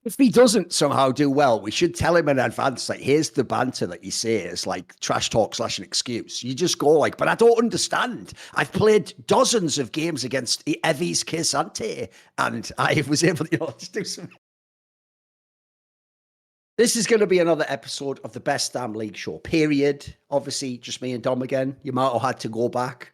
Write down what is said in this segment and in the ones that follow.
If he doesn't somehow do well, we should tell him in advance, like, here's the banter that you say is like trash talk / an excuse. You just go like, but I don't understand. I've played dozens of games against Evi's Kisante, and I was able to, just do some. This is going to be another episode of the Best Damn League Show, period. Obviously, just me and Dom again. Yamato had to go back.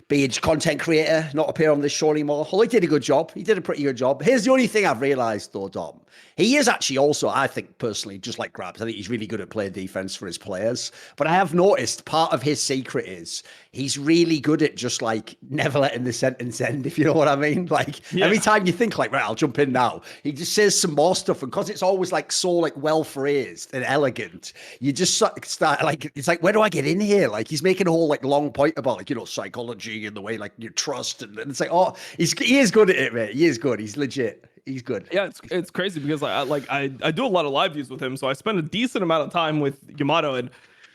Be a content creator, not appear on this show anymore. Although he did a good job. He did a pretty good job. Here's the only thing I've realised, though, Dom. He is actually also, I think, personally, just like Grabs, I think he's really good at playing defense for his players. But I have noticed part of his secret is he's really good at just like never letting the sentence end, if you know what I mean. Like every time you think like, right, I'll jump in now, he just says some more stuff. And because it's always like so like well phrased and elegant, you just start like, it's like, where do I get in here? Like he's making a whole like long point about like, psychology and the way like you trust. And it's like, oh, he is good at it, mate. He is good. He's legit. He's good. Yeah, it's crazy because I do a lot of live views with him, so I spend a decent amount of time with Yamato, and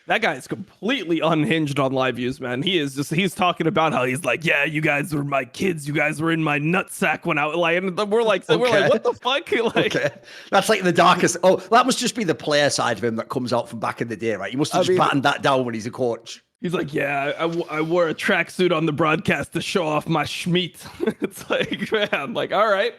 that guy is completely unhinged on live views, man. He's talking about how he's like, yeah, you guys were my kids, you guys were in my nutsack when I like, and we're like, what the fuck? Like, okay. That's like the darkest. Oh, that must just be the player side of him that comes out from back in the day, right? He must have just battened that down when he's a coach. He's like, yeah, I wore a tracksuit on the broadcast to show off my schmeat. It's like, man, I'm like, all right.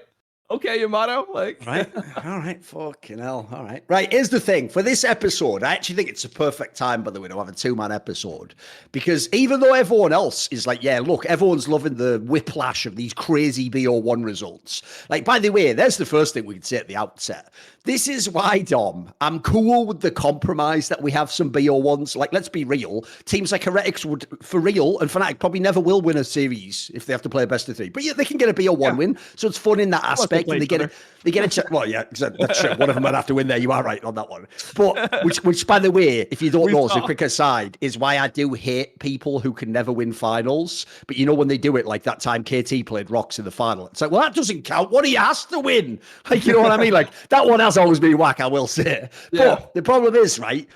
Okay, Yamato, like, right, all right, fucking hell, all right. Right, here's the thing. For this episode, I actually think it's a perfect time, by the way, to have a two-man episode. Because even though everyone else is like, yeah, look, everyone's loving the whiplash of these crazy BO1 results. Like, by the way, there's the first thing we could say at the outset. This is why, Dom, I'm cool with the compromise that we have some BO1s. Like, let's be real. Teams like Heretics would, for real, and Fnatic probably never will win a series if they have to play a best of three. But yeah, they can get a BO1 win, so it's fun in that aspect. And they get a check. Well, yeah, that's true. One of them might have to win there. You are right on that one. But which, by the way, if you don't know, as a quick aside, is why I do hate people who can never win finals. But when they do it, like that time KT played Rocks in the final, it's like, well, that doesn't count. What he has to win, like, you know what I mean? Like that one has always been whack, I will say. Yeah. But the problem is, right,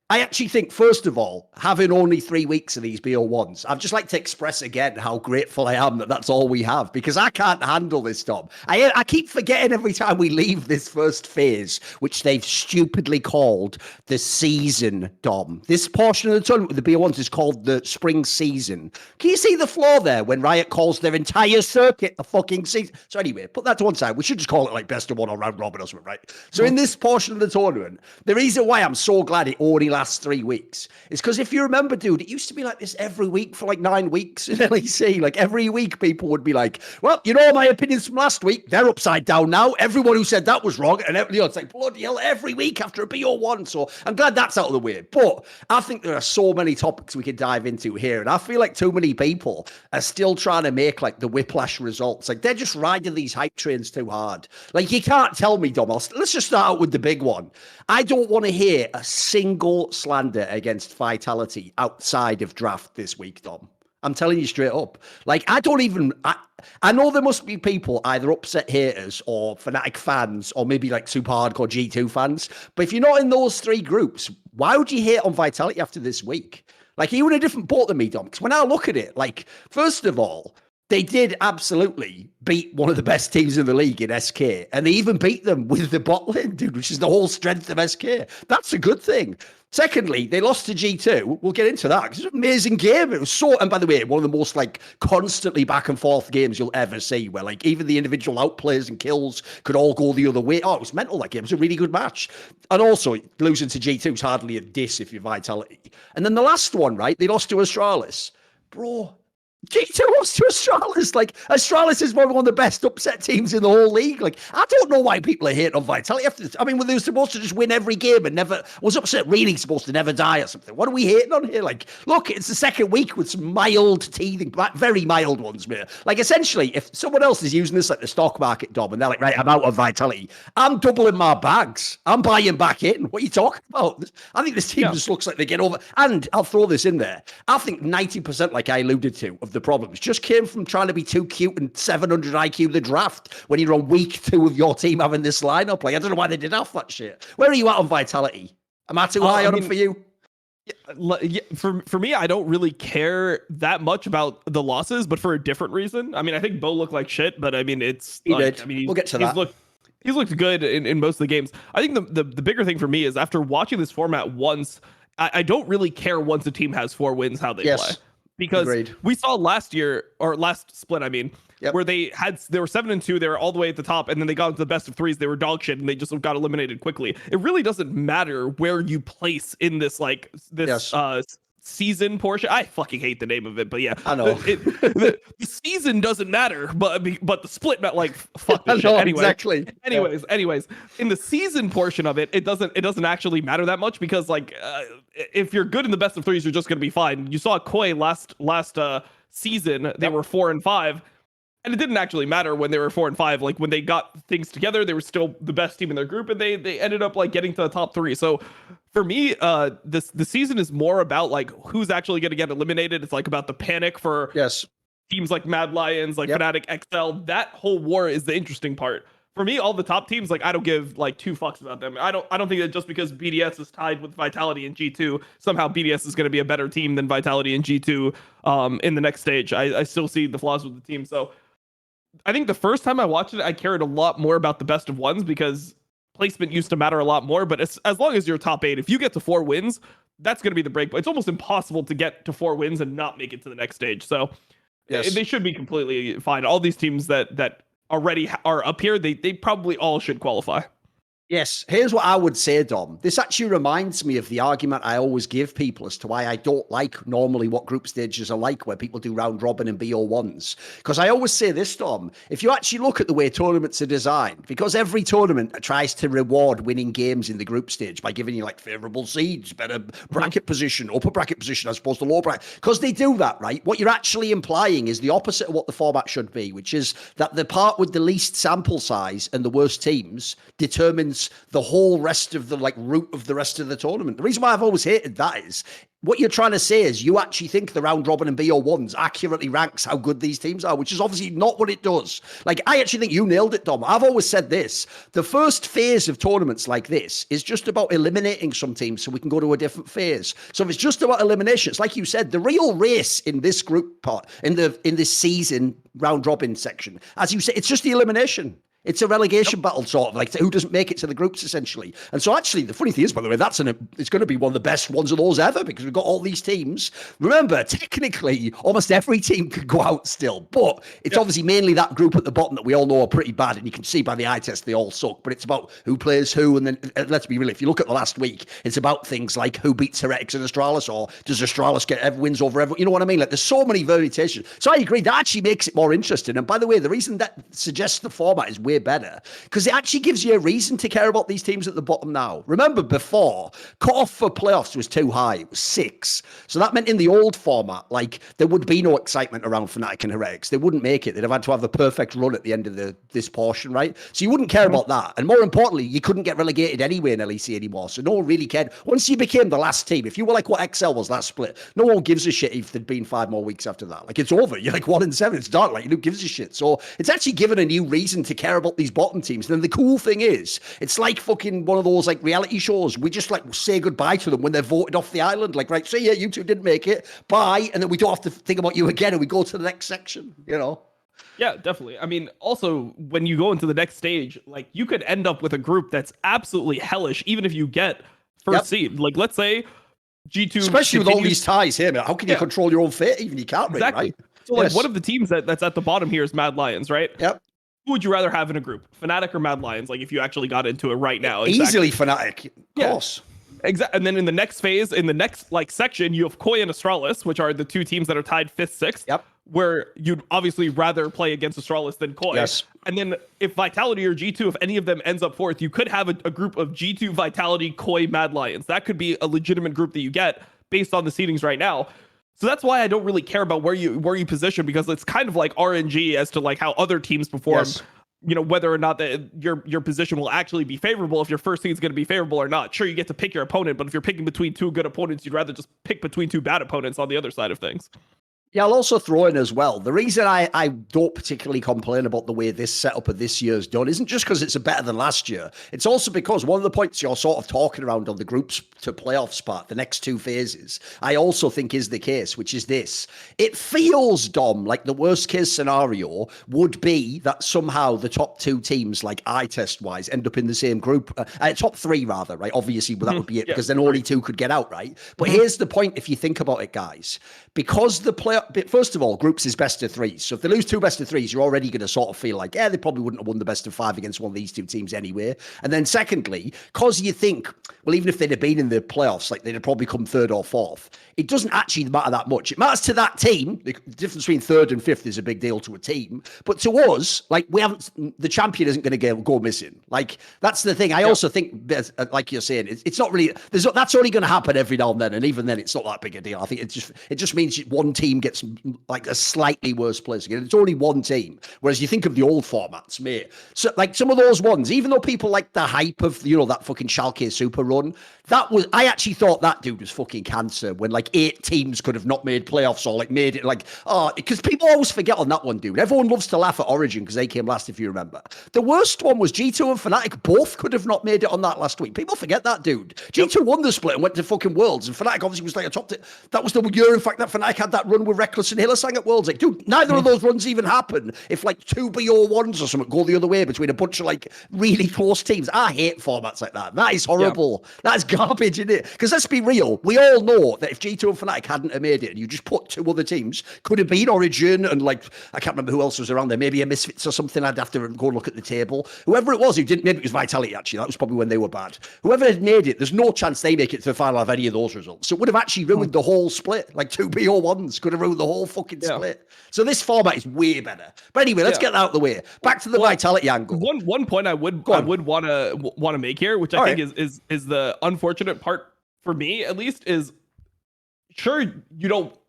I actually think, first of all, having only 3 weeks of these BO1s, I'd just like to express again how grateful I am that that's all we have, because I can't handle this, Dom. I keep forgetting every time we leave this first phase, which they've stupidly called the season, Dom. This portion of the tournament with the BO1s is called the spring season. Can you see the flaw there when Riot calls their entire circuit the fucking season? So anyway, put that to one side. We should just call it like best of one or round robin or something, right? So in this portion of the tournament, the reason why I'm so glad it only last 3 weeks is because if you remember, dude, it used to be like this every week for like 9 weeks in LEC. Like every week people would be like, well, my opinions from last week, they're upside down now. Everyone who said that was wrong. And it's like, bloody hell, every week after a BO1. So I'm glad that's out of the way. But I think there are so many topics we could dive into here. And I feel like too many people are still trying to make like the whiplash results. Like they're just riding these hype trains too hard. Like you can't tell me, Dom. Let's just start out with the big one. I don't want to hear a single slander against Vitality outside of draft this week, Dom. I'm telling you straight up. Like, I know there must be people, either upset haters or Fnatic fans, or maybe like super hardcore G2 fans. But if you're not in those 3 groups, why would you hate on Vitality after this week? Like, are you in a different boat than me, Dom? Because when I look at it, like, first of all, they did absolutely beat one of the best teams in the league in SK. And they even beat them with the bot lane, dude, which is the whole strength of SK. That's a good thing. Secondly, they lost to G2. We'll get into that because it's an amazing game. It was so, and by the way, one of the most like constantly back and forth games you'll ever see, where like even the individual outplays and kills could all go the other way. Oh, it was mental, that game. It was a really good match. And also, losing to G2 is hardly a diss if you're Vitality. And then the last one, right? They lost to Astralis. Bro, G2 lost to Astralis. Like, Astralis is one of the best upset teams in the whole league. Like, I don't know why people are hating on Vitality. I mean, they were supposed to just win every game and never, was upset really supposed to never die or something. What are we hating on here? Like, look, it's the second week with some mild teething, very mild ones, mate. Like, essentially, if someone else is using this like the stock market, Dom, and they're like, right, I'm out of Vitality, I'm doubling my bags. I'm buying back in. What are you talking about? I think this team just looks like they get over. And I'll throw this in there. I think 90%, like I alluded to, of the problems just came from trying to be too cute and 700 IQ the draft when you're on week 2 of your team having this lineup. Like, I don't know why they did half that shit. Where are you at on Vitality? Am I too high on them for you? Yeah, for me, I don't really care that much about the losses, but for a different reason. I mean, I think Bo looked like shit, but I mean, it's he did. I mean, we'll get to that. He's looked good in most of the games. I think the bigger thing for me is after watching this format once, I don't really care once a team has 4 wins how they play. Because agreed. we saw last year, or last split, I mean, where they were 7-2, they were all the way at the top, and then they got into the best of 3s, they were dog shit, and they just got eliminated quickly. It really doesn't matter where you place in this season portion. I fucking hate the name of it, but yeah, I know the season doesn't matter, but the split meant like fuck this shit. Anyway, exactly. Anyways, in the season portion of it, it doesn't actually matter that much because like if you're good in the best of 3s, you're just gonna be fine. You saw Koi last season; they were 4-5. And it didn't actually matter when they were 4-5. Like when they got things together, they were still the best team in their group, and they ended up like getting to the top 3. So for me, the season is more about like who's actually going to get eliminated. It's like about the panic for teams like Mad Lions, like Fnatic, XL. That whole war is the interesting part. For me, all the top teams, like I don't give like 2 fucks about them. I don't think that just because BDS is tied with Vitality and G2, somehow BDS is going to be a better team than Vitality and G2 in the next stage. I still see the flaws with the team. So I think the first time I watched it, I cared a lot more about the best of ones because placement used to matter a lot more. But as long as you're top 8, if you get to 4 wins, that's going to be the break. But it's almost impossible to get to 4 wins and not make it to the next stage. So they should be completely fine. All these teams that already are up here, they probably all should qualify. Yes, here's what I would say, Dom. This actually reminds me of the argument I always give people as to why I don't like normally what group stages are like, where people do round robin and BO1s. Because I always say this, Dom, if you actually look at the way tournaments are designed, because every tournament tries to reward winning games in the group stage by giving you like favorable seeds, better bracket position, upper bracket position as opposed to lower bracket. Because they do that, right? What you're actually implying is the opposite of what the format should be, which is that the part with the least sample size and the worst teams determines the whole rest of the like route of the rest of the tournament. The reason why I've always hated that is what you're trying to say is you actually think the round robin and BO1s accurately ranks how good these teams are, which is obviously not what it does. Like, I actually think you nailed it, Dom. I've always said this. The first phase of tournaments like this is just about eliminating some teams so we can go to a different phase. So if it's just about elimination, it's like you said, the real race in this group part, in this season round robin section, as you say, it's just the elimination. It's a relegation battle, sort of like who doesn't make it to the groups, essentially. And so, actually, the funny thing is, by the way, it's going to be one of the best ones of those ever because we've got all these teams. Remember, technically, almost every team could go out still, but it's obviously mainly that group at the bottom that we all know are pretty bad, and you can see by the eye test they all suck. But it's about who plays who, and then let's be real. If you look at the last week, it's about things like who beats Heretics and Astralis, or does Astralis get wins over everyone? You know what I mean? Like, there's so many permutations. So I agree. That actually makes it more interesting. And by the way, the reason that suggests the format is way better because it actually gives you a reason to care about these teams at the bottom now. Remember, before, cutoff for playoffs was too high. It was 6. So that meant in the old format, like, there would be no excitement around Fnatic and Heretics. They wouldn't make it. They'd have had to have the perfect run at the end of this portion, right? So you wouldn't care about that. And more importantly, you couldn't get relegated anyway in LEC anymore. So no one really cared. Once you became the last team, if you were like what XL was last split, no one gives a shit if there'd been 5 more weeks after that. Like, it's over. You're like 1-7. It's done. Like, who gives a shit? So it's actually given a new reason to care about these bottom teams. And then the cool thing is, it's like fucking one of those like reality shows. We just like say goodbye to them when they're voted off the island. Like, right, see ya, you two didn't make it. Bye. And then we don't have to think about you again and we go to the next section, you know? Yeah, definitely. I mean, also, when you go into the next stage, like, you could end up with a group that's absolutely hellish, even if you get first seed. Like, let's say G2... Especially with all these ties here, man. How can you control your own fate? Even you can't really, right? So, like, one of the teams that's at the bottom here is Mad Lions, right? Yep. Who would you rather have in a group, Fnatic or Mad Lions? Like, if you actually got into it right now, easily Fnatic, of course. Exactly. And then in the next phase, in the next like section, you have Koi and Astralis, which are the 2 teams that are tied 5th, 6th. Yep. Where you'd obviously rather play against Astralis than Koi. Yes. And then if Vitality or G2, if any of them ends up 4th, you could have a group of G2, Vitality, Koi, Mad Lions. That could be a legitimate group that you get based on the seedings right now. So that's why I don't really care about where you position, because it's kind of like RNG as to like how other teams perform. Yes. You know, whether or not that your position will actually be favorable, if your first seed is going to be favorable or not. Sure, you get to pick your opponent, but if you're picking between 2 good opponents, you'd rather just pick between 2 bad opponents on the other side of things. Yeah, I'll also throw in as well. The reason I don't particularly complain about the way this setup of this year's done isn't just because it's better than last year. It's also because one of the points you're sort of talking around on the groups to playoffs part, the next two phases, I also think is the case, which is this. It feels, Dom, like the worst case scenario would be that somehow the top two teams, like eye test wise, end up in the same group. Top three, rather, right? Obviously, that would be it, because then only two could get out, right? But here's the point, if you think about it, guys. Because first of all, groups is best of threes. So if they lose two best of threes, you're already going to sort of feel like, they probably wouldn't have won the best of five against one of these two teams anyway. And then secondly, because you think, well, even if they'd have been in the playoffs, like they'd have probably come third or fourth, it doesn't actually matter that much. It matters to that team. The difference between third and fifth is a big deal to a team. But to us, like the champion isn't going to go missing. Like that's the thing. I also think, like you're saying, it's not really, that's only going to happen every now and then. And even then, it's not that big a deal. I think it just means one team gets like a slightly worse placing, and it's only one team. Whereas you think of the old formats, mate. So like some of those ones, even though people like the hype of that fucking Schalke Super run, I actually thought that dude was fucking cancer when like 8 teams could have not made playoffs or like made it because people always forget on that one, dude. Everyone loves to laugh at Origin because they came last, if you remember. The worst one was G2 and Fnatic both could have not made it on that last week. People forget that, dude. G2 won the split and went to fucking Worlds, and Fnatic obviously was like a top. That was the year, in fact, that Fnatic had that run with Reckless and Hillersang at Worlds. Like, dude, neither of those runs even happen if like 2 BO1s or something go the other way between a bunch of like really close teams. I hate formats like that. That is horrible. That is garbage, isn't it? Because let's be real, we all know that if G2 and Fnatic hadn't have made it, and you just put 2 other teams, could have been Origin and like I can't remember who else was around there, maybe a Misfits or something. I'd have to go look at the table. Whoever it was who didn't, maybe it was Vitality actually. That was probably when they were bad. Whoever had made it, there's no chance they make it to the final of any of those results. So it would have actually ruined the whole split. Like 2 BO1s could have ruined the whole fucking split. So this format is way better. But anyway, let's get that out of the way. Back to the Vitality angle. One point I would want to make here, which I think is the unfortunate part for me at least, is sure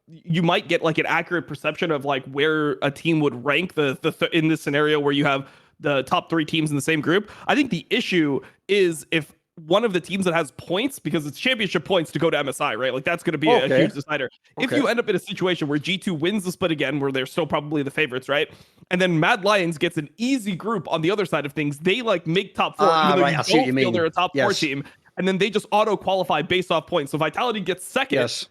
you might get like an accurate perception of like where a team would rank in this scenario where you have the top 3 teams in the same group. I think the issue is if one of the teams that has points, because it's championship points to go to MSI, right? Like that's going to be a huge decider. If you end up in a situation where G2 wins the split again, where they're still probably the favorites, right? And then Mad Lions gets an easy group on the other side of things, they like make top 4, even though you don't feel they're a top 4 team. And then they just auto qualify based off points. So Vitality gets second,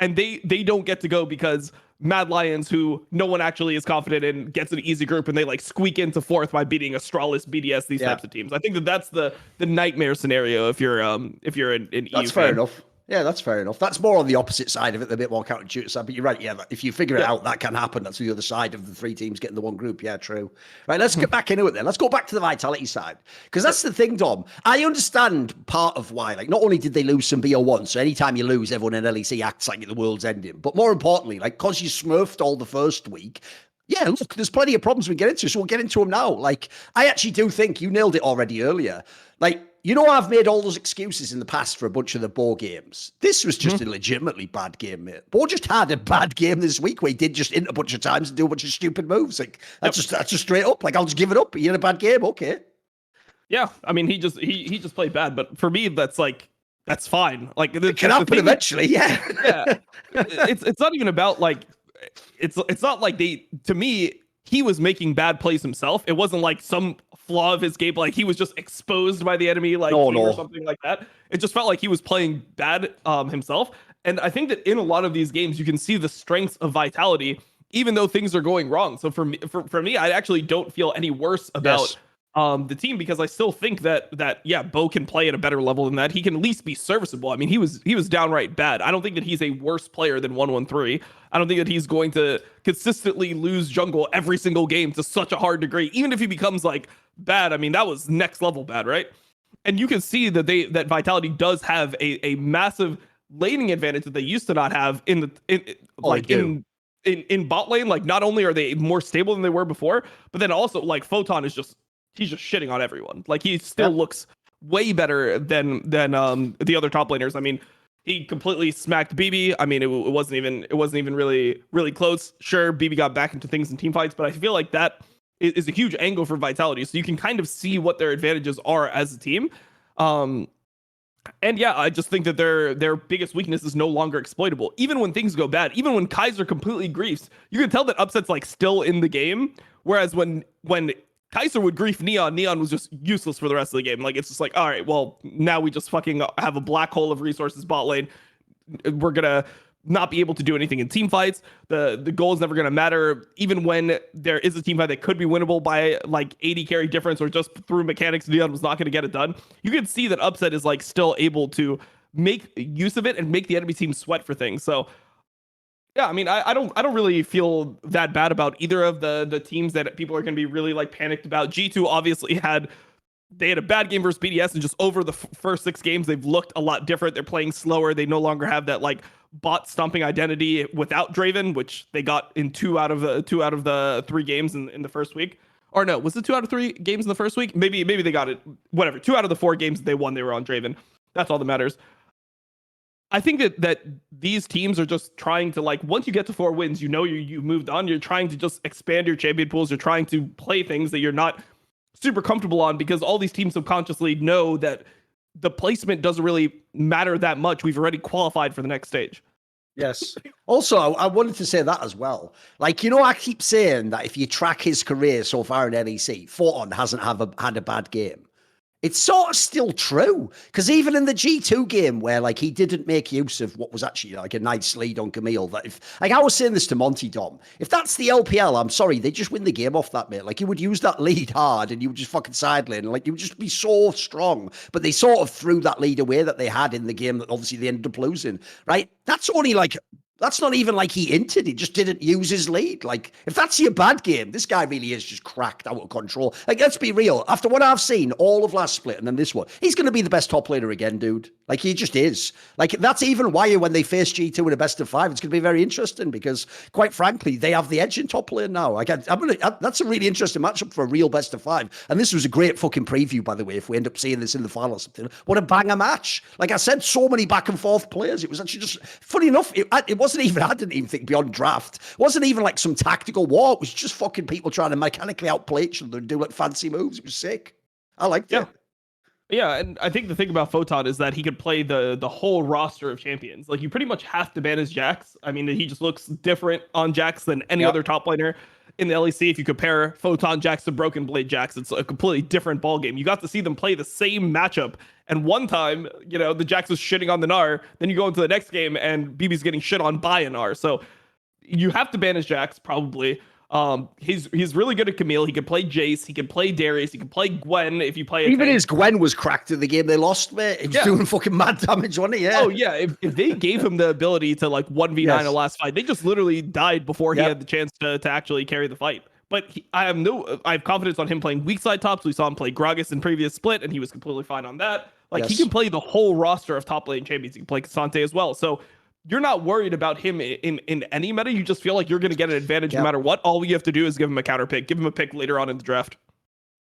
and they don't get to go because Mad Lions, who no one actually is confident in, gets an easy group, and they like squeak into 4th by beating Astralis, BDS, these types of teams. I think that's the nightmare scenario if you're an EU. That's fair enough. Yeah, that's fair enough. That's more on the opposite side of it, the bit more counterintuitive side. But you're right. Yeah, if you figure it out, that can happen. That's the other side of the 3 teams getting the one group. Yeah, true. Right, let's get back into it then. Let's go back to the Vitality side. Because that's the thing, Dom. I understand part of why. Like, not only did they lose some BO1, so anytime you lose, everyone in LEC acts like the world's ending. But more importantly, like, because you smurfed all the first week, yeah, look, there's plenty of problems we get into, so we'll get into them now. Like, I actually do think you nailed it already earlier. Like, I've made all those excuses in the past for a bunch of the Bo games. This was just a legitimately bad game, mate. Bo just had a bad game this week where he did just int a bunch of times and do a bunch of stupid moves. Like, that's just straight up. Like, I'll just give it up. He had a bad game, okay. Yeah, I mean, he just played bad, but for me, that's fine. Like, it can happen eventually, yeah. It's not even about like, it's not like to me, he was making bad plays himself. It wasn't like some flaw of his game, like he was just exposed by the enemy, like or something like that. It just felt like he was playing bad himself. And I think that in a lot of these games, you can see the strengths of Vitality, even though things are going wrong. So for me, I actually don't feel any worse about the team, because I still think that Bo can play at a better level than that. He can at least be serviceable. I mean, he was downright bad. I don't think that he's a worse player than 113. I don't think that he's going to consistently lose jungle every single game to such a hard degree. Even if he becomes like bad, I mean, that was next level bad, right? And you can see that Vitality does have a massive laning advantage that they used to not have in bot lane. Like, not only are they more stable than they were before, but then also like Photon is he's just shitting on everyone. Like, he still looks way better than the other top laners. I mean, he completely smacked BB. I mean, it wasn't even really close. Sure, BB got back into things in team fights, but I feel like that is a huge angle for Vitality. So you can kind of see what their advantages are as a team. And yeah, I just think that their biggest weakness is no longer exploitable. Even when things go bad, even when Kaiser completely griefs, you can tell that Upset's like still in the game. Whereas when Kaiser would grief Neon, Neon was just useless for the rest of the game. Like it's just like, all right, well, now we just fucking have a black hole of resources bot lane. We're gonna not be able to do anything in team fights. The goal is never gonna matter, even when there is a team fight that could be winnable by like 80 carry difference or just through mechanics. Neon was not gonna get it done. You can see that Upset is like still able to make use of it and make the enemy team sweat for things. So yeah, I mean, I don't really feel that bad about either of the teams that people are going to be really like panicked about. G2 obviously had a bad game versus BDS, and just over the first 6 games they've looked a lot different. They're playing slower. They no longer have that like bot stomping identity without Draven, which they got in 2 out of the 3 games in the first week. Or no, was it 2 out of 3 games in the first week? Maybe they got it. Whatever. 2 out of the 4 games that they won, they were on Draven. That's all that matters. I think that these teams are just trying to, like, once you get to 4 wins, you know you moved on. You're trying to just expand your champion pools. You're trying to play things that you're not super comfortable on, because all these teams subconsciously know that the placement doesn't really matter that much. We've already qualified for the next stage. Yes. Also, I wanted to say that as well. Like, you know, I keep saying that if you track his career so far in NEC, Photon hasn't had a bad game. It's sort of still true, because even in the G2 game where like he didn't make use of what was actually like a nice lead on Camille, that if, like, I was saying this to Monty Dom, if that's the LPL, I'm sorry, they just win the game off that, mate. Like, you would use that lead hard and you would just fucking side lane, like you would just be so strong. But they sort of threw that lead away that they had in the game that obviously they ended up losing, right? That's only like, that's not even like he entered. He just didn't use his lead. Like, if that's your bad game, this guy really is just cracked out of control. Like, let's be real. After what I've seen, all of last split and then this one, he's going to be the best top laner again, dude. Like, he just is. Like, that's even why when they face G2 in a best of 5, it's going to be very interesting because, quite frankly, they have the edge in top lane now. Like, that's a really interesting matchup for a real best of 5. And this was a great fucking preview, by the way, if we end up seeing this in the final or something. What a banger match. Like I said, so many back and forth players. It was actually just, funny enough, it wasn't even, I didn't even think beyond draft. It wasn't even like some tactical war. It was just fucking people trying to mechanically outplay each other and do like fancy moves. It was sick. I liked it. Yeah, and I think the thing about Photon is that he could play the whole roster of champions. Like, you pretty much have to ban his Jax. I mean, he just looks different on Jax than any other top laner in the LEC. If you compare Photon Jax to Broken Blade Jax, it's a completely different ballgame. You got to see them play the same matchup. And one time, you know, the Jax was shitting on the Gnar. Then you go into the next game and BB's getting shit on by a Gnar. So you have to ban his Jax, probably. He's really good at Camille. He can play Jace. He can play Darius. He can play Gwen if you play. Even his Gwen was cracked in the game they lost, mate. He was doing fucking mad damage, wasn't he? Yeah. Oh yeah. If they gave him the ability to like 1v9 a last fight, they just literally died before he had the chance to actually carry the fight. But I have confidence on him playing weak side tops. We saw him play Gragas in previous split, and he was completely fine on that. Like, he can play the whole roster of top lane champions. He can play Cassante as well. So you're not worried about him in any meta. You just feel like you're going to get an advantage no matter what. All you have to do is give him a counter pick. Give him a pick later on in the draft.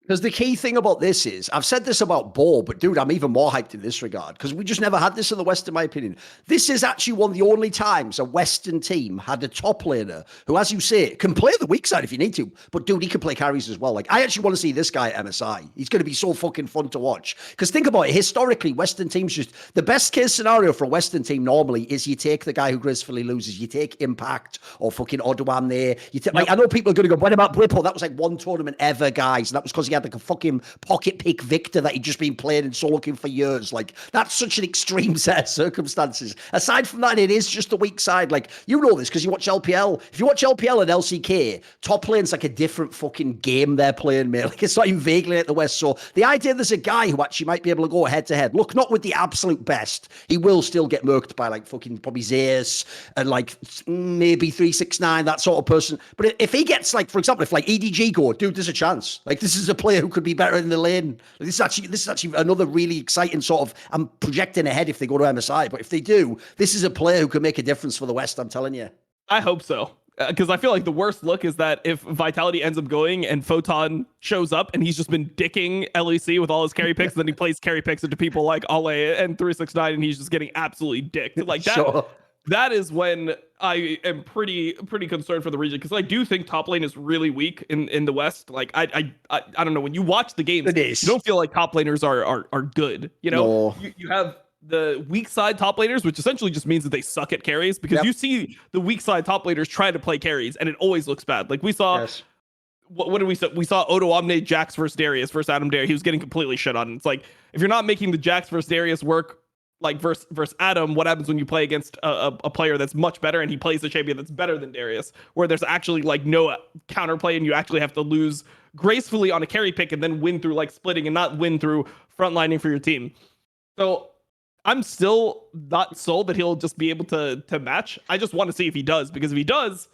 Because the key thing about this is, I've said this about Bo, but dude, I'm even more hyped in this regard because we just never had this in the West, in my opinion. This is actually one of the only times a Western team had a top laner who, as you say, can play the weak side if you need to, but dude, he can play carries as well. Like, I actually want to see this guy at MSI. He's going to be so fucking fun to watch. Because think about it, historically, Western teams just, the best case scenario for a Western team normally is you take the guy who gracefully loses. You take Impact or fucking Odwan there. You take, like, I know people are going to go, what about Blippo? That was like one tournament ever, guys. And that was because he had like a fucking pocket pick Victor that he'd just been playing in solo queue for years. Like, that's such an extreme set of circumstances. Aside from that, it is just the weak side. Like, you know this because you watch LPL. If you watch LPL and LCK, top lane's like a different fucking game they're playing, mate. Like, it's not even vaguely at the West. So the idea there's a guy who actually might be able to go head to head. Look, not with the absolute best. He will still get murked by like fucking probably Zeus and like maybe 369, that sort of person. But if he gets like, for example, if like EDG go, dude, there's a chance. Like, this is a player who could be better in the lane. This is actually another really exciting sort of, I'm projecting ahead if they go to MSI, but if they do, this is a player who can make a difference for the West, I'm telling you. I hope so. Because I feel like the worst look is that if Vitality ends up going and Photon shows up and he's just been dicking LEC with all his carry picks, and then he plays carry picks into people like Ale and 369 and he's just getting absolutely dicked. Like that. Sure. That is when I am pretty concerned for the region, because I do think top lane is really weak in the West. Like I don't know, when you watch the games, you don't feel like top laners are good. You know, you have the weak side top laners, which essentially just means that they suck at carries, because you see the weak side top laners try to play carries and it always looks bad. Like we saw, what did we say? We saw IWillDominate Jax versus Darius versus Adam Darius. He was getting completely shit on. It's like, if you're not making the Jax versus Darius work, like versus Adam, what happens when you play against a player that's much better and he plays a champion that's better than Darius, where there's actually like no counterplay and you actually have to lose gracefully on a carry pick and then win through like splitting and not win through frontlining for your team. So I'm still not sold that he'll just be able to match. I just want to see if he does, because if he does,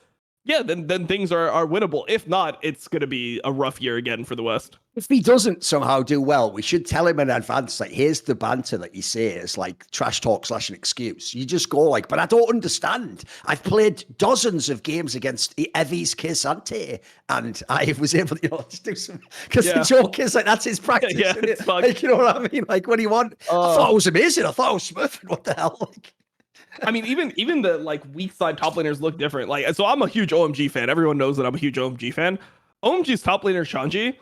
yeah, then things are winnable. If not, it's going to be a rough year again for the West. If he doesn't somehow do well, we should tell him in advance, like, here's the banter that you say is like trash talk / an excuse. You just go like, but I don't understand. I've played dozens of games against Evi's Kisante, and I was able to, just do some, because the joke is like, that's his practice. Yeah, isn't it? Like, you know what I mean? Like, when he won, I thought it was amazing. I thought I was smurfing. What the hell? Like, I mean, even the like weak side top laners look different. Like, so I'm a huge OMG fan. Everyone knows that I'm a huge OMG fan. OMG's top laner Shanji,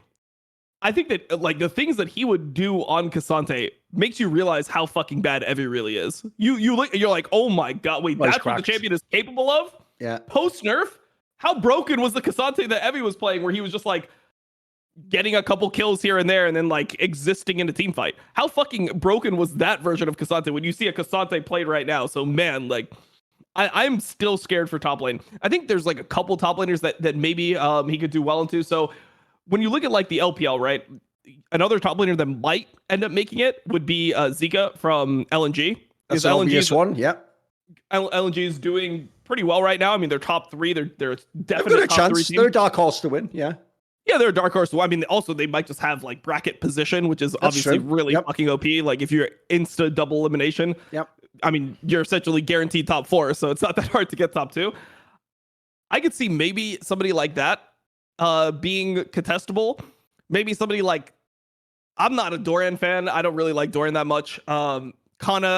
I think that like the things that he would do on Cassante makes you realize how fucking bad Evi really is. You're like, oh my god, wait, that's what the champion is capable of? Yeah. Post nerf, how broken was the Cassante that Evi was playing, where he was just like getting a couple kills here and there and then like existing in a team fight? How fucking broken was that version of Cassante when you see a Cassante played right now? So man, like I'm still scared for top lane. I think there's like a couple top laners that maybe he could do well into. So when you look at like the LPL, right, another top laner that might end up making it would be Zika from LNG. That's an obvious one. Yeah. LNG is doing pretty well right now. I mean, they're top 3. They're top definitely top 3 team. They're a dark horse to win. Yeah. Yeah, they're a dark horse. Well, I mean, also they might just have like bracket position, which is obviously really fucking OP. Like if you're insta double elimination, I mean, you're essentially guaranteed top 4, so it's not that hard to get top 2. I could see maybe somebody like that being contestable. Maybe somebody like, I'm not a Doran fan. I don't really like Doran that much. Kana,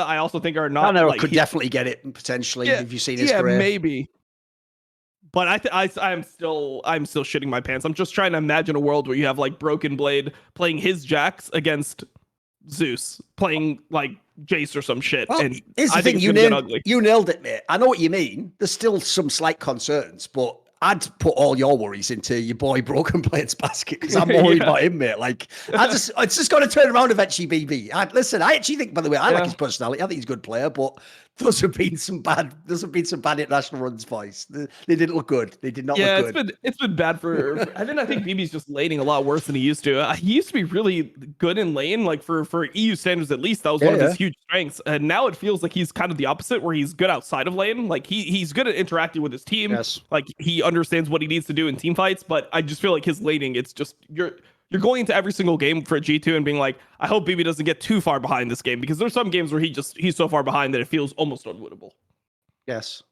I also think are not. Kana like, could definitely get it potentially if you've seen his career. Yeah, maybe. But I'm still shitting my pants. I'm just trying to imagine a world where you have like Broken Blade playing his Jax against Zeus playing like Jace or some shit. Well, and here's the thing, you nailed it, mate. I know what you mean. There's still some slight concerns, but I'd put all your worries into your boy Broken Blade's basket, because I'm worried about him, mate. Like, it's just got to turn around eventually, BB. Listen, I actually think, by the way, I like his personality. I think he's a good player, but there's been some bad international runs, boys. They didn't look good. They did not look good. It's been bad for I think BB's just laning a lot worse than he used to. He used to be really good in lane, like for EU standards at least. That was one of his huge strengths. And now it feels like he's kind of the opposite, where he's good outside of lane. Like he's good at interacting with his team. Yes. Like he understands what he needs to do in team fights, but I just feel like his laning, it's just you're going into every single game for a G2 and being like, I hope BB doesn't get too far behind this game, because there's some games where he's so far behind that it feels almost unwinnable. Yes.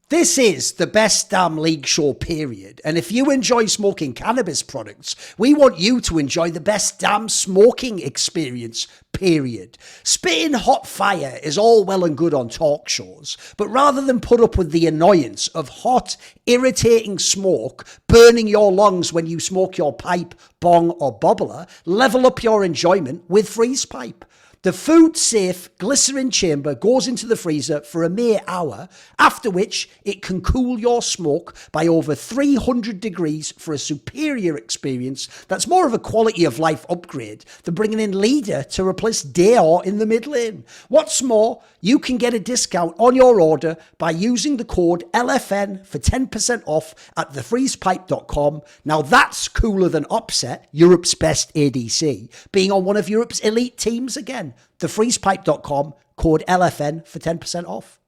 This is the best damn league show, period. And if you enjoy smoking cannabis products, we want you to enjoy the best damn smoking experience, period. Spitting hot fire is all well and good on talk shows, but rather than put up with the annoyance of hot, irritating smoke burning your lungs when you smoke your pipe, bong, or bubbler, level up your enjoyment with Freeze Pipe. The food-safe glycerin chamber goes into the freezer for a mere hour, after which it can cool your smoke by over 300 degrees for a superior experience that's more of a quality of life upgrade than bringing in Leader to replace Dayor in the mid lane. What's more, you can get a discount on your order by using the code LFN for 10% off at thefreezepipe.com. Now that's cooler than Upset, Europe's best ADC, being on one of Europe's elite teams again. Thefreezepipe.com, code LFN for 10% off.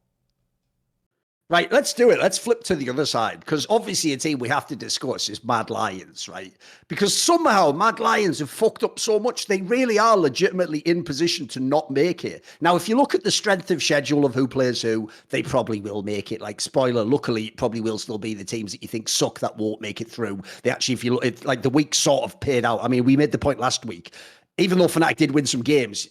Right, let's do it. Let's flip to the other side, because obviously a team we have to discuss is Mad Lions, right? Because somehow Mad Lions have fucked up so much, they really are legitimately in position to not make it. Now, if you look at the strength of schedule of who plays who, they probably will make it. Like, spoiler, luckily, it probably will still be the teams that you think suck that won't make it through. They actually, if you look at, like, the week sort of paid out. I mean, we made the point last week. Even though Fnatic did win some games,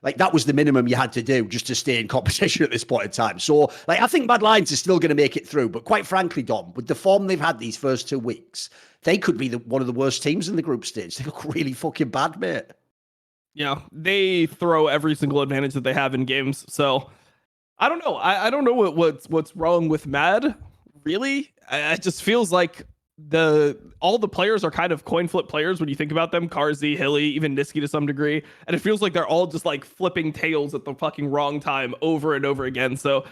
like, that was the minimum you had to do just to stay in competition at this point in time. So, like, I think Mad Lions is still going to make it through. But quite frankly, Dom, with the form they've had these first 2 weeks, they could be one of the worst teams in the group stage. They look really fucking bad, mate. Yeah, they throw every single advantage that they have in games. So I don't know. I don't know what's wrong with Mad. Really, it just feels like all the players are kind of coin flip players when you think about them. Carzzy, Hilly, even Niski to some degree, and it feels like they're all just like flipping tails at the fucking wrong time over and over again. So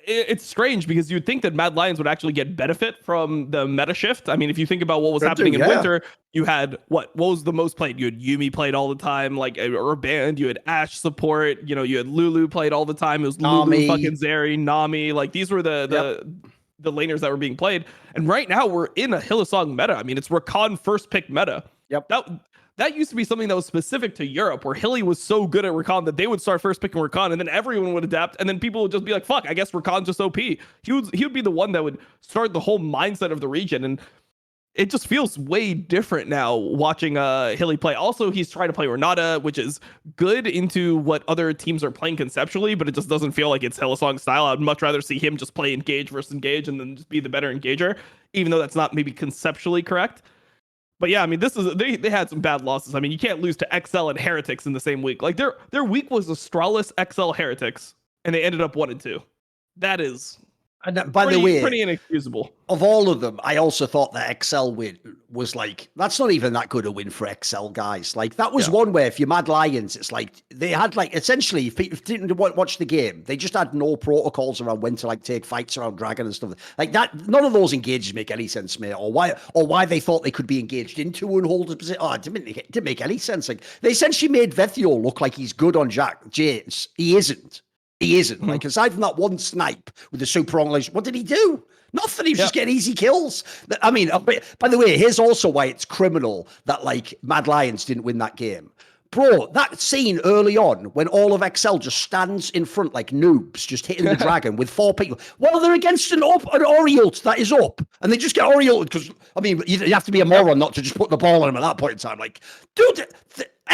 it's strange because you'd think that Mad Lions would actually get benefit from the meta shift. I mean, if you think about what was happening in winter, you had what was the most played? You had Yuumi played all the time, like or band. You had Ashe support. You know, you had Lulu played all the time. It was Lulu, fucking Zeri, Nami. Like these were the laners that were being played. And right now we're in a Hillsong meta. I mean, it's Rakan first pick meta. Yep. That used to be something that was specific to Europe, where Hilly was so good at Rakan that they would start first picking Rakan, and then everyone would adapt, and then people would just be like, "Fuck, I guess Rakan's just OP." He would be the one that would start the whole mindset of the region, and it just feels way different now watching Hilly play. Also, he's trying to play Renata, which is good into what other teams are playing conceptually, but it just doesn't feel like it's Hillsong style. I'd much rather see him just play engage versus engage, and then just be the better engager, even though that's not maybe conceptually correct. But yeah, I mean, they had some bad losses. I mean, you can't lose to XL and Heretics in the same week. Like their week was Astralis, XL, Heretics, and they ended up 1-2. That is by the way, pretty inexcusable. Of all of them, I also thought that XL win was like, that's not even that good a win for XL guys. Like that was one where if you're Mad Lions, it's like they had like essentially if you didn't watch the game, they just had no protocols around when to like take fights around Dragon and stuff like that. None of those engages make any sense, mate. Or why they thought they could be engaged into and hold a position. Oh, it didn't make any sense. Like they essentially made Vetheo look like he's good on James. He isn't. He isn't. Like, aside from that one snipe with the super long legs, what did he do? Nothing. He was just getting easy kills. I mean, by the way, here's also why it's criminal that, like, Mad Lions didn't win that game. Bro, that scene early on when all of XL just stands in front like noobs, just hitting the dragon with 4 people. Well, they're against an Oriole that is up. And they just get Oriole because, I mean, you have to be a moron not to just put the ball on him at that point in time. Like, dude,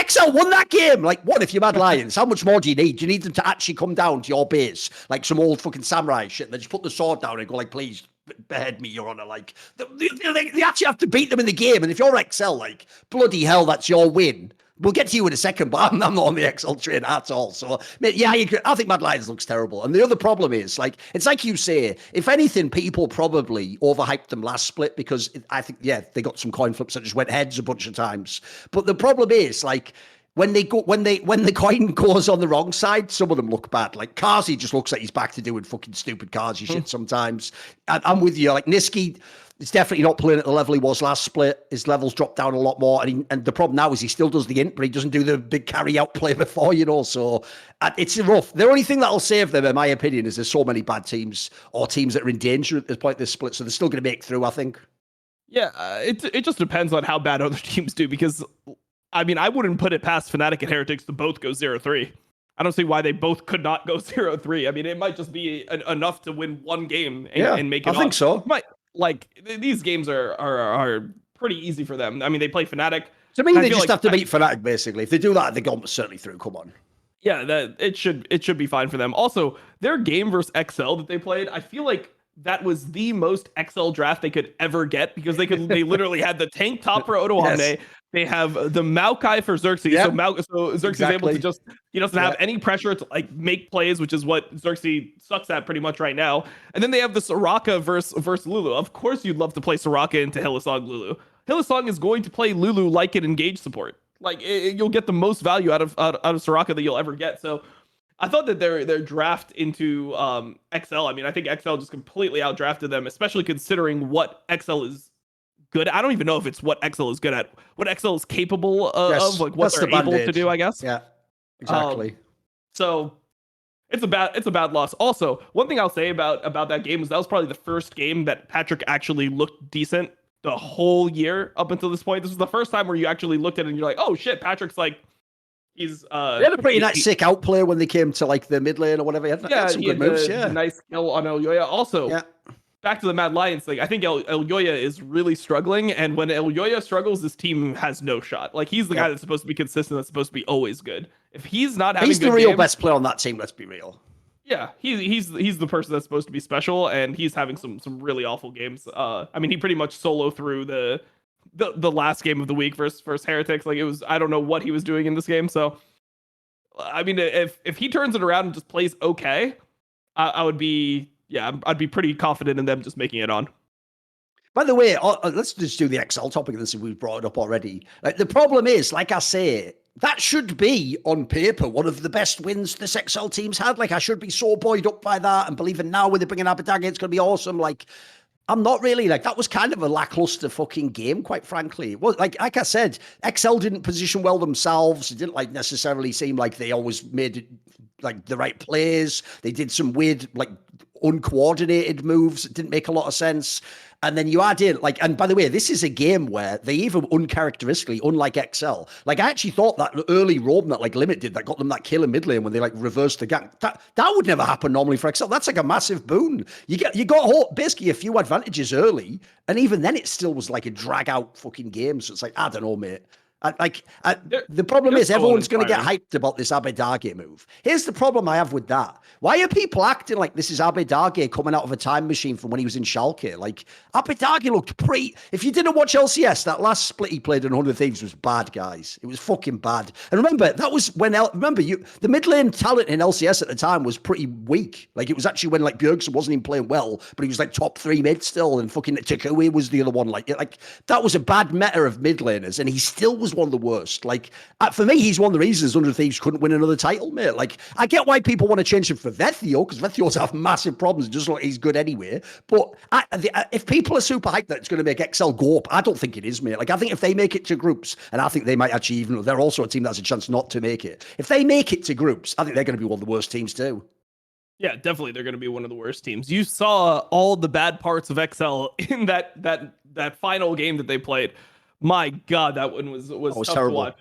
XL won that game. Like, what if you're Mad Lions? How much more do you need? Do you need them to actually come down to your base like some old fucking samurai shit? And they just put the sword down and go like, please behead me, Your Honor. Like, they actually have to beat them in the game. And if you're XL, like, bloody hell, that's your win. We'll get to you in a second, but I'm not on the XL train at all. So, yeah, I think Mad Lions looks terrible. And the other problem is, like, it's like you say, if anything, people probably overhyped them last split because I think, yeah, they got some coin flips that just went heads a bunch of times. But the problem is, like, when the coin goes on the wrong side, some of them look bad. Like Carzzy just looks like he's back to doing fucking stupid Carzzy shit sometimes. I'm with you. Like Niski, it's definitely not playing at the level he was last split. His levels dropped down a lot more. And the problem now is he still does the int, but he doesn't do the big carry out play before, you know. So it's rough. The only thing that'll save them, in my opinion, is there's so many bad teams or teams that are in danger at this point, this split. So they're still going to make through, I think. Yeah, it just depends on how bad other teams do because, I mean, I wouldn't put it past Fnatic and Heretics to both go 0-3. I don't see why they both could not go 0-3. I mean, it might just be enough to win one game and make it. I think so. Like these games are pretty easy for them. I mean, they play Fnatic. To me, they just have to beat Fnatic basically. If they do that, they go certainly through. Come on. Yeah, that it should be fine for them. Also, their game versus XL that they played, I feel like that was the most XL draft they could ever get because they literally had the tank top for IWDominate. Yes. They have the Maokai for Xerxes. Yep. So Xerxes is able to just, he doesn't have any pressure to like make plays, which is what Xerxes sucks at pretty much right now. And then they have the Soraka versus Lulu. Of course you'd love to play Soraka into Hillsong Lulu. Hillsong is going to play Lulu like an engage support. Like you'll get the most value out of Soraka that you'll ever get. So I thought that their draft into XL, I mean, I think XL just completely outdrafted them, especially considering what XL is good. I don't even know if it's what XL is good at, what XL is capable of, like what they're able to do, I guess. Yeah, exactly. So it's a bad loss. Also, one thing I'll say about that game is that was probably the first game that Patrick actually looked decent the whole year up until this point. This was the first time where you actually looked at it and you're like, oh shit, Patrick's like, he's they had a pretty nice sick outplay when they came to like the mid lane or whatever. He had some good moves. Yeah, nice kill on Elyoya. Also, back to the Mad Lions thing. I think Elyoya is really struggling, and when Elyoya struggles, this team has no shot. Like he's the guy that's supposed to be consistent, that's supposed to be always good. If he's not having, he's the real best player on that team. Let's be real. Yeah, he's the person that's supposed to be special, and he's having some really awful games. I mean, he pretty much solo through the the last game of the week versus Heretics. Like, it was, I don't know what he was doing in this game. So I mean, if he turns it around and just plays okay, I would be, yeah, I'd be pretty confident in them just making it on. By the way, let's just do the XL topic and see if we've brought it up already. Like, the problem is, like I say, that should be, on paper, one of the best wins this XL team's had. Like, I should be so buoyed up by that and believing now when they bring in IWDominate, it's going to be awesome. Like, I'm not really. Like, that was kind of a lackluster fucking game, quite frankly. Well, like I said, XL didn't position well themselves. It didn't like necessarily seem like they always made it, like, the right plays. They did some weird, like, uncoordinated moves. It didn't make a lot of sense. And then you add in, like, and by the way, this is a game where they even uncharacteristically, unlike XL, like, I actually thought that early roam that, like, Limit did that got them that kill in mid lane when they, like, reversed the gang. That would never happen normally for XL. That's like a massive boon. You got basically a few advantages early, and even then it still was like a drag out fucking game. So it's like, I don't know, mate. The problem is everyone's going to get hyped about this IWDominate move. Here's the problem I have with that. Why are people acting like this is IWDominate coming out of a time machine from when he was in Schalke? Like, IWDominate looked pretty... If you didn't watch LCS, that last split he played in 100 Thieves was bad, guys. It was fucking bad. And remember, that was when... the mid lane talent in LCS at the time was pretty weak. Like, it was actually when, like, Bjergsen wasn't even playing well, but he was, like, top 3 mid still, and fucking Takui was the other one. Like, that was a bad meta of mid laners, and he still was one of the worst. Like, for me, he's one of the reasons 100 Thieves couldn't win another title, mate. Like, I get why people want to change him for Vetheo, because Vetheo's have massive problems, just like he's good anyway. But if people are super hyped that it's going to make XL go up, I don't think it is, mate. Like, I think if they make it to groups, and I think they might actually, even though they're also a team that has a chance not to make it, if they make it to groups, I think they're going to be one of the worst teams too. Yeah, definitely they're going to be one of the worst teams. You saw all the bad parts of XL in that final game that they played. My God, that one was tough terrible to watch.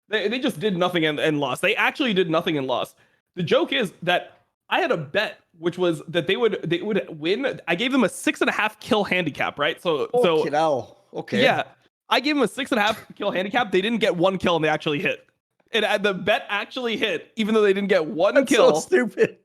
They just did nothing and lost. They actually did nothing and lost. The joke is that I had a bet, which was that they would win. I gave them a 6.5 kill handicap, right? So okay. Yeah, I gave them a 6.5 kill handicap. They didn't get 1 kill and they actually hit. And the bet actually hit, even though they didn't get 1 kill. So stupid.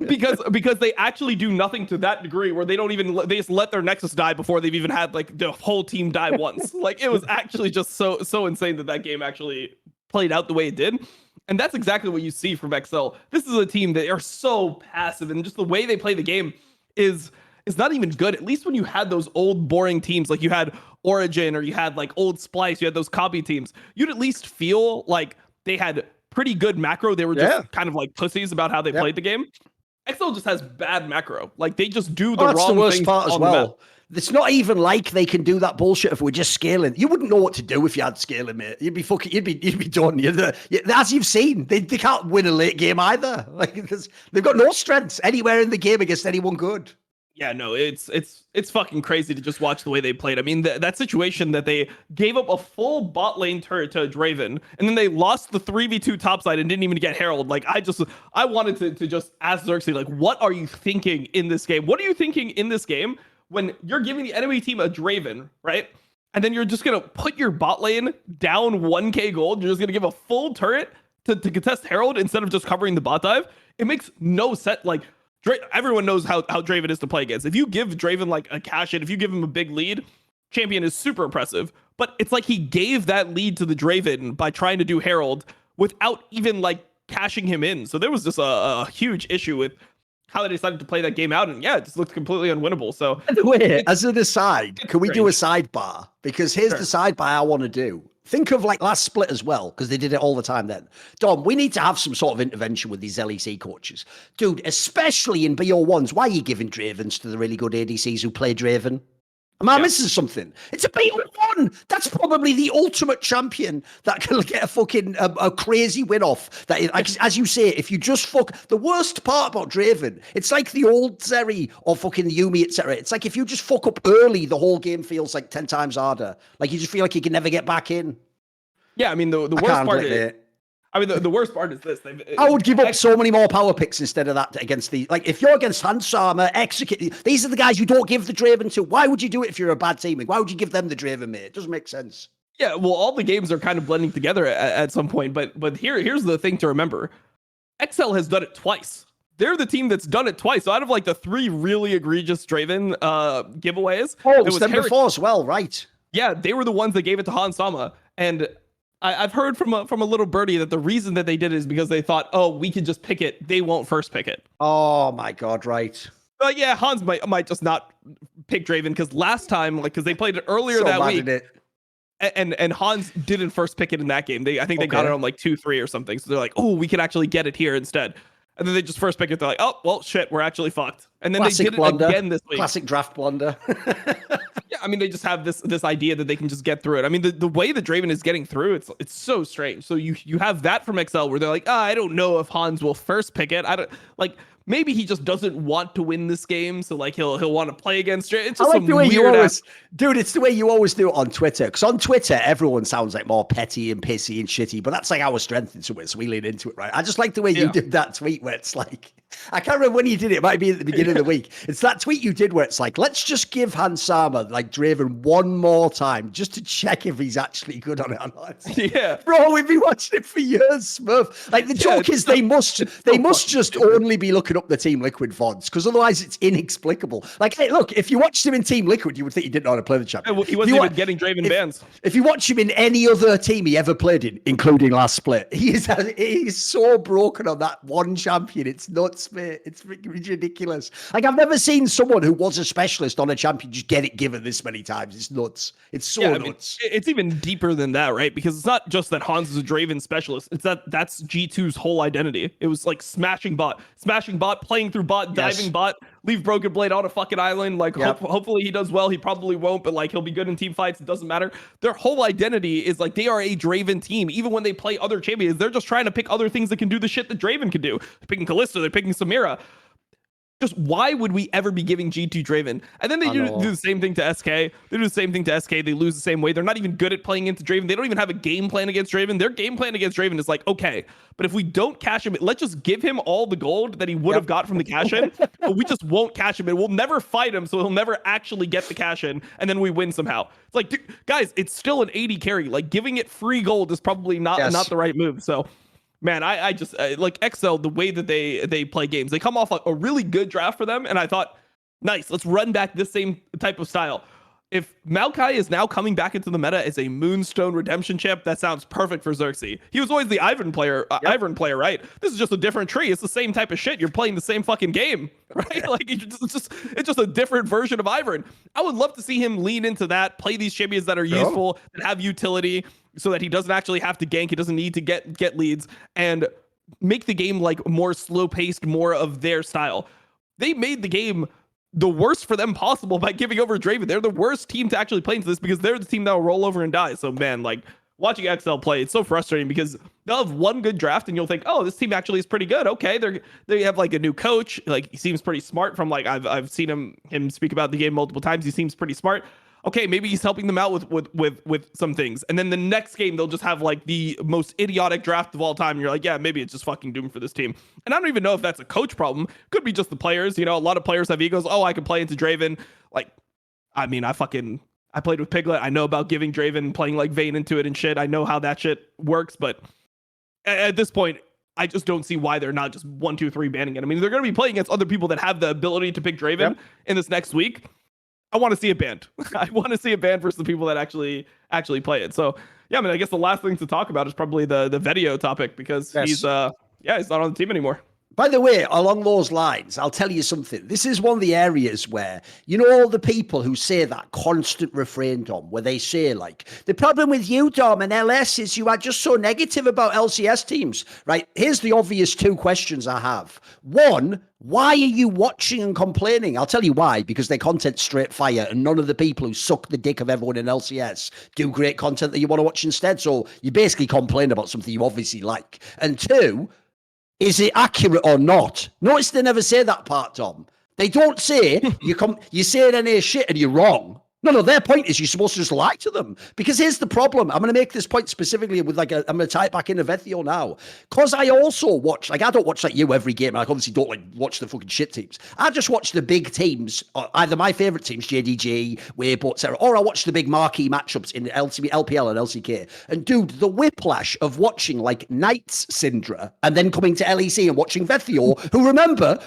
because they actually do nothing to that degree where they don't even they just let their Nexus die before they've even had like the whole team die once. Like, it was actually just so insane that game actually played out the way it did. And that's exactly what you see from XL. This is a team that are so passive, and just the way they play the game is not even good. At least when you had those old boring teams, like you had Origin or you had like old Splice, you had those copy teams, you'd at least feel like they had pretty good macro. They were just kind of like pussies about how they played the game. XL just has bad macro. Like, they just do the wrong things. That's the worst part as well. It's not even like they can do that bullshit if we're just scaling. You wouldn't know what to do if you had scaling, mate. You'd be done. As you've seen, they can't win a late game either. Like, they've got no strengths anywhere in the game against anyone good. Yeah, no, it's fucking crazy to just watch the way they played. I mean, that situation that they gave up a full bot lane turret to Draven, and then they lost the 3v2 topside and didn't even get Herald. Like, I wanted to just ask Xerxes, like, what are you thinking in this game? What are you thinking in this game when you're giving the enemy team a Draven, right? And then you're just going to put your bot lane down 1k gold. You're just going to give a full turret to contest Herald instead of just covering the bot dive. It makes no sense. Like, everyone knows how Draven is to play against. If you give Draven like a cash in, if you give him a big lead, champion is super impressive. But it's like he gave that lead to the Draven by trying to do Herald without even like cashing him in. So there was just a huge issue with how they decided to play that game out. And yeah, it just looked completely unwinnable. So by the way, as an aside, can we do a sidebar? Because here's the sidebar I want to do. Think of like last split as well, because they did it all the time then. Dom, we need to have some sort of intervention with these LEC coaches. Dude, especially in BO1s, why are you giving Dravens to the really good ADCs who play Draven? Am I missing something? It's a BO1. That's probably the ultimate champion that can get a fucking a crazy win off. That is, as you say, if you just fuck... The worst part about Draven, it's like the old Zeri or fucking Yumi, etc. It's like if you just fuck up early, the whole game feels like 10 times harder. Like, you just feel like you can never get back in. Yeah, I mean, the worst part is... the worst part is this. I would give up so many more power picks instead of that against the... Like, if you're against Hansarma, execute... These are the guys you don't give the Draven to. Why would you do it if you're a bad team? Why would you give them the Draven, mate? It doesn't make sense. Yeah, well, all the games are kind of blending together at some point, but here's the thing to remember. XL has done it twice. They're the team that's done it twice. So out of like the 3 really egregious Draven giveaways... Oh, it was them before as well, right? Yeah, they were the ones that gave it to Hans Sama. And I've heard from a little birdie that the reason that they did it is because they thought, oh, we can just pick it. They won't first pick it. Oh my God, right. But yeah, Hans might just not pick Draven because last time, like, because they played it earlier So that mad week. at it. And Hans didn't first pick it in that game. I think they got it on like 2-3 or something. So they're like, oh, we can actually get it here instead. And then they just first pick it. They're like, oh, well, shit, we're actually fucked. And then Classic they did blunder. it again this week. Classic draft blunder. Yeah, I mean, they just have this idea that they can just get through it. I mean, the way that Draven is getting through, it's so strange. So you have that from XL where they're like, I don't know if Hans will first pick it. I don't like. Maybe he just doesn't want to win this game, so like he'll want to play against it. It's just I like the way you always, ass. dude. It's the way you always do it on Twitter. Because on Twitter, everyone sounds like more petty and pissy and shitty, but that's like our strength into it, so we lean into it, right? I just like the way you did that tweet where it's like, I can't remember when you did it. It might be at the beginning of the week. It's that tweet you did where it's like, let's just give Hans Sama like Draven one more time just to check if he's actually good on it or not. Yeah, bro, we've been watching it for years, Smurf. Like the joke is they must just only be looking up the Team Liquid VODs because otherwise it's inexplicable. Like, hey, look, if you watched him in Team Liquid, you would think he didn't know how to play the champion. He wasn't even getting Draven bans. If you watch him in any other team he ever played in, including last split, he is so broken on that one champion. It's nuts, mate. It's ridiculous. Like, I've never seen someone who was a specialist on a champion just get it given this many times. It's nuts. It's so nuts. I mean, it's even deeper than that, right? Because it's not just that Hans is a Draven specialist. It's that's G2's whole identity. It was like smashing bot, playing through bot, diving bot, leave Broken Blade on a fucking island. Like, hopefully he does well. He probably won't, but like he'll be good in team fights. It doesn't matter. Their whole identity is like they are a Draven team. Even when they play other champions, they're just trying to pick other things that can do the shit that Draven can do. They're picking Kalista, they're picking Samira. Just why would we ever be giving G2 Draven? And then they do the same thing to SK. They do the same thing to SK. They lose the same way. They're not even good at playing into Draven. They don't even have a game plan against Draven. Their game plan against Draven is like, okay, but if we don't cash him, let's just give him all the gold that he would have got from the cash in, but we just won't cash him in. We'll never fight him, so he'll never actually get the cash in, and then we win somehow. It's like, dude, guys, it's still an 80 carry. Like, giving it free gold is probably not the right move. So, man, I just like XL, the way that they play games. They come off a really good draft for them, and I thought, nice, let's run back this same type of style. If Maokai is now coming back into the meta as a Moonstone Redemption champ, that sounds perfect for Xerxes. He was always the Ivern player, right? This is just a different tree. It's the same type of shit. You're playing the same fucking game, right? Like it's just a different version of Ivern. I would love to see him lean into that, play these champions that are useful, that have utility, so that he doesn't actually have to gank. He doesn't need to get leads, and make the game like more slow paced, more of their style. They made the game the worst for them possible by giving over Draven. They're the worst team to actually play into this because they're the team that will roll over and die. So, man, like, watching XL play, it's so frustrating because they'll have one good draft and you'll think, oh, this team actually is pretty good. Okay, they have like a new coach. Like, he seems pretty smart. From like I've seen him speak about the game multiple times. He seems pretty smart. Okay, maybe he's helping them out with some things. And then the next game, they'll just have like the most idiotic draft of all time. And you're like, yeah, maybe it's just fucking doomed for this team. And I don't even know if that's a coach problem. Could be just the players. You know, a lot of players have egos. Oh, I can play into Draven. Like, I mean, I played with Piglet. I know about giving Draven, playing like Vayne into it and shit. I know how that shit works. But at this point, I just don't see why they're not just 1, 2, 3 banning it. I mean, they're going to be playing against other people that have the ability to pick Draven in this next week. I want to see it banned. I want to see it banned versus the people that actually play it. So yeah, I mean, I guess the last thing to talk about is probably the Vetheo topic because he's not on the team anymore. By the way, along those lines, I'll tell you something. This is one of the areas where, you know, all the people who say that constant refrain, Dom, where they say, like, the problem with you, Dom, and LS is you are just so negative about LCS teams, right? Here's the obvious 2 questions I have. One, why are you watching and complaining? I'll tell you why, because their content's straight fire, and none of the people who suck the dick of everyone in LCS do great content that you want to watch instead. So you basically complain about something you obviously like. And 2, is it accurate or not? Notice they never say that part, Tom. They don't say you say any shit and you're wrong. No, their point is you're supposed to just lie to them. Because here's the problem. I'm going to make this point specifically with I'm going to tie it back into Vetheo now. Because I also watch, like, I don't watch like you every game. I obviously don't like watch the fucking shit teams. I just watch the big teams, either my favorite teams, JDG, Weibo, etc., or I watch the big marquee matchups in LPL and LCK. And dude, the whiplash of watching like Knights Syndra and then coming to LEC and watching Vetheo, who remember,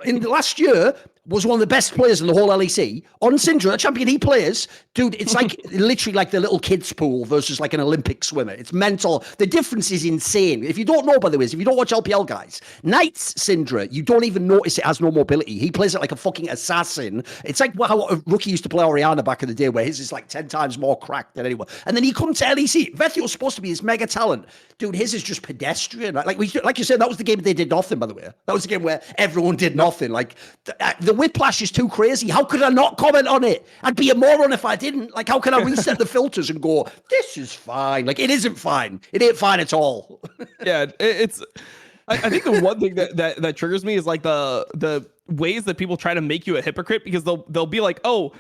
in the last year, was one of the best players in the whole LEC. On Syndra, the champion he plays, dude, it's like literally like the little kids pool versus like an Olympic swimmer. It's mental. The difference is insane. If you don't know, by the way, if you don't watch LPL, guys, Knight's Syndra, you don't even notice it has no mobility. He plays it like a fucking assassin. It's like how a rookie used to play Orianna back in the day, where his is like 10 times more cracked than anyone. And then he comes to LEC. Vetheo's supposed to be this mega talent. Dude, his is just pedestrian. Like you said, that was the game they did nothing, by the way. That was the game where everyone did nothing. Like, the whiplash is too crazy. How could I not comment on it? I'd be a moron if I didn't. Like, how can I reset the filters and go, this is fine? Like, it isn't fine. It ain't fine at all. Yeah, it's... I think the one thing that triggers me is like the ways that people try to make you a hypocrite, because they'll be like, oh,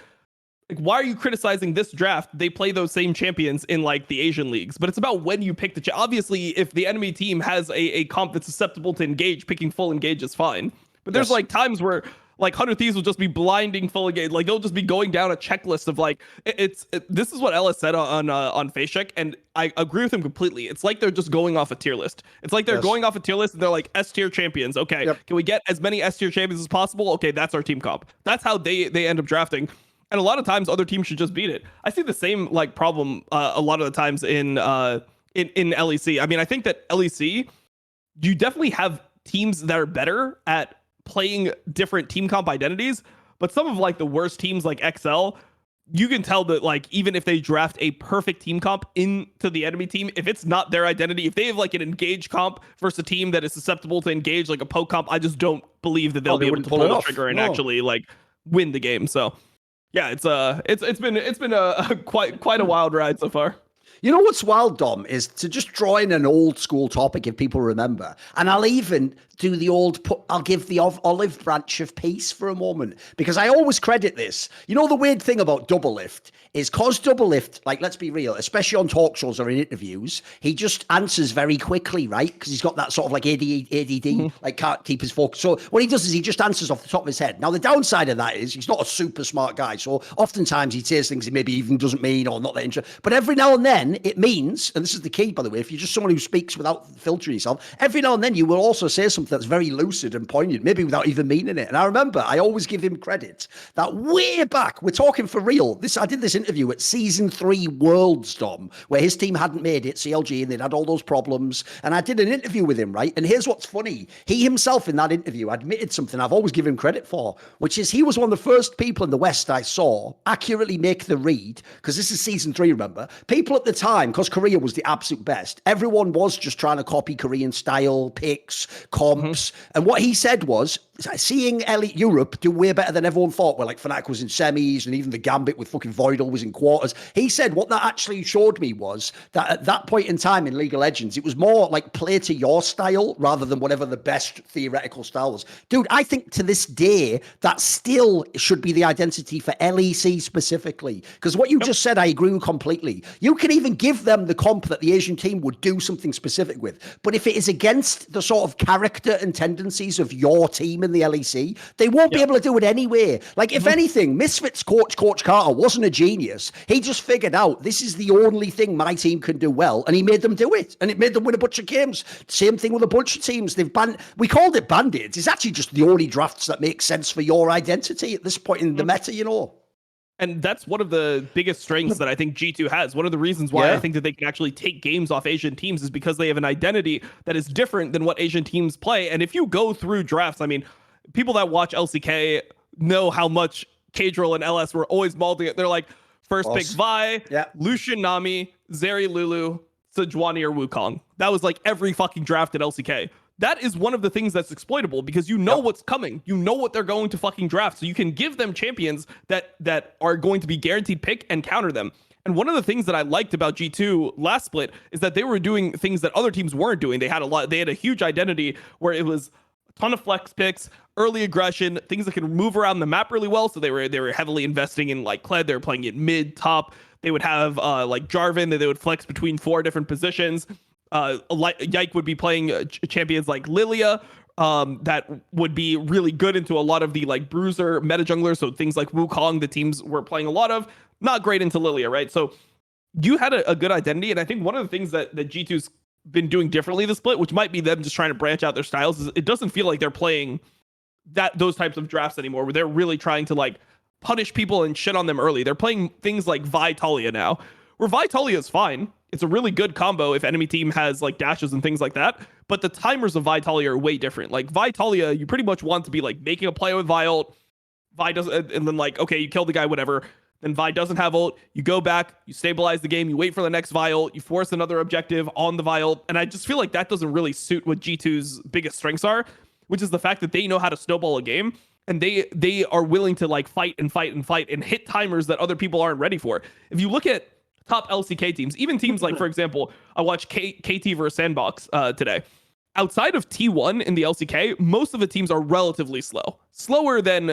like, why are you criticizing this draft? They play those same champions in like the Asian leagues, but it's about when you pick the obviously, if the enemy team has a comp that's susceptible to engage, picking full engage is fine. But there's like times where like 100 Thieves will just be blinding full engage. Like they'll just be going down a checklist of like, this is what LS said on Face Check, and I agree with him completely. It's like they're just going off a tier list. It's like they're going off a tier list and they're like S tier champions. Okay, can we get as many S tier champions as possible? Okay, that's our team comp. That's how they end up drafting. And a lot of times other teams should just beat it. I see the same like problem a lot of the times in LEC. I mean, I think that LEC, you definitely have teams that are better at playing different team comp identities, but some of like the worst teams like XL, you can tell that like even if they draft a perfect team comp into the enemy team, if it's not their identity, if they have like an engage comp versus a team that is susceptible to engage like a poke comp, I just don't believe that they'll be able to pull the trigger and actually like win the game. So yeah, it's been a quite a wild ride so far. You know what's wild, Dom, is to just draw in an old school topic if people remember. And I'll even do the I'll give the olive branch of peace for a moment, because I always credit this. You know, the weird thing about Doublelift is because Doublelift, like, let's be real, especially on talk shows or in interviews, he just answers very quickly, right? Because he's got that sort of like ADD, like can't keep his focus. So what he does is he just answers off the top of his head. Now, the downside of that is he's not a super smart guy. So oftentimes he says things he maybe even doesn't mean or not that interesting. But every now and then it means, and this is the key, by the way, if you're just someone who speaks without filtering yourself, every now and then you will also say something that's very lucid and poignant, maybe without even meaning it. And I remember, I always give him credit that way back, we're talking for real. I did this interview at Season 3 Worlds, Dom, where his team hadn't made it, CLG, and they'd had all those problems. And I did an interview with him, right? And here's what's funny. He himself in that interview admitted something I've always given him credit for, which is he was one of the first people in the West I saw accurately make the read, because this is Season 3, remember? People at the time, because Korea was the absolute best, everyone was just trying to copy Korean style, picks, comps. And what he said was, seeing Elite Europe do way better than everyone thought, where like Fnatic was in semis and even the Gambit with fucking Voidal was in quarters. He said what that actually showed me was that at that point in time in League of Legends, it was more like play to your style rather than whatever the best theoretical style was. Dude, I think to this day, that still should be the identity for LEC specifically. Because what you just said, I agree with completely. You can even give them the comp that the Asian team would do something specific with. But if it is against the sort of character and tendencies of your team in the LEC, they won't be able to do it anyway. Like, if anything, Misfits Coach Carter wasn't a genius. He just figured out this is the only thing my team can do well, and he made them do it, and it made them win a bunch of games. Same thing with a bunch of teams. We called it Band-Aids. It's actually just the only drafts that make sense for your identity at this point in the meta, you know. And that's one of the biggest strengths that I think G2 has. One of the reasons why I think that they can actually take games off Asian teams is because they have an identity that is different than what Asian teams play. And if you go through drafts, I mean, people that watch LCK know how much Kadrill and LS were always mauling it. They're like, first pick Vi, Lucian Nami, Zeri Lulu, Sejuani or Wukong. That was like every fucking draft at LCK. That is one of the things that's exploitable, because you know what's coming. You know what they're going to fucking draft. So you can give them champions that are going to be guaranteed pick and counter them. And one of the things that I liked about G2 last split is that they were doing things that other teams weren't doing. They had a huge identity where it was a ton of flex picks, early aggression, things that can move around the map really well. So they were heavily investing in like Kled. They were playing it mid, top. They would have like Jarvan that they would flex between 4 different positions. Yike would be playing champions like Lilia that would be really good into a lot of the like bruiser meta junglers. So things like Wukong, the teams were playing a lot of, not great into Lilia, right? So you had a good identity. And I think one of the things that G2's been doing differently this split, which might be them just trying to branch out their styles, is it doesn't feel like they're playing those types of drafts anymore, where they're really trying to like punish people and shit on them early. They're playing things like Vitalia now, where Vitalia is fine. It's a really good combo if enemy team has like dashes and things like that. But the timers of Vitalia are way different. Like Vitalia, you pretty much want to be like making a play with Vi ult. Vi doesn't, and then like, okay, you kill the guy, whatever. Then Vi doesn't have ult. You go back, you stabilize the game, you wait for the next Vi ult, you force another objective on the Vi ult. And I just feel like that doesn't really suit what G2's biggest strengths are, which is the fact that they know how to snowball a game. And they are willing to like fight and hit timers that other people aren't ready for. If you look at top LCK teams, even teams like, for example, I watched KT versus Sandbox today. Outside of T1 in the LCK, most of the teams are relatively slower than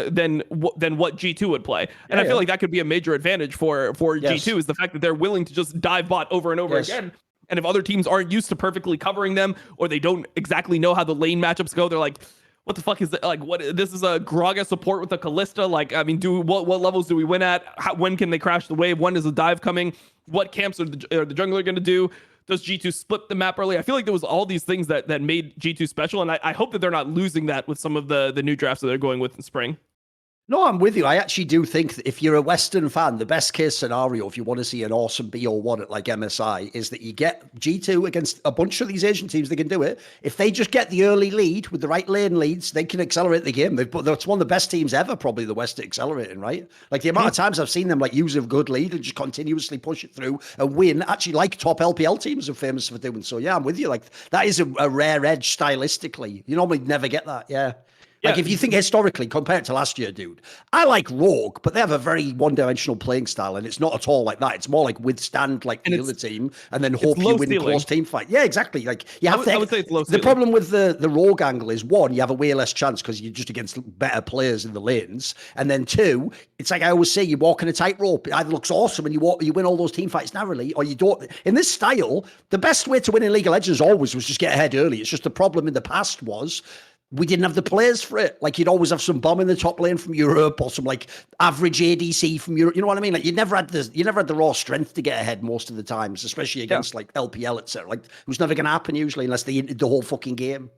what G2 would play. And I feel like that could be a major advantage for G2 is the fact that they're willing to just dive bot over and over again. And if other teams aren't used to perfectly covering them, or they don't exactly know how the lane matchups go, they're like, what the fuck is that? Like, what? This is a Graga support with a Kalista. Like, I mean, what levels do we win at? When can they crash the wave? When is the dive coming? What camps are the jungler going to do? Does G2 split the map early? I feel like there was all these things that made G2 special, and I hope that they're not losing that with some of the new drafts that they're going with in spring. No, I'm with you. I actually do think that if you're a Western fan, the best case scenario, if you want to see an awesome BO1 at like MSI, is that you get G2 against a bunch of these Asian teams. They can do it. If they just get the early lead with the right lane leads, they can accelerate the game. That's one of the best teams ever, probably the West at accelerating, right? Like the amount of times I've seen them like use a good lead and just continuously push it through and win, actually like top LPL teams are famous for doing. So yeah, I'm with you. Like that is a rare edge stylistically. You normally never get that. Yeah. Like, if you think historically, compared to last year, dude, I like Rogue, but they have a very one-dimensional playing style, and it's not at all like that. It's more like withstand like the other team, and then hope you win a close team fight. Yeah, exactly. Like, you have I would say it's low the ceiling. problem with the Rogue angle is, one, you have a way less chance because you're just against better players in the lanes, and then two, it's like I always say, you walk in a tightrope. It either looks awesome and you win all those team fights narrowly, or you don't. In this style, the best way to win in League of Legends always was just get ahead early. It's just the problem in the past was we didn't have the players for it. Like, you'd always have some bomb in the top lane from Europe or some like average ADC from Europe. You know what I mean? Like, you never had the raw strength to get ahead most of the times, especially against like LPL, etc. Like, it was never going to happen usually unless they ended the whole fucking game.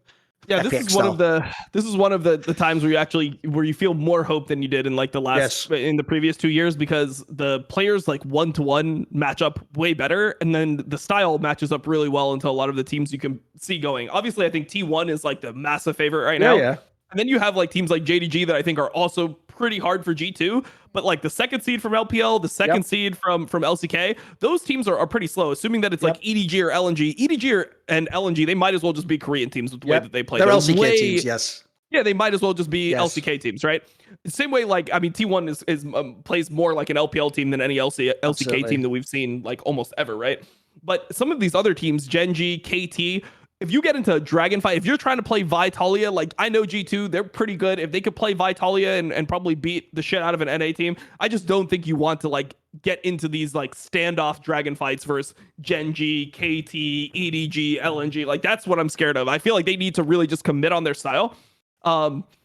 Yeah, this is one of the times where you feel more hope than you did in like in the previous 2 years, because the players like 1-to-1 match up way better, and then the style matches up really well into a lot of the teams you can see going. Obviously, I think T1 is like the massive favorite right now. Yeah. And then you have like teams like JDG that I think are also pretty hard for G2, but like the second seed from LPL, the second seed from LCK, those teams are pretty slow, assuming that it's like EDG or LNG. EDG and LNG, they might as well just be Korean teams with the way that they play. They're LCK teams, yes. Yeah, they might as well just be LCK teams, right? The same way, like, I mean, T1 is plays more like an LPL team than any LCK team that we've seen like almost ever, right? But some of these other teams, Genji, KT, if you get into a dragon fight, if you're trying to play Vitalia, like I know G2, they're pretty good. If they could play Vitalia and probably beat the shit out of an NA team, I just don't think you want to like get into these like standoff dragon fights versus Genji, KT, EDG, LNG. Like that's what I'm scared of. I feel like they need to really just commit on their style,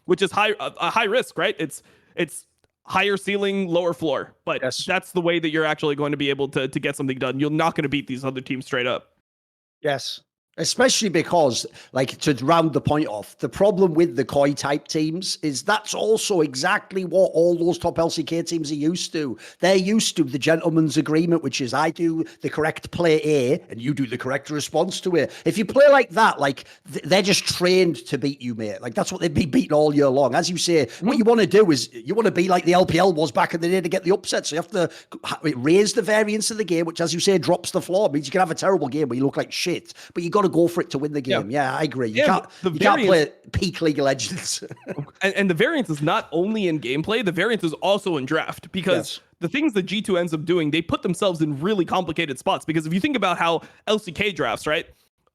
which is a high risk, right? It's higher ceiling, lower floor, but that's the way that you're actually going to be able to get something done. You're not going to beat these other teams straight up. Yes. Especially because, like, to round the point off, the problem with the Koi type teams is that's also exactly what all those top LCK teams are used to. They're used to the gentleman's agreement, which is I do the correct play A and you do the correct response to it. If you play like that, like, they're just trained to beat you, mate. Like, that's what they'd be beaten all year long. As you say, what you want to do is you want to be like the LPL was back in the day to get the upset. So you have to raise the variance of the game, which, as you say, drops the floor. It means you can have a terrible game where you look like shit, but you got to go for it to win the game. Yeah, I agree. You can't play peak League of Legends. and the variance is not only in gameplay, the variance is also in draft, because the things that G2 ends up doing, they put themselves in really complicated spots. Because if you think about how LCK drafts, right?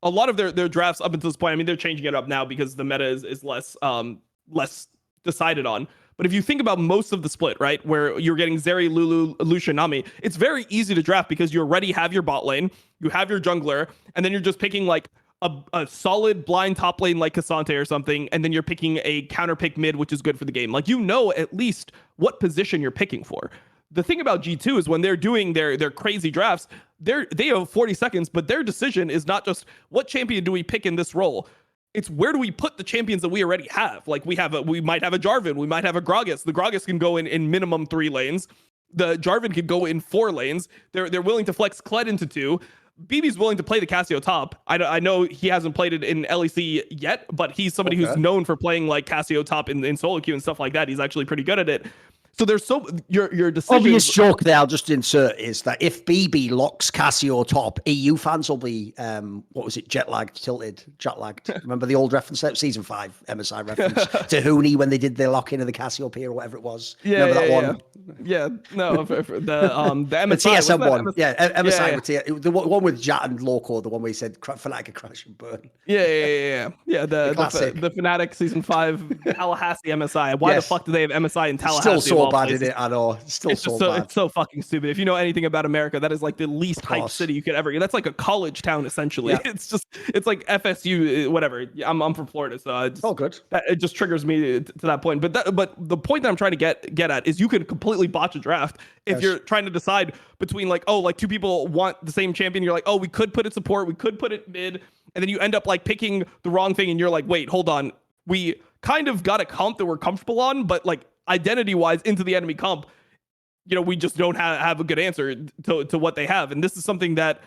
A lot of their drafts up until this point, I mean, they're changing it up now because the meta is less decided on. But if you think about most of the split, right, where you're getting Zeri, Lulu, Lucian, Nami, it's very easy to draft because you already have your bot lane, you have your jungler, and then you're just picking like a solid blind top lane like Cassante or something, and then you're picking a counter pick mid, which is good for the game. Like, you know at least what position you're picking for. The thing about G2 is when they're doing their crazy drafts, they have 40 seconds, but their decision is not just what champion do we pick in this role. It's where do we put the champions that we already have? Like we might have a Jarvan, we might have a Gragas. The Gragas can go in minimum 3 lanes. The Jarvan can go in 4 lanes. They're willing to flex Kled into 2. BB's willing to play the Cassio top. I know he hasn't played it in LEC yet, but he's somebody who's known for playing like Cassio top in solo queue and stuff like that. He's actually pretty good at it. So there's your decision. Obvious joke there, I'll just insert, is that if BB locks Cassio top, EU fans will be what was it, jet lagged. Remember the old reference there? Season 5 MSI reference to Hooney when they did the lock in of the Cassiopeia or whatever it was. Yeah, remember that one? Yeah, no, the MSI, the TSM one. Yeah, MSI yeah. the one with Jat and Loco, the one where he said Fnatic crash and burn. Yeah. The Fnatic season 5 Tallahassee MSI. Why the fuck do they have MSI in Tallahassee? Still so bad in it, I know. It's so bad. It's so fucking stupid. If you know anything about America, that is like the least hype city you could ever get. That's like a college town essentially. Yeah. It's like FSU, whatever. I'm from Florida, so it just triggers me to that point. But the point that I'm trying to get at is you could completely botch a draft if you're trying to decide between like 2 people want the same champion. You're like, oh, we could put it support, we could put it mid, and then you end up like picking the wrong thing, and you're like, wait, hold on, we kind of got a comp that we're comfortable on, but like identity wise into the enemy comp, we just don't have a good answer to what they have. And this is something that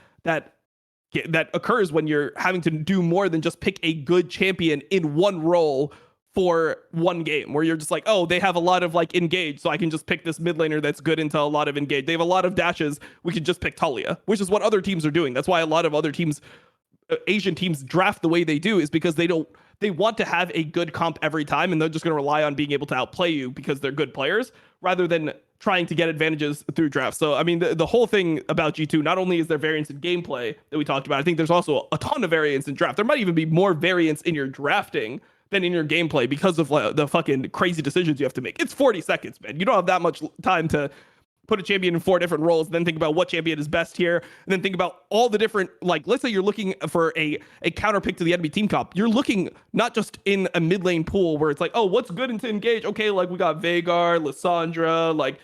occurs when you're having to do more than just pick a good champion in one role for one game, where you're just like, oh, they have a lot of like engage, so I can just pick this mid laner that's good into a lot of engage. They have a lot of dashes, we can just pick Talia, which is what other teams are doing. That's why a lot of other teams, Asian teams, draft the way they do, is because they want to have a good comp every time, and they're just going to rely on being able to outplay you because they're good players, rather than trying to get advantages through drafts. So, I mean, the whole thing about G2, not only is there variance in gameplay that we talked about, I think there's also a ton of variance in draft. There might even be more variance in your drafting than in your gameplay because of the fucking crazy decisions you have to make. It's 40 seconds, man. You don't have that much time to put a champion in 4 different roles, then think about what champion is best here, and then think about all the different, like, let's say you're looking for a counter pick to the enemy team comp. You're looking not just in a mid lane pool where it's like, oh, what's good into engage? Okay, like we got Veigar, Lissandra, like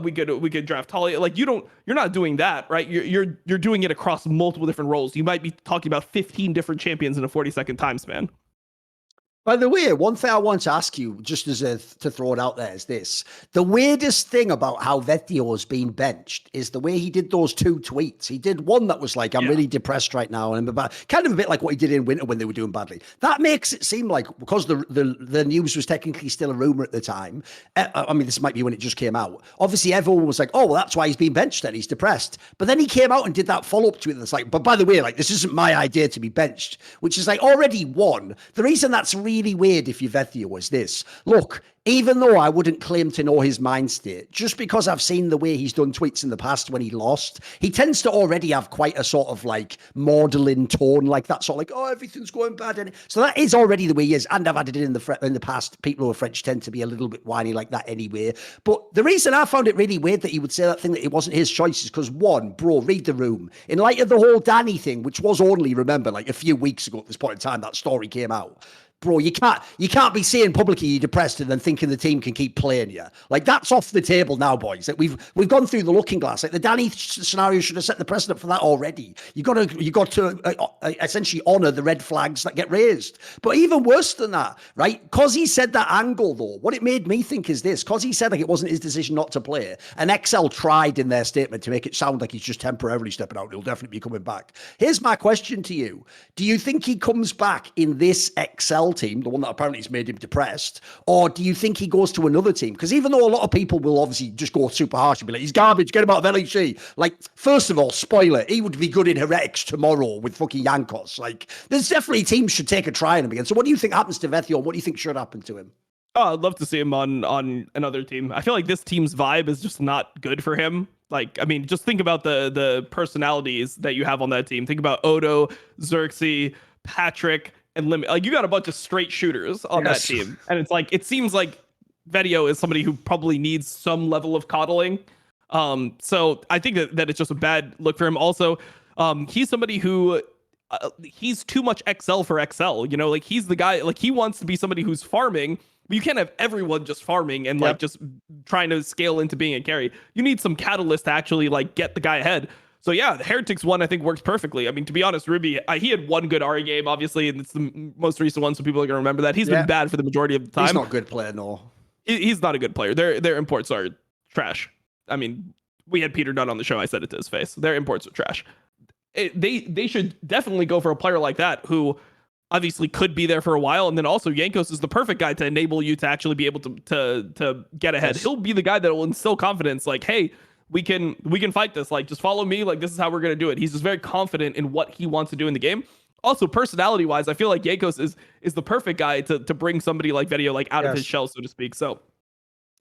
we could draft Talia. Like you're not doing that, right? You're doing it across multiple different roles. You might be talking about 15 different champions in a 40-second time span. By the way, one thing I want to ask you, just to throw it out there, is this. The weirdest thing about how Vetheo has been benched is the way he did those 2 tweets. He did one that was like, I'm really depressed right now, and I'm about, kind of a bit like what he did in winter when they were doing badly. That makes it seem like, because the news was technically still a rumor at the time, I mean, this might be when it just came out. Obviously, everyone was like, oh, well, that's why he's been benched then, he's depressed. But then he came out and did that follow-up tweet that's like, but by the way, like, this isn't my idea to be benched, which is like already one. The reason that's really weird if you're Vetheo was this. Look, even though I wouldn't claim to know his mind state, just because I've seen the way he's done tweets in the past when he lost, he tends to already have quite a sort of like maudlin tone, like that sort of like, oh, everything's going bad. And so that is already the way he is. And I've added it in the past. People who are French tend to be a little bit whiny like that anyway. But the reason I found it really weird that he would say that thing that it wasn't his choice is because, one, bro, read the room. In light of the whole Danny thing, which was only, remember, like a few weeks ago at this point in time, that story came out. Bro, you can't be saying publicly you're depressed and then thinking the team can keep playing you. Like, that's off the table now, boys. Like, we've gone through the looking glass. Like, the Danny scenario should have set the precedent for that already. You got to essentially honor the red flags that get raised. But even worse than that, right? Because he said that angle, though, what it made me think is this. Because he said like it wasn't his decision not to play, and XL tried in their statement to make it sound like he's just temporarily stepping out. He'll definitely be coming back. Here's my question to you. Do you think he comes back in this XL team, the one that apparently has made him depressed, or do you think he goes to another team? Because even though a lot of people will obviously just go super harsh and be like, he's garbage, get him out of LEC. Like, first of all, spoiler, he would be good in Heretics tomorrow with fucking Yankos. Like, there's definitely teams should take a try on him again. So what do you think happens to Vetheo? What do you think should happen to him? Oh, I'd love to see him on another team. I feel like this team's vibe is just not good for him. Like, I mean, just think about the personalities that you have on that team. Think about Odo, Xerxes, Patrick, and Limit. Like, you got a bunch of straight shooters on that team. And it's like, it seems like Vetheo is somebody who probably needs some level of coddling. So I think that it's just a bad look for him. Also, he's somebody who he's too much XL for XL. You know, like, he's the guy, like, he wants to be somebody who's farming, but you can't have everyone just farming and like just trying to scale into being a carry. You need some catalyst to actually like get the guy ahead. So yeah, the Heretics one I think works perfectly. I mean, to be honest, Ruby, he had one good Ari game, obviously, and it's the most recent one, so people are gonna remember that. He's been bad for the majority of the time. He's not a good player, no. He's not a good player. Their imports are trash. I mean, we had Peter Dunn on the show. I said it to his face. Their imports are trash. They should definitely go for a player like that who obviously could be there for a while, and then also Jankos is the perfect guy to enable you to actually be able to get ahead. He'll be the guy that will instill confidence, like, hey, we can fight this, like, just follow me, like, this is how we're gonna do it. He's just very confident in what he wants to do in the game. Also, personality wise, I feel like Jankos is the perfect guy to bring somebody like Vetheo like out of his shell, so to speak. So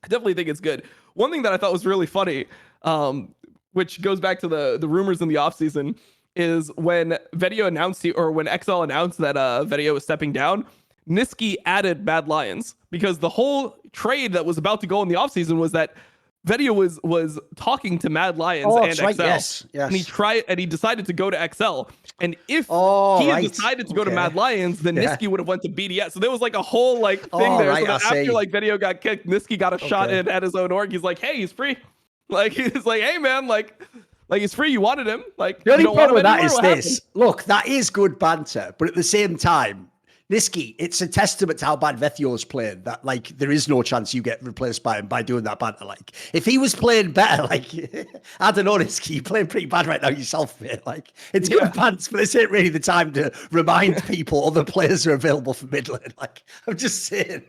I definitely think it's good. One thing that I thought was really funny, which goes back to the rumors in the offseason, is when Vetheo announced, or when XL announced that Vetheo was stepping down, Niski added Mad Lions, because the whole trade that was about to go in the offseason was that Vetheo was talking to Mad Lions and XL. Right. Yes. And he decided to go to XL. And if he decided to go to Mad Lions, then Niski would have went to BDS. So there was like a whole like thing there. So that after like Vetheo got kicked, Niski got a shot in at his own org. He's like, hey, he's free. Like, he's like, hey man, like he's free. You wanted him. Like, the only problem with that is this. Look, that is good banter, but at the same time, Niski, it's a testament to how bad Vetheo's playing, that like there is no chance you get replaced by him by doing that banter. Like, if he was playing better, like I don't know, Niski, you're playing pretty bad right now yourself, mate. Like, it's good pants, but this ain't really the time to remind people other players are available for mid lane. Like, I'm just saying,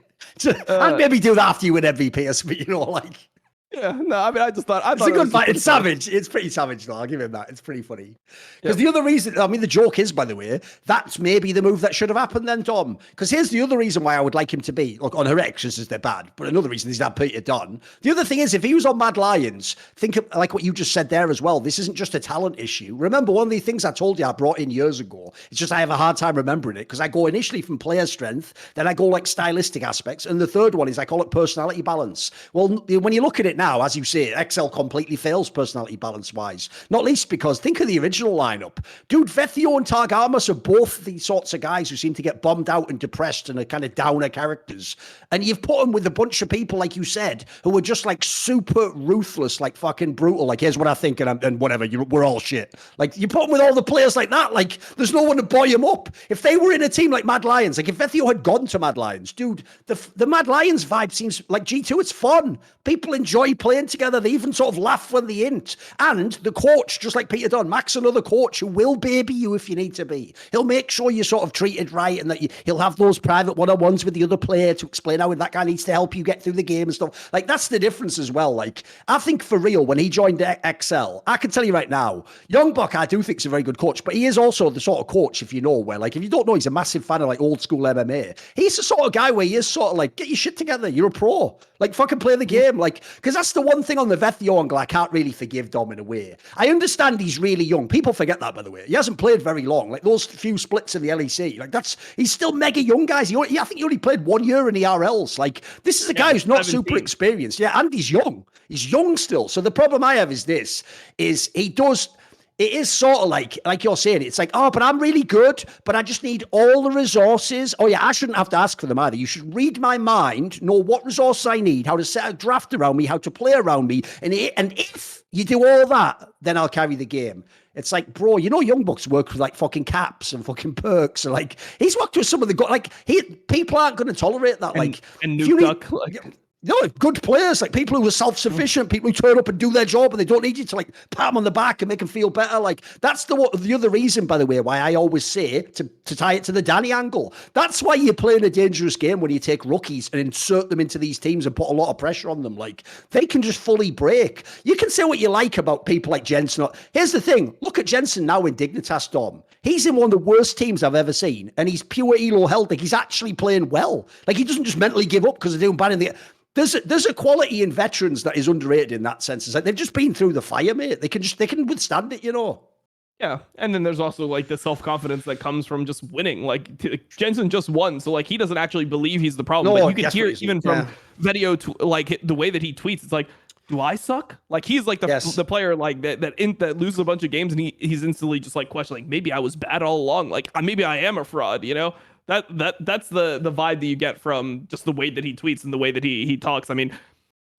I'd maybe do that after you win MVP or something, you know, like. Yeah, no, I mean, I thought it's a good fight. It's savage. It's pretty savage, though. I'll give him that. It's pretty funny. Because the other reason, I mean, the joke is, by the way, that's maybe the move that should have happened then, Dom. Because here's the other reason why I would like him to be. Look, on Heretics is they're bad, but another reason is that Peter Dunn. The other thing is, if he was on Mad Lions, think of like what you just said there as well. This isn't just a talent issue. Remember, one of the things I told you I brought in years ago, it's just I have a hard time remembering it because I go initially from player strength, then I go like stylistic aspects, and the third one is I call it personality balance. Well, when you look at it now, as you say, XL completely fails personality balance-wise. Not least because think of the original lineup. Dude, Vetheo and Targamas are both these sorts of guys who seem to get bummed out and depressed and are kind of downer characters. And you've put them with a bunch of people, like you said, who are just like super ruthless, like fucking brutal. Like, here's what I think, and whatever, we're all shit. Like, you put them with all the players like that, like, there's no one to buoy them up. If they were in a team like Mad Lions, like if Vetheo had gone to Mad Lions, dude, the Mad Lions vibe seems like G2, it's fun. People enjoy playing together. They even sort of laugh when they int. And the coach, just like Peter Dunn, Max, another coach who will baby you if you need to be. He'll make sure you're sort of treated right and that he'll have those private one-on-ones with the other player to explain how that guy needs to help you get through the game and stuff. Like, that's the difference as well. Like, I think for real, when he joined XL, I can tell you right now, Youngbuck, I do think is a very good coach, but he is also the sort of coach, if you know, where, like, if you don't know, he's a massive fan of, like, old school MMA. He's the sort of guy where he is sort of like, get your shit together. You're a pro. Like, fucking play the game. Like, because that's the one thing on the Vetheo angle I can't really forgive Dom in a way. I understand he's really young. People forget that, by the way. He hasn't played very long. Like, those few splits in the LEC, like, he's still mega young, guys. I think he only played 1 year in the RLs. Like, this is a guy who's not 17. Super experienced. Yeah, and he's young. He's young still. So the problem I have is this, is it is sort of like you're saying, it's like, oh, but I'm really good, but I just need all the resources. Oh yeah, I shouldn't have to ask for them either. You should read my mind, know what resources I need, how to set a draft around me, how to play around me. And if you do all that, then I'll carry the game. It's like, bro, you know, Young Bucks work with like fucking caps and fucking perks. And like, he's worked with some of the people aren't going to tolerate that. And Nuke Duck. No, good players, like people who are self-sufficient, people who turn up and do their job and they don't need you to like pat them on the back and make them feel better. Like, that's the other reason, by the way, why I always say to tie it to the Danny angle. That's why you're playing a dangerous game when you take rookies and insert them into these teams and put a lot of pressure on them. Like, they can just fully break. You can say what you like about people like Jensen. Here's the thing. Look at Jensen now in Dignitas, Dom. He's in one of the worst teams I've ever seen, and he's pure elo health. Like, he's actually playing well. Like, he doesn't just mentally give up because they're doing bad in the... There's a quality in veterans that is underrated in that sense. It's like they've just been through the fire, mate. They can withstand it, you know. Yeah, and then there's also like the self-confidence that comes from just winning. Like, Jensen just won, so like he doesn't actually believe he's the problem. No, but you can hear even from Vetheo, like the way that he tweets. It's like, do I suck? Like, he's like the player like that loses a bunch of games and he's instantly just like questioning, like, maybe I was bad all along. Like, maybe I am a fraud, you know. That's the vibe that you get from just the way that he tweets and the way that he talks. I mean,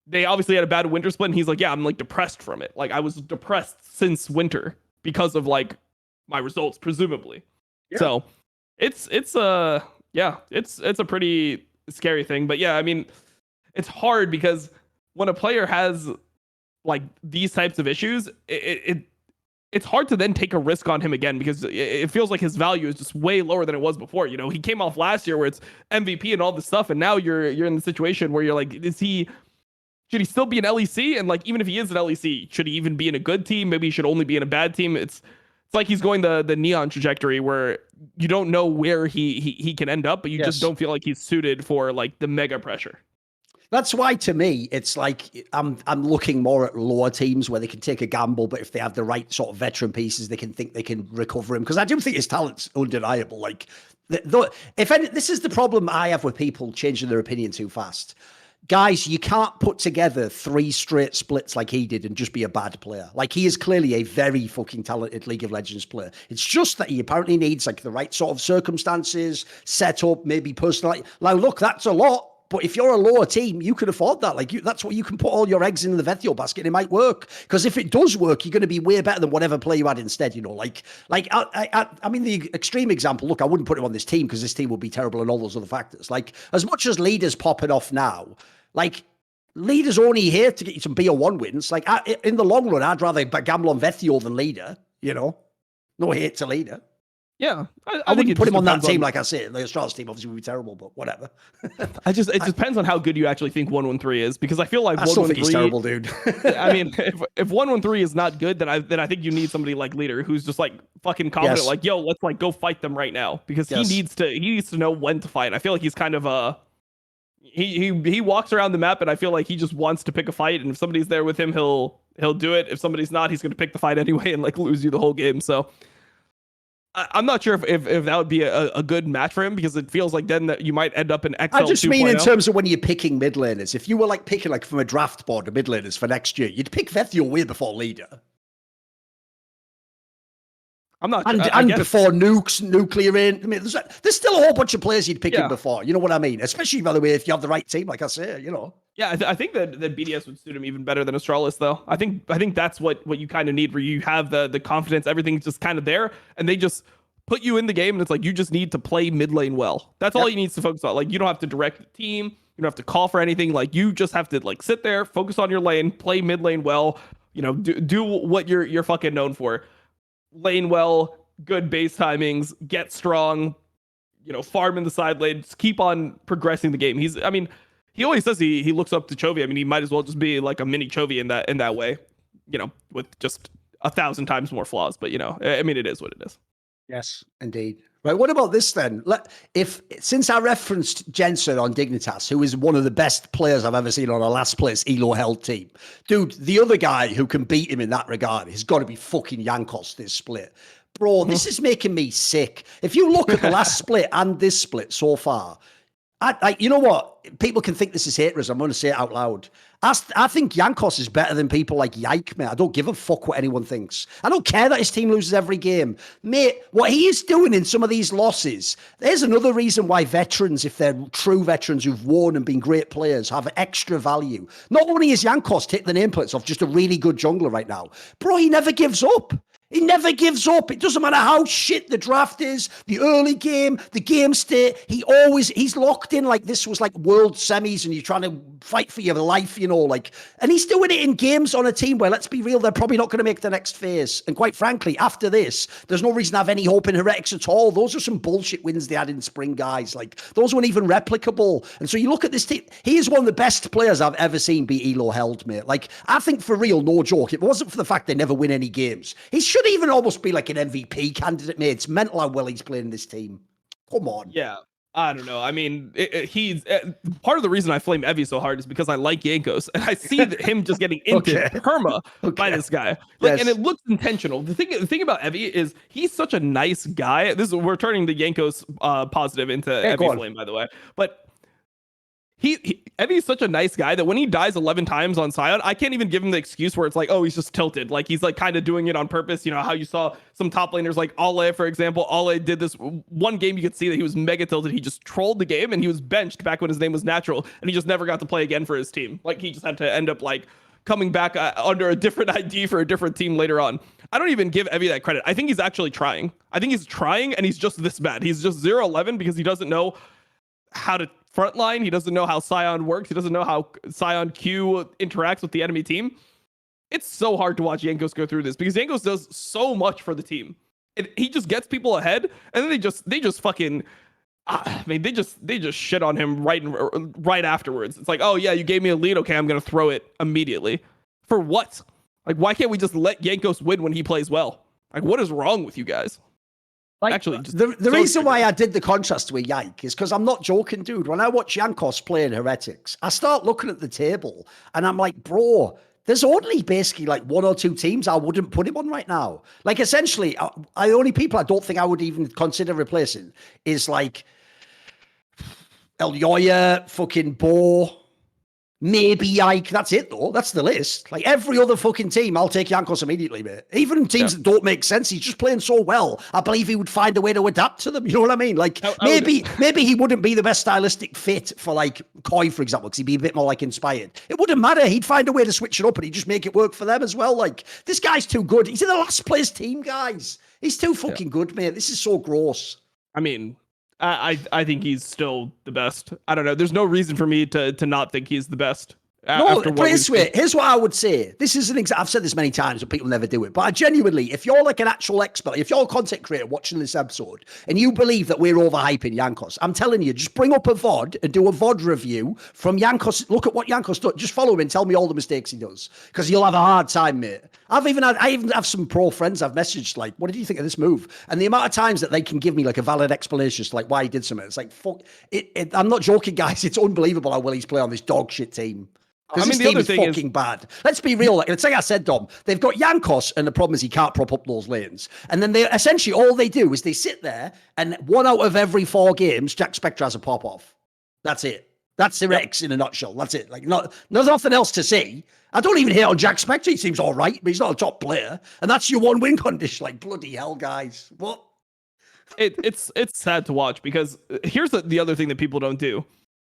they obviously had a bad winter split, and he's like, yeah, I'm like depressed from it. Like, I was depressed since winter. because of like my results, presumably. Yeah. So it's a pretty scary thing. But yeah, I mean, it's hard because when a player has like these types of issues, it's hard to then take a risk on him again because it feels like his value is just way lower than it was before. You know, he came off last year where it's MVP and all this stuff, and now you're in the situation where you're like, should he still be an LEC? And like, even if he is an LEC, should he even be in a good team? Maybe he should only be in a bad team. It's like he's going the Neon trajectory where you don't know where he can end up, but you just don't feel like he's suited for like the mega pressure. That's why, to me, it's like I'm looking more at lower teams where they can take a gamble, but if they have the right sort of veteran pieces, they can think they can recover him. Because I do think his talent's undeniable. Like, this is the problem I have with people changing their opinion too fast. Guys, you can't put together 3 straight splits like he did and just be a bad player. Like, he is clearly a very fucking talented League of Legends player. It's just that he apparently needs like the right sort of circumstances, setup, maybe personality. Like, look, that's a lot. But if you're a lower team, you can afford that. Like, that's what you can put all your eggs in the Vetheo basket and it might work. Because if it does work, you're going to be way better than whatever player you had instead, you know. I mean, the extreme example, look, I wouldn't put him on this team because this team would be terrible and all those other factors. Like, as much as leaders popping off now, like, leaders only here to get you some BO1 wins. Like, in the long run, I'd rather gamble on Vetheo than leader, you know. No hate to leader. Yeah, I wouldn't put him on that team, like I said. The Astralis team obviously would be terrible, but whatever. It depends on how good you actually think 113 is, because I feel like I still think he's terrible, dude. I mean, if 113 is not good, then I think you need somebody like Leader who's just like fucking confident, Yes. like, yo, let's like go fight them right now, because he needs to know when to fight. I feel like he's kind of he walks around the map, and I feel like he just wants to pick a fight, and if somebody's there with him, he'll do it. If somebody's not, he's going to pick the fight anyway and like lose you the whole game. So I'm not sure if that would be a good match for him, because it feels like then that you might end up in XL 2.0. I just mean in terms of when you're picking mid laners. If you were like picking like from a draft board of mid laners for next year, you'd pick Vetheo way before Leader. I'm not and, sure. And before Nukes, Nuclear in. I mean, there's still a whole bunch of players you'd pick in before. You know what I mean? Especially, by the way, if you have the right team, like I say, you know. Yeah, I think that BDS would suit him even better than Astralis, though. I think that's what you kind of need, where you have the confidence, everything's just kind of there, and they just put you in the game, and it's like you just need to play mid lane well. That's all you need to focus on. Like, you don't have to direct the team, you don't have to call for anything. Like, you just have to like sit there, focus on your lane, play mid lane well. You know, do what you're fucking known for. Lane well, good base timings, get strong. You know, farm in the side lane, just keep on progressing the game. He always says he looks up to Chovy. I mean, he might as well just be like a mini Chovy in that way, you know, with just 1,000 times more flaws. But, you know, I mean, it is what it is. Yes, indeed. Right, what about this then? Since I referenced Jensen on Dignitas, who is one of the best players I've ever seen on a last place Elo held team, dude, the other guy who can beat him in that regard has got to be fucking Yankos this split. Bro, this is making me sick. If you look at the last split and this split so far, you know what? People can think this is haters. I'm going to say it out loud. I think Yankos is better than people like Yike, mate. I don't give a fuck what anyone thinks. I don't care that his team loses every game. Mate, what he is doing in some of these losses, there's another reason why veterans, if they're true veterans who've won and been great players, have extra value. Not only is Yankos taking the nameplates off just a really good jungler right now, bro, he never gives up. He never gives up. It doesn't matter how shit the draft is, the early game, the game state. He's locked in like this was like world semis and you're trying to fight for your life, you know, like, and he's doing it in games on a team where, let's be real, they're probably not going to make the next phase. And quite frankly, after this, there's no reason to have any hope in Heretics at all. Those are some bullshit wins they had in spring, guys. Like, those weren't even replicable. And so you look at this team, he is one of the best players I've ever seen be Elo held, mate. Like, I think for real, no joke, if it wasn't for the fact they never win any games, he should even almost be like an MVP candidate, mate. It's mental how well he's playing this team. Come on. Yeah, I don't know. I mean, he's part of the reason I flame Evie so hard is because I like Yankos, and I see him just getting into perma by this guy. Like, and it looks intentional. The thing about Evie is he's such a nice guy. We're turning the Yankos positive into Evie flame, by the way, but. Evie's such a nice guy that when he dies 11 times on Sion, I can't even give him the excuse where it's like, oh, he's just tilted. Like, he's like kind of doing it on purpose. You know how you saw some top laners like Ale, for example. Ale did this one game, you could see that he was mega tilted. He just trolled the game and he was benched back when his name was Natural, and he just never got to play again for his team. Like, he just had to end up like coming back under a different ID for a different team later on. I don't even give Evie that credit. I think he's actually trying. I think he's trying, and he's just this bad. He's just 0-11 because he doesn't know how to frontline. He doesn't know how Scion works. He doesn't know how Scion Q interacts with the enemy team. It's so hard to watch Jankos go through this because Jankos does so much for the team. He just gets people ahead, and then they just fucking. I mean, they just shit on him right afterwards. It's like, oh yeah, you gave me a lead. Okay, I'm gonna throw it immediately. For what? Like, why can't we just let Jankos win when he plays well? Like, what is wrong with you guys? Like, actually, the reason why I did the contrast with Yike is because I'm not joking, dude. When I watch Jankos play in Heretics, I start looking at the table and I'm like, bro, there's only basically like one or two teams I wouldn't put him on right now. Like, essentially, the only people I don't think I would even consider replacing is like Elyoya, fucking Bo, maybe Yike. That's it, though. That's the list. Like, every other fucking team, I'll take Jankos immediately, mate. Even teams that don't make sense, he's just playing so well. I believe he would find a way to adapt to them. You know what I mean? Like, maybe he wouldn't be the best stylistic fit for, like, Koi, for example, because he'd be a bit more, like, inspired. It wouldn't matter. He'd find a way to switch it up, and he'd just make it work for them as well. Like, this guy's too good. He's in the last place team, guys. He's too fucking good, mate. This is so gross. I mean, I think he's still the best. I don't know. There's no reason for me to not think he's the best. No, put it this way. Here's what I would say. This is an example. I've said this many times, but people never do it. But I genuinely, if you're like an actual expert, if you're a content creator watching this episode and you believe that we're overhyping Jankos, I'm telling you, just bring up a VOD and do a VOD review from Jankos. Look at what Jankos does. Just follow him and tell me all the mistakes he does, because you'll have a hard time, mate. I even have some pro friends I've messaged like, what did you think of this move? And the amount of times that they can give me like a valid explanation as to like why he did something, it's like, fuck it. I'm not joking, guys. It's unbelievable how well he's playing on this dog shit team. I mean, the other thing is fucking bad. Let's be real. Like I said, Dom, they've got Jankos, and the problem is he can't prop up those lanes. And then they essentially all they do is they sit there, and 1 out of every 4 games, Jack Spectre has a pop off. That's it. That's the Heretics in a nutshell. That's it. Like, there's nothing else to see. I don't even hate on Jack Spectre. He seems all right, but he's not a top player. And that's your 1 win condition. Like, bloody hell, guys. What? It's sad to watch, because here's the other thing that people don't do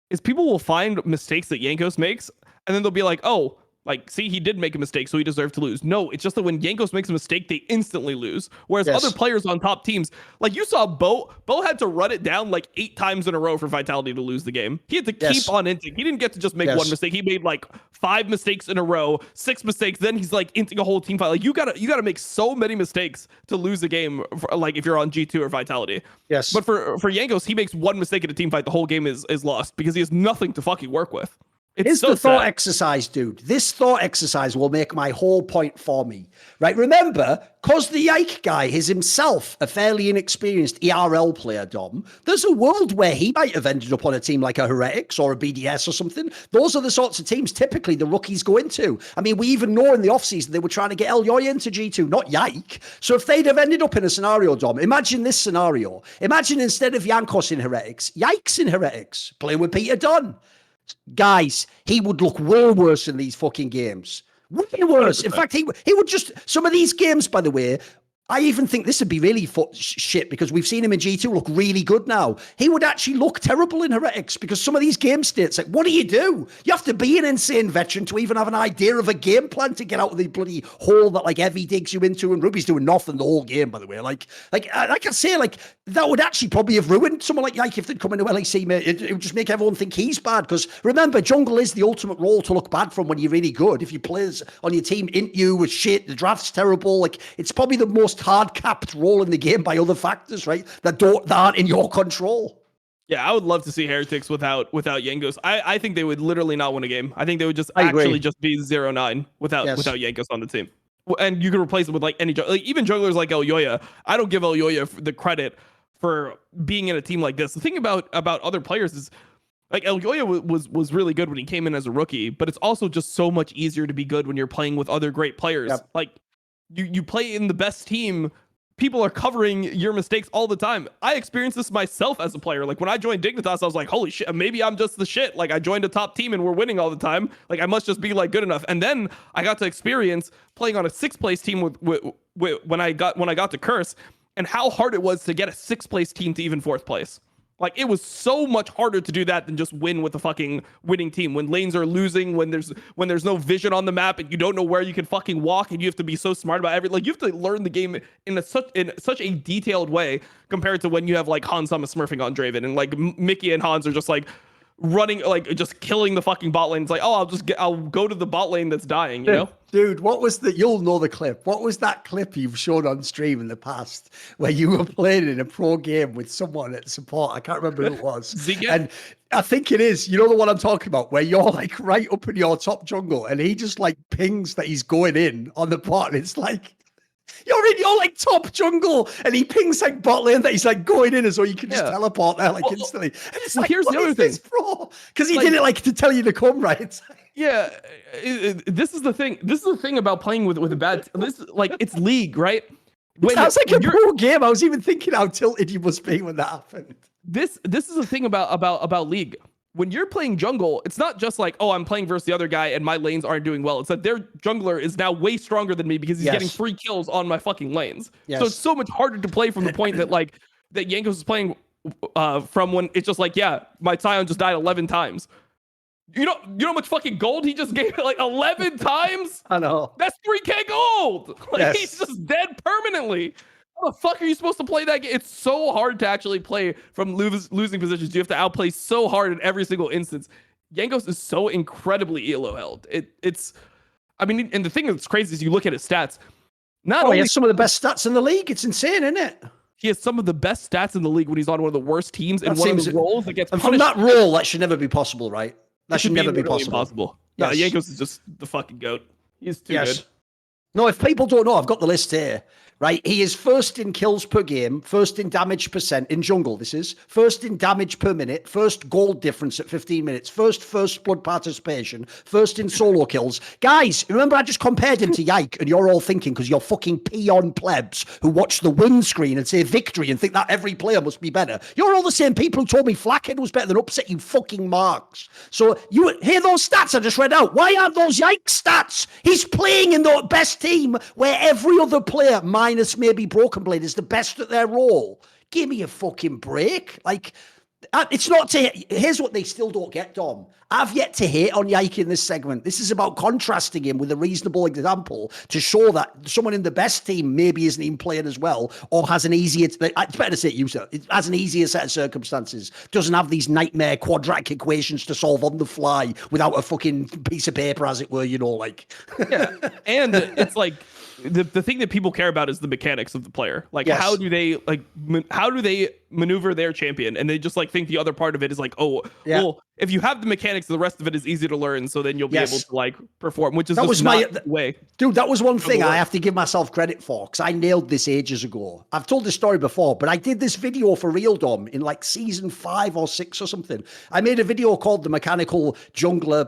is people will find mistakes that Jankos makes, and then they'll be like, oh, like, see, he did make a mistake, so he deserved to lose. No, it's just that when Jankos makes a mistake, they instantly lose. Whereas other players on top teams, like you saw Bo had to run it down like 8 times in a row for Vitality to lose the game. He had to keep on inting. He didn't get to just make 1 mistake. He made like 5 mistakes in a row, 6 mistakes. Then he's like inting a whole team fight. Like, you gotta make so many mistakes to lose a game, like if you're on G2 or Vitality. Yes. But for Jankos, he makes 1 mistake in a team fight, the whole game is lost because he has nothing to fucking work with. Here's the thought exercise, dude. This thought exercise will make my whole point for me. Right? Remember, because the Yike guy is himself a fairly inexperienced ERL player, Dom, there's a world where he might have ended up on a team like a Heretics or a BDS or something. Those are the sorts of teams typically the rookies go into. I mean, we even know in the offseason they were trying to get Elyoya into G2, not Yike. So if they'd have ended up in a scenario, Dom, imagine this scenario. Imagine instead of Jankos in Heretics, Yike's in Heretics, playing with Peter Dunn. Guys, he would look way worse in these fucking games. Way worse. 100%. In fact, he would just... Some of these games, by the way, I even think this would be really shit, because we've seen him in G2 look really good now. He would actually look terrible in Heretics, because some of these game states, like, what do? You have to be an insane veteran to even have an idea of a game plan to get out of the bloody hole that, like, Evie digs you into, and Ruby's doing nothing the whole game, by the way. Like I say, like, that would actually probably have ruined someone like Yike if they'd come into LEC, mate. It would just make everyone think he's bad, because remember, jungle is the ultimate role to look bad from when you're really good. If your players on your team int you with shit, the draft's terrible, like, it's probably the most hard-capped role in the game by other factors, right? That aren't in your control. Yeah, I would love to see Heretics without Jankos. I think they would literally not win a game. I think they would just actually just be 0-9 without Jankos on the team. And you can replace it with like any even junglers like Elyoya. I don't give Elyoya the credit for being in a team like this. The thing about other players is, like, Elyoya was really good when he came in as a rookie, but it's also just so much easier to be good when you're playing with other great players. Yep. Like, you play in the best team, people are covering your mistakes all the time. I experienced this myself as a player. Like, when I joined Dignitas, I was like, holy shit, maybe I'm just the shit. Like, I joined a top team and we're winning all the time. Like, I must just be like good enough. And then I got to experience playing on a 6th place team with when I got to Curse, and how hard it was to get a 6th place team to even 4th place. Like, it was so much harder to do that than just win with a fucking winning team. When lanes are losing, when there's no vision on the map and you don't know where you can fucking walk, and you have to be so smart about like, you have to learn the game in such a detailed way compared to when you have like Hans Sama smurfing on Draven, and like Mickey and Hans are just like running, like just killing the fucking bot lane. It's like, oh, I'll go to the bot lane that's dying, you know? Dude, what was you'll know the clip. What was that clip you've shown on stream in the past where you were playing in a pro game with someone at support? I can't remember who it was. And I think it is, you know, the one I'm talking about, where you're like right up in your top jungle and he just like pings that he's going in on the bot. And it's like, you're in your like top jungle, and he pings like bot lane that he's like going in as though you can just teleport there like instantly. And it's like, here's the other thing, bro, because he did it like to tell you to come, right? Yeah, this is the thing. This is the thing about playing with a bad. This like, it's League, right? It sounds like a pro game. I was even thinking how tilted you must be when that happened. This is the thing about League. When you're playing jungle, it's not just like, oh, I'm playing versus the other guy and my lanes aren't doing well. It's that their jungler is now way stronger than me because he's getting 3 kills on my fucking lanes. So it's so much harder to play from the point that like that Jankos is playing from, when it's just like, yeah, my Sion just died 11 times. You know how much fucking gold he just gave it, like 11 times? I know. That's 3k gold. Like, he's just dead permanently. How the fuck are you supposed to play that game? It's so hard to actually play from losing positions. You have to outplay so hard in every single instance. Jankos is so incredibly elo held. It's, I mean, and the thing that's crazy is you look at his stats. He has some of the best stats in the league. It's insane, isn't it? He has some of the best stats in the league when he's on one of the worst teams in one of the roles that gets punished. And from that role, that should never be possible, right? That should never be possible. No, Jankos is just the fucking GOAT. He's too good. No, if people don't know, I've got the list here, right? He is first in kills per game, first in damage percent in jungle, this is. First in damage per minute, first gold difference at 15 minutes, first blood participation, first in solo kills. Guys, remember I just compared him to Yike, and you're all thinking, because you're fucking peon plebs who watch the win screen and say victory and think that every player must be better. You're all the same people who told me Flackhead was better than Upset, you fucking marks. So you hear those stats I just read out. Why aren't those Yike stats? He's playing in the best team where every other player, minus maybe Broken Blade, is the best at their role. Give me a fucking break. Like, it's not to... Here's what they still don't get, Dom. I've yet to hate on Yike in this segment. This is about contrasting him with a reasonable example to show that someone in the best team maybe isn't even playing as well, or has an easier... It's better to say it has an easier set of circumstances. Doesn't have these nightmare quadratic equations to solve on the fly without a fucking piece of paper, as it were, you know, like... Yeah, and it's like... The thing that people care about is the mechanics of the player. Like, how do they maneuver their champion? And they just like think the other part of it is like, well, if you have the mechanics, the rest of it is easy to learn. So then you'll be able to like perform, which is way. Dude, that was one thing I have to give myself credit for, because I nailed this ages ago. I've told this story before, but I did this video for Real Dom in like season 5 or 6 or something. I made a video called The Mechanical Jungler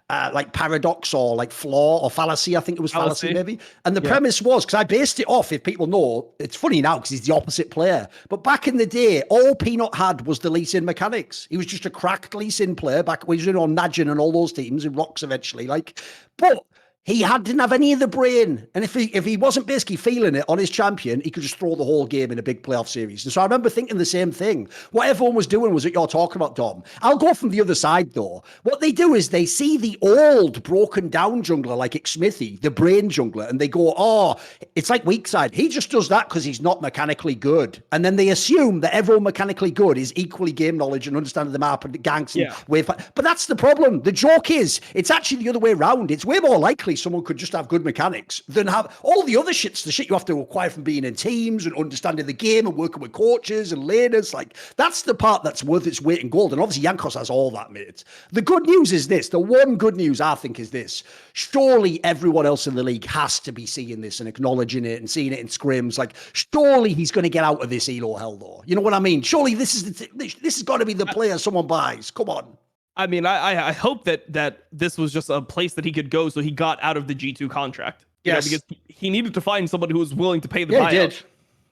like Paradox, or like Flaw, or Fallacy. I think it was Fallacy maybe. And the premise was, because I based it off, if people know, it's funny now because he's the opposite player. But back in the day, all Peanut had was the Lee Sin mechanics. He was just a cracked Lee Sin player back when he was on Najin and all those teams in Rocks eventually. Like, but he didn't have any of the brain. And if he wasn't basically feeling it on his champion, he could just throw the whole game in a big playoff series. And so I remember thinking the same thing. What everyone was doing was what you're talking about, Dom. I'll go from the other side, though. What they do is they see the old, broken down jungler like Xmithy, the brain jungler, and they go, oh, it's like weak side. He just does that because he's not mechanically good. And then they assume that everyone mechanically good is equally game knowledge and understanding the map and ganks and wave. But that's the problem. The joke is, it's actually the other way around. It's way more likely someone could just have good mechanics than have all the other shit's the shit you have to acquire from being in teams and understanding the game and working with coaches and laners. Like, that's the part that's worth its weight in gold. And obviously Jankos has all that, mate. The good news is this. The one good news I think is this. Surely everyone else in the league has to be seeing this and acknowledging it and seeing it in scrims. Like, surely he's going to get out of this elo hell, though. You know what I mean? Surely this has got to be the player someone buys. Come on. I mean, I hope that this was just a place that he could go, so he got out of the G2 contract. Yes, because he needed to find somebody who was willing to pay the buyout. He did.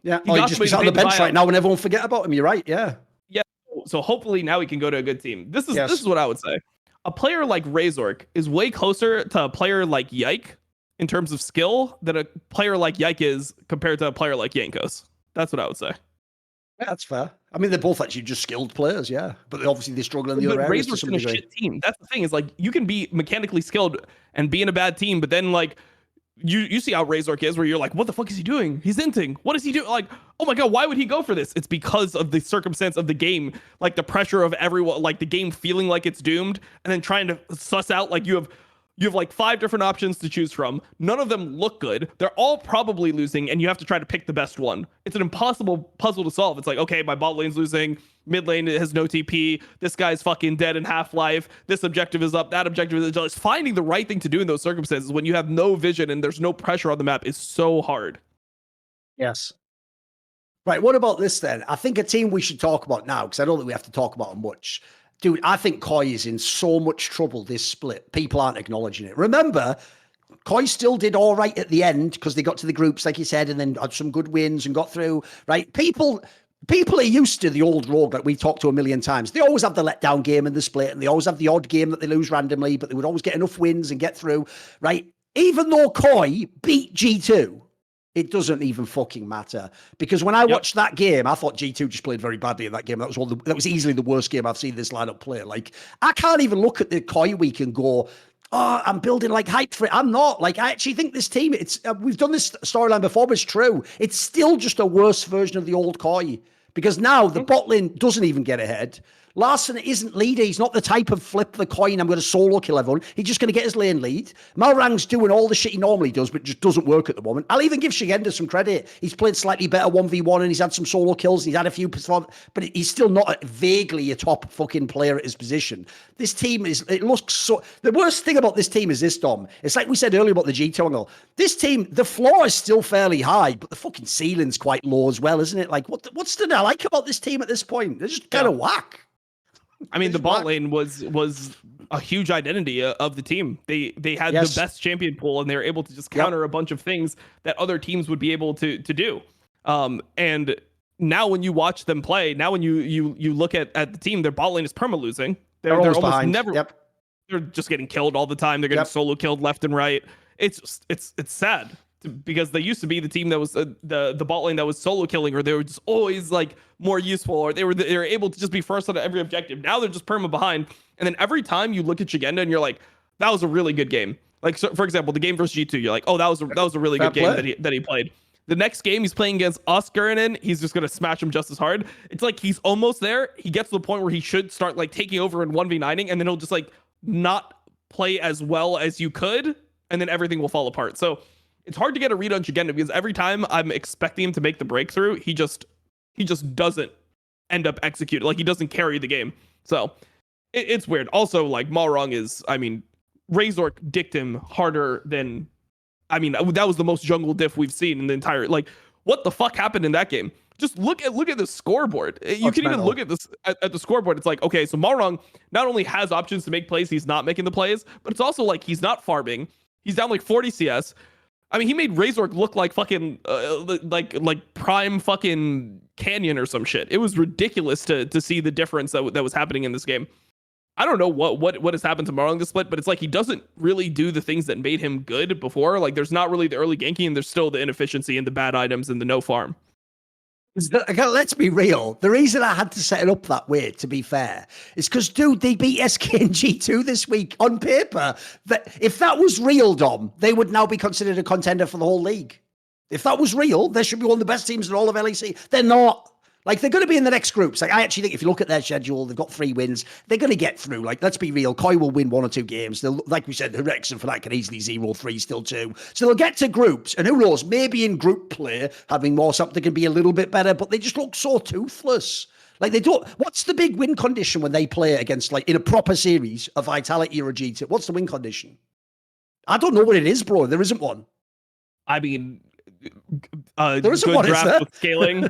Yeah, he just be on the bench right now, and everyone forget about him. You're right. Yeah. Yeah. So hopefully now he can go to a good team. This is what I would say. A player like Razork is way closer to a player like Yike in terms of skill than a player like Yike is compared to a player like Jankos. That's what I would say. Yeah, that's fair. I mean, they're both actually just skilled players, yeah. But obviously they struggle in the other areas to some Razor's in a degree. shit team. That's the thing, is like you can be mechanically skilled and be in a bad team, but then like you see how Razor is, where you're like, what the fuck is he doing? He's inting. What is he doing? Like, oh my god, why would he go for this? It's because of the circumstance of the game, like the pressure of everyone, like the game feeling like it's doomed, and then trying to suss out like you have like 5 different options to choose from. None of them look good. They're all probably losing, and you have to try to pick the best one. It's an impossible puzzle to solve. It's like, okay, my bot lane's losing, mid lane has no TP, this guy's fucking dead in Half-Life, this objective is up, that objective is just finding the right thing to do in those circumstances when you have no vision and there's no pressure on the map is so hard. Yes. Right, what about this then? I think a team we should talk about now, because I don't think we have to talk about them much. Dude, I think Koi is in so much trouble this split. People aren't acknowledging it. Remember, Koi still did all right at the end because they got to the groups, like you said, and then had some good wins and got through, right? People are used to the old road that we've talked to a million times. They always have the letdown game in the split, and they always have the odd game that they lose randomly, but they would always get enough wins and get through, right? Even though Koi beat G2, it doesn't even fucking matter, because when I watched that game, I thought G2 just played very badly in that game. That was easily the worst game I've seen this lineup play. Like, I can't even look at the Koi week and go, oh, I'm building like hype for it. I'm not. Like, I actually think this team, it's we've done this storyline before, but it's true. It's still just a worse version of the old Koi, because now the bot lane doesn't even get ahead. Larson isn't leader. He's not the type of flip the coin, I'm going to solo kill everyone. He's just going to get his lane lead. Malrang's doing all the shit he normally does, but it just doesn't work at the moment. I'll even give Shigenda some credit. He's played slightly better 1v1 and he's had some solo kills and he's had a few perform, but he's still not vaguely a top fucking player at his position. This team it looks so, the worst thing about this team is this, Dom. It's like we said earlier about the G2 angle. This team, the floor is still fairly high, but the fucking ceiling's quite low as well, isn't it? Like, what's the I like about this team at this point? They're just kind of whack. I mean, the bot lane was a huge identity of the team. They had the best champion pool, and they were able to just counter a bunch of things that other teams would be able to do. And now when you watch them play, now when you look at the team, their bot lane is perma losing. They're almost never. They're just getting killed all the time. They're getting solo killed left and right. It's sad, because they used to be the team that was the bot lane that was solo killing, or they were just always like more useful, or they were able to just be first on every objective. Now they're just perma behind, and then every time you look at Shigenda and you're like, that was a really good game. Like, so, for example, the game versus G2, you're like, oh, that was a really good game that he played. The next game he's playing against Oscar, and he's just gonna smash him just as hard. It's like he's almost there. He gets to the point where he should start like taking over and 1v9ing, and then he'll just like not play as well as you could, and then everything will fall apart. So it's hard to get a read on Shigenda, because every time I'm expecting him to make the breakthrough, he just doesn't end up executing. Like, he doesn't carry the game. So it's weird. Also, like, Malrang is, I mean, Razor dicked him harder than, I mean, that was the most jungle diff we've seen in the entire, like, what the fuck happened in that game? Just look at the scoreboard. You can even look at this at the scoreboard. It's like, okay, so Malrang not only has options to make plays, he's not making the plays, but it's also like he's not farming. He's down like 40 CS. I mean, he made Razor look like fucking like prime fucking Canyon or some shit. It was ridiculous to see the difference that was happening in this game. I don't know what has happened to Malrang this split, but it's like he doesn't really do the things that made him good before. Like, there's not really the early ganking, and there's still the inefficiency and the bad items and the no farm. Let's be real. The reason I had to set it up that way, to be fair, is because, dude, they beat SK and G2 this week on paper. That if that was real, Dom, they would now be considered a contender for the whole league. If that was real, they should be one of the best teams in all of LEC. They're not. Like, they're going to be in the next groups. Like, I actually think if you look at their schedule, they've got 3 wins. They're going to get through. Like, let's be real. Koi will win 1 or 2 games. They'll, like we said, Heretics and Fnatic can easily 0-3 still too. So they'll get to groups. And who knows, maybe in group play, having more something can be a little bit better, but they just look so toothless. Like, they don't. What's the big win condition when they play against, like, in a proper series, a Vitality or a G2? What's the win condition? I don't know what it is, bro. There isn't one. I mean, there isn't one, is there? With scaling,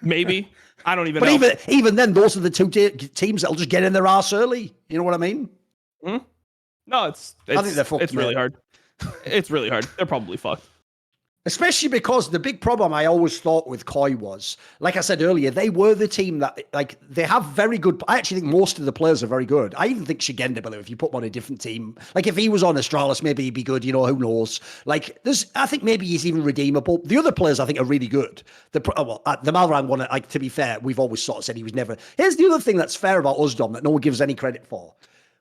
maybe. I don't even know. But even then, those are the 2 teams that'll just get in their arse early. You know what I mean? No, I think they're fucked. It's really hard. It's really hard. They're probably fucked. Especially because the big problem I always thought with Koi was, like I said earlier, they were the team that, like, they have very good. I actually think most of the players are very good. I even think Shigenda, by the way, if you put him on a different team, like if he was on Astralis, maybe he'd be good. You know, who knows? Like, I think maybe he's even redeemable. The other players I think are really good. The Malrang one, like, to be fair, we've always sort of said he was never. Here's the other thing that's fair about us, Dom, that no one gives any credit for.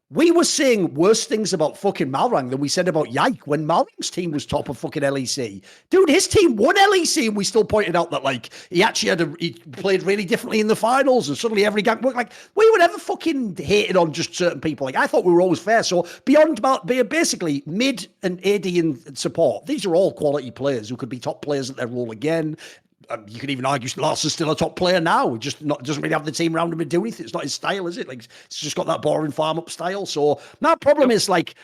We were saying worse things about fucking Malrang than we said about Yike when Malrang's team was top of fucking LEC. Dude, his team won LEC and we still pointed out that, like, he actually he played really differently in the finals and suddenly every gank worked. Like, we were never fucking hating on just certain people. Like, I thought we were always fair. So beyond basically mid and AD and support, these are all quality players who could be top players at their role again. You could even argue Lars is still a top player now. Just doesn't really have the team around him to do anything. It's not his style, is it? Like, it's just got that boring farm up style. So my problem is, like,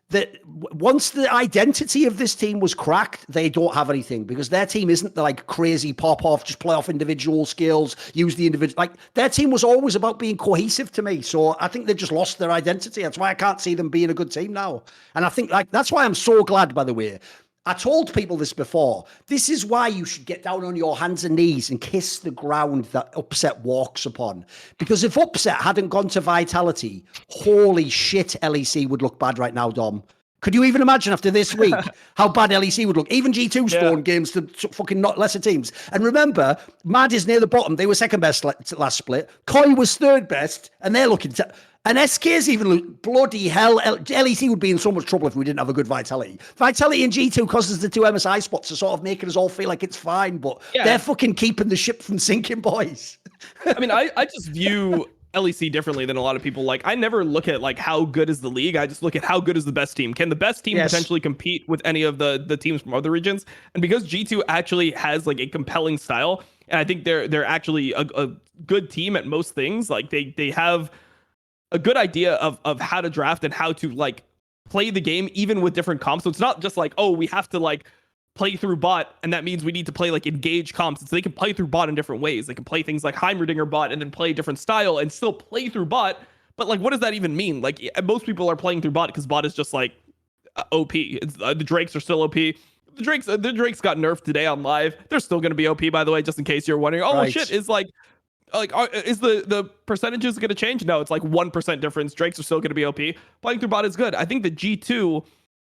that once the identity of this team was cracked, they don't have anything because their team isn't the, like, crazy pop off, just play off individual skills, use the individual. Like, their team was always about being cohesive to me. So I think they just lost their identity. That's why I can't see them being a good team now. And I think, like, that's why I'm so glad, by the way. I told people this before. This is why you should get down on your hands and knees and kiss the ground that Upset walks upon. Because if Upset hadn't gone to Vitality, holy shit, LEC would look bad right now, Dom. Could you even imagine after this week how bad LEC would look? Even G2 spawned games to fucking not lesser teams. And remember, Mad is near the bottom. They were second best last split. Koi was third best, and they're looking to... And SK's even bloody hell. LEC would be in so much trouble if we didn't have a good Vitality. Vitality and G2 causes the two MSI spots to sort of making us all feel like it's fine, but they're fucking keeping the ship from sinking, boys. I mean, I just view LEC differently than a lot of people. Like, I never look at, like, how good is the league. I just look at how good is the best team. Can the best team potentially compete with any of the teams from other regions? And because G2 actually has, like, a compelling style, and I think they're actually a good team at most things. Like, they have a good idea of how to draft and how to, like, play the game even with different comps. So it's not just like, oh, we have to, like, play through bot, and that means we need to play, like, engage comps. So they can play through bot in different ways. They can play things like Heimerdinger bot and then play a different style and still play through bot. But, like, what does that even mean? Like, most people are playing through bot because bot is just, like, OP. The Drakes are still OP. The Drakes got nerfed today on live. They're still going to be OP, by the way, just in case you're wondering. Oh, right. Shit, is, like, is the percentages going to change? No, it's like 1% difference. Drakes are still going to be OP. Playing through bot is good. I think that G2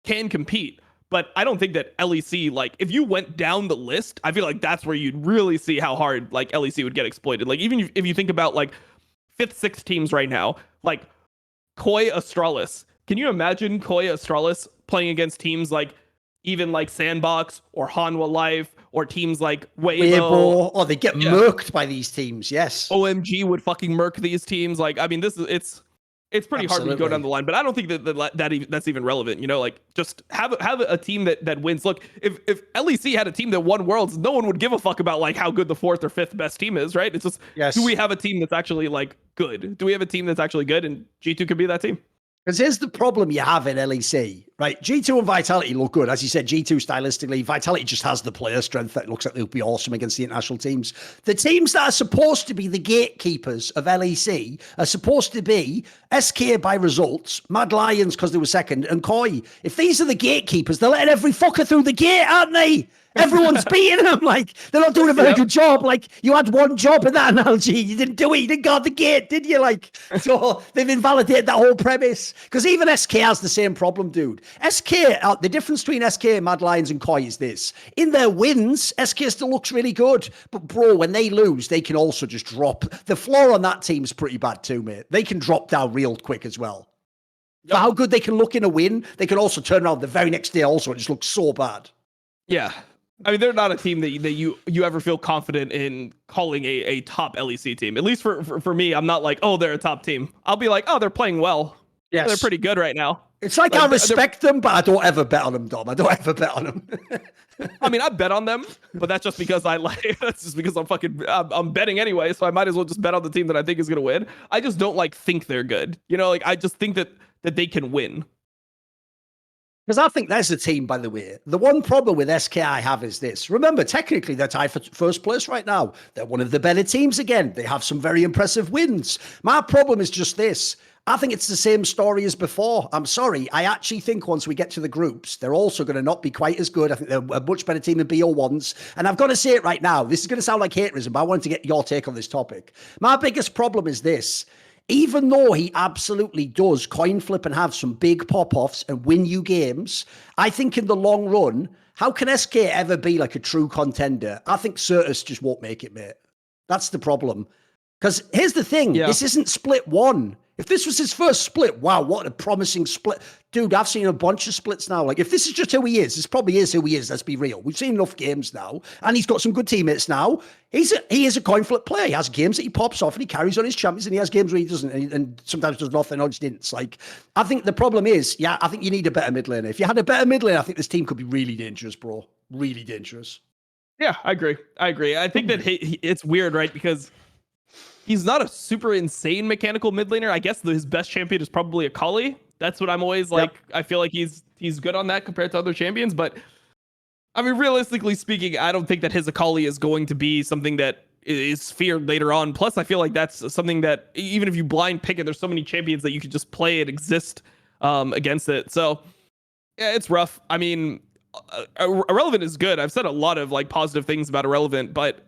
can compete, but I don't think that LEC, like, if you went down the list, I feel like that's where you'd really see how hard, like, LEC would get exploited. Like, even if you think about, like, 5th, 6th teams right now, like Koi Astralis. Can you imagine Koi Astralis playing against teams like even like Sandbox or Hanwha Life or teams like Weibo? Oh, they get murked by these teams. Yes. OMG would fucking murk these teams. Like, I mean, it's pretty hard to go down the line, but I don't think that's even relevant. You know, like, just have a team that wins. Look, if LEC had a team that won Worlds, no one would give a fuck about, like, how good the 4th or 5th best team is, right? It's just, do we have a team that's actually, like, good? Do we have a team that's actually good? And G2 could be that team. Because here's the problem you have in LEC, right? G2 and Vitality look good. As you said, G2 stylistically, Vitality just has the player strength that looks like they'll be awesome against the international teams. The teams that are supposed to be the gatekeepers of LEC are supposed to be SK by results, Mad Lions because they were second, and Koi. If these are the gatekeepers, they're letting every fucker through the gate, aren't they? Everyone's beating them. Like, they're not doing a very good job. Like, you had one job in that analogy. You didn't do it. You didn't guard the gate, did you? Like, so they've invalidated that whole premise. Because even SK has the same problem, dude. SK, the difference between SK, Mad Lions, and Koi is this. In their wins, SK still looks really good. But, bro, when they lose, they can also just drop. The floor on that team's pretty bad too, mate. They can drop down real quick as well. For how good they can look in a win, they can also turn around the very next day also. It just looks so bad. Yeah. I mean, they're not a team that you ever feel confident in calling a top LEC team. At least for me, I'm not like, oh, they're a top team. I'll be like, oh, they're playing well. Yes. They're pretty good right now. It's like I respect them, but I don't ever bet on them, Dom. I don't ever bet on them. I mean, I bet on them, but that's just because that's just because I'm betting anyway. So I might as well just bet on the team that I think is going to win. I just don't think they're good. You know, like, I just think that they can win. Because I think there's a team, by the way. The one problem with SK I have is this. Remember, technically, they're tied for first place right now. They're one of the better teams again. They have some very impressive wins. My problem is just this. I think it's the same story as before. I'm sorry. I actually think once we get to the groups, they're also going to not be quite as good. I think they're a much better team than BO1s. And I've got to say it right now. This is going to sound like haterism, but I wanted to get your take on this topic. My biggest problem is this. Even though he absolutely does coin flip and have some big pop-offs and win you games, I think in the long run, how can SK ever be like a true contender? I think Certus just won't make it, mate. That's the problem. Because here's the thing. This isn't split one. If this was his first split, wow, what a promising split. Dude, I've seen a bunch of splits now. Like, if this is just who he is, this probably is who he is, let's be real. We've seen enough games now, and he's got some good teammates now. He is a coin flip player. He has games that he pops off, and he carries on his champions, and he has games where he doesn't, and sometimes does nothing or stints. Like, I think the problem is, I think you need a better mid laner. If you had a better mid laner, I think this team could be really dangerous, bro. Really dangerous. Yeah, I agree. I think that it's weird, right? Because he's not a super insane mechanical mid laner. I guess his best champion is probably a Kali. That's what I'm always like. Yep. I feel like he's good on that compared to other champions. But I mean, realistically speaking, I don't think that his Akali is going to be something that is feared later on. Plus, I feel like that's something that even if you blind pick it, there's so many champions that you could just play and exist against it. So yeah, it's rough. I mean, Irrelevant is good. I've said a lot of like positive things about Irrelevant, but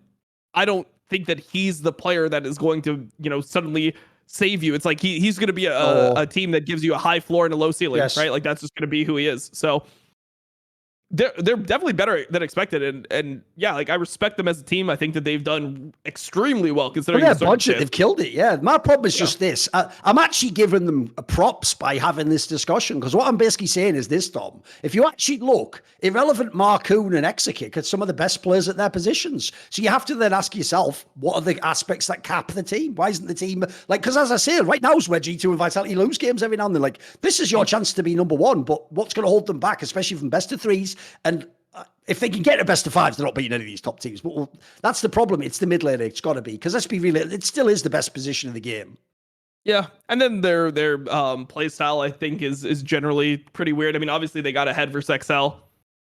I don't think that he's the player that is going to, suddenly save you. It's like he's going to be a team that gives you a high floor and a low ceiling, right? Like that's just going to be who he is. So they're definitely better than expected, and yeah, like I respect them as a team. I think that they've done extremely well considering their budget. They've killed it. Yeah, my problem is just this. I'm actually giving them props by having this discussion, because what I'm basically saying is this, Dom. If you actually look, Irrelevant, Marcoon, and Exekick are some of the best players at their positions. So you have to then ask yourself, what are the aspects that cap the team? Why isn't the team like? Because as I say, right now is where G2 and Vitality lose games every now and then. Like, this is your chance to be number one, but what's going to hold them back, especially from best of threes? And if they can get a best of fives, they're not beating any of these top teams. But that's the problem. It's the mid lane. It's got to be, because let's be real, it still is the best position in the game. Yeah, and then their play style, I think, is generally pretty weird. I mean, obviously they got ahead versus XL.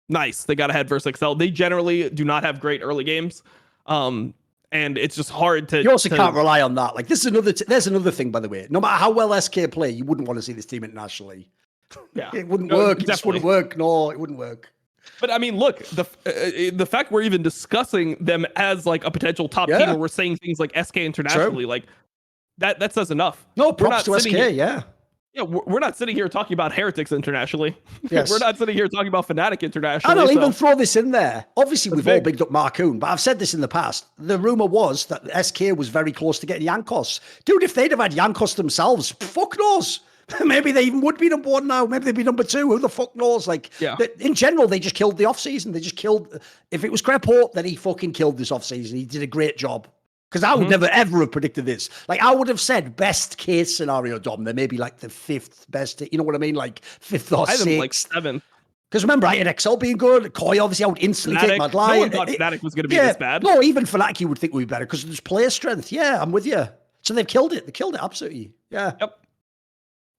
Nice, they got ahead versus XL. They generally do not have great early games, and it's just hard to. You also can't rely on that. Like, this is another. There's another thing, by the way. No matter how well SK play, you wouldn't want to see this team internationally. Yeah, it wouldn't work. It just wouldn't work. No, it wouldn't work. But I mean, look, the fact we're even discussing them as like a potential top team, where we're saying things like SK internationally, like that says enough. No, props to SK, yeah, we're not sitting here talking about Heretics internationally. Yes. We're not sitting here talking about Fnatic internationally. And I'll even throw this in there. Obviously, we've all bigged up Marcoon, but I've said this in the past. The rumor was that SK was very close to getting Yankos. Dude, if they'd have had Yankos themselves, fuck knows. Maybe they even would be number one now. Maybe they'd be number two. Who the fuck knows? Like, in general, they just killed the offseason. They just killed. If it was Crepo, then he fucking killed this offseason. He did a great job. Because I would never, ever have predicted this. Like, I would have said best case scenario, Dom. They're maybe like the fifth best. You know what I mean? Like, fifth or sixth. Like seventh. Because remember, I had XL being good. Koi, obviously, I would instantly take Mad Lion. No one thought Fnatic was going to be this bad. No, even Fnatic you would think would be better because there's player strength. Yeah, I'm with you. So they've killed it. They killed it, absolutely. Yeah. Yep.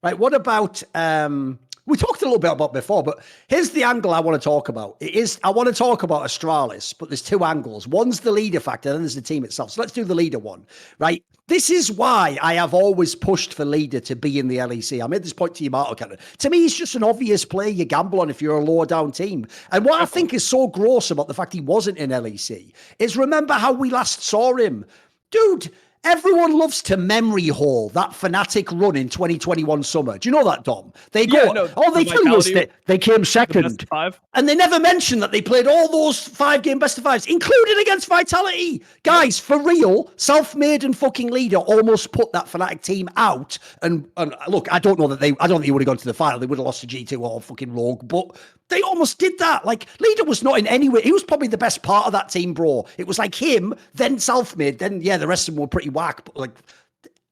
Right, what about, we talked a little bit about before, but here's the angle I want to talk about. I want to talk about Astralis, but there's two angles. One's the leader factor, and then there's the team itself. So let's do the leader one, right? This is why I have always pushed for leader to be in the LEC. I made this point to you, Martin. To me, he's just an obvious player you gamble on if you're a lower down team. And what I think is so gross about the fact he wasn't in LEC is remember how we last saw him. Dude, everyone loves to memory hole that Fnatic run in 2021 summer. Do you know that, Dom? They go, they tell us that they came second. And they never mention that they played all those 5-game best of fives, including against Vitality. Guys, for real, self-made and fucking leader almost put that Fnatic team out. And look, I don't think he would have gone to the final. They would have lost to G2 or fucking Rogue, but they almost did that. Like, leader was not in any way. He was probably the best part of that team, bro. It was like him, then self-made, then, the rest of them were pretty whack. But, like,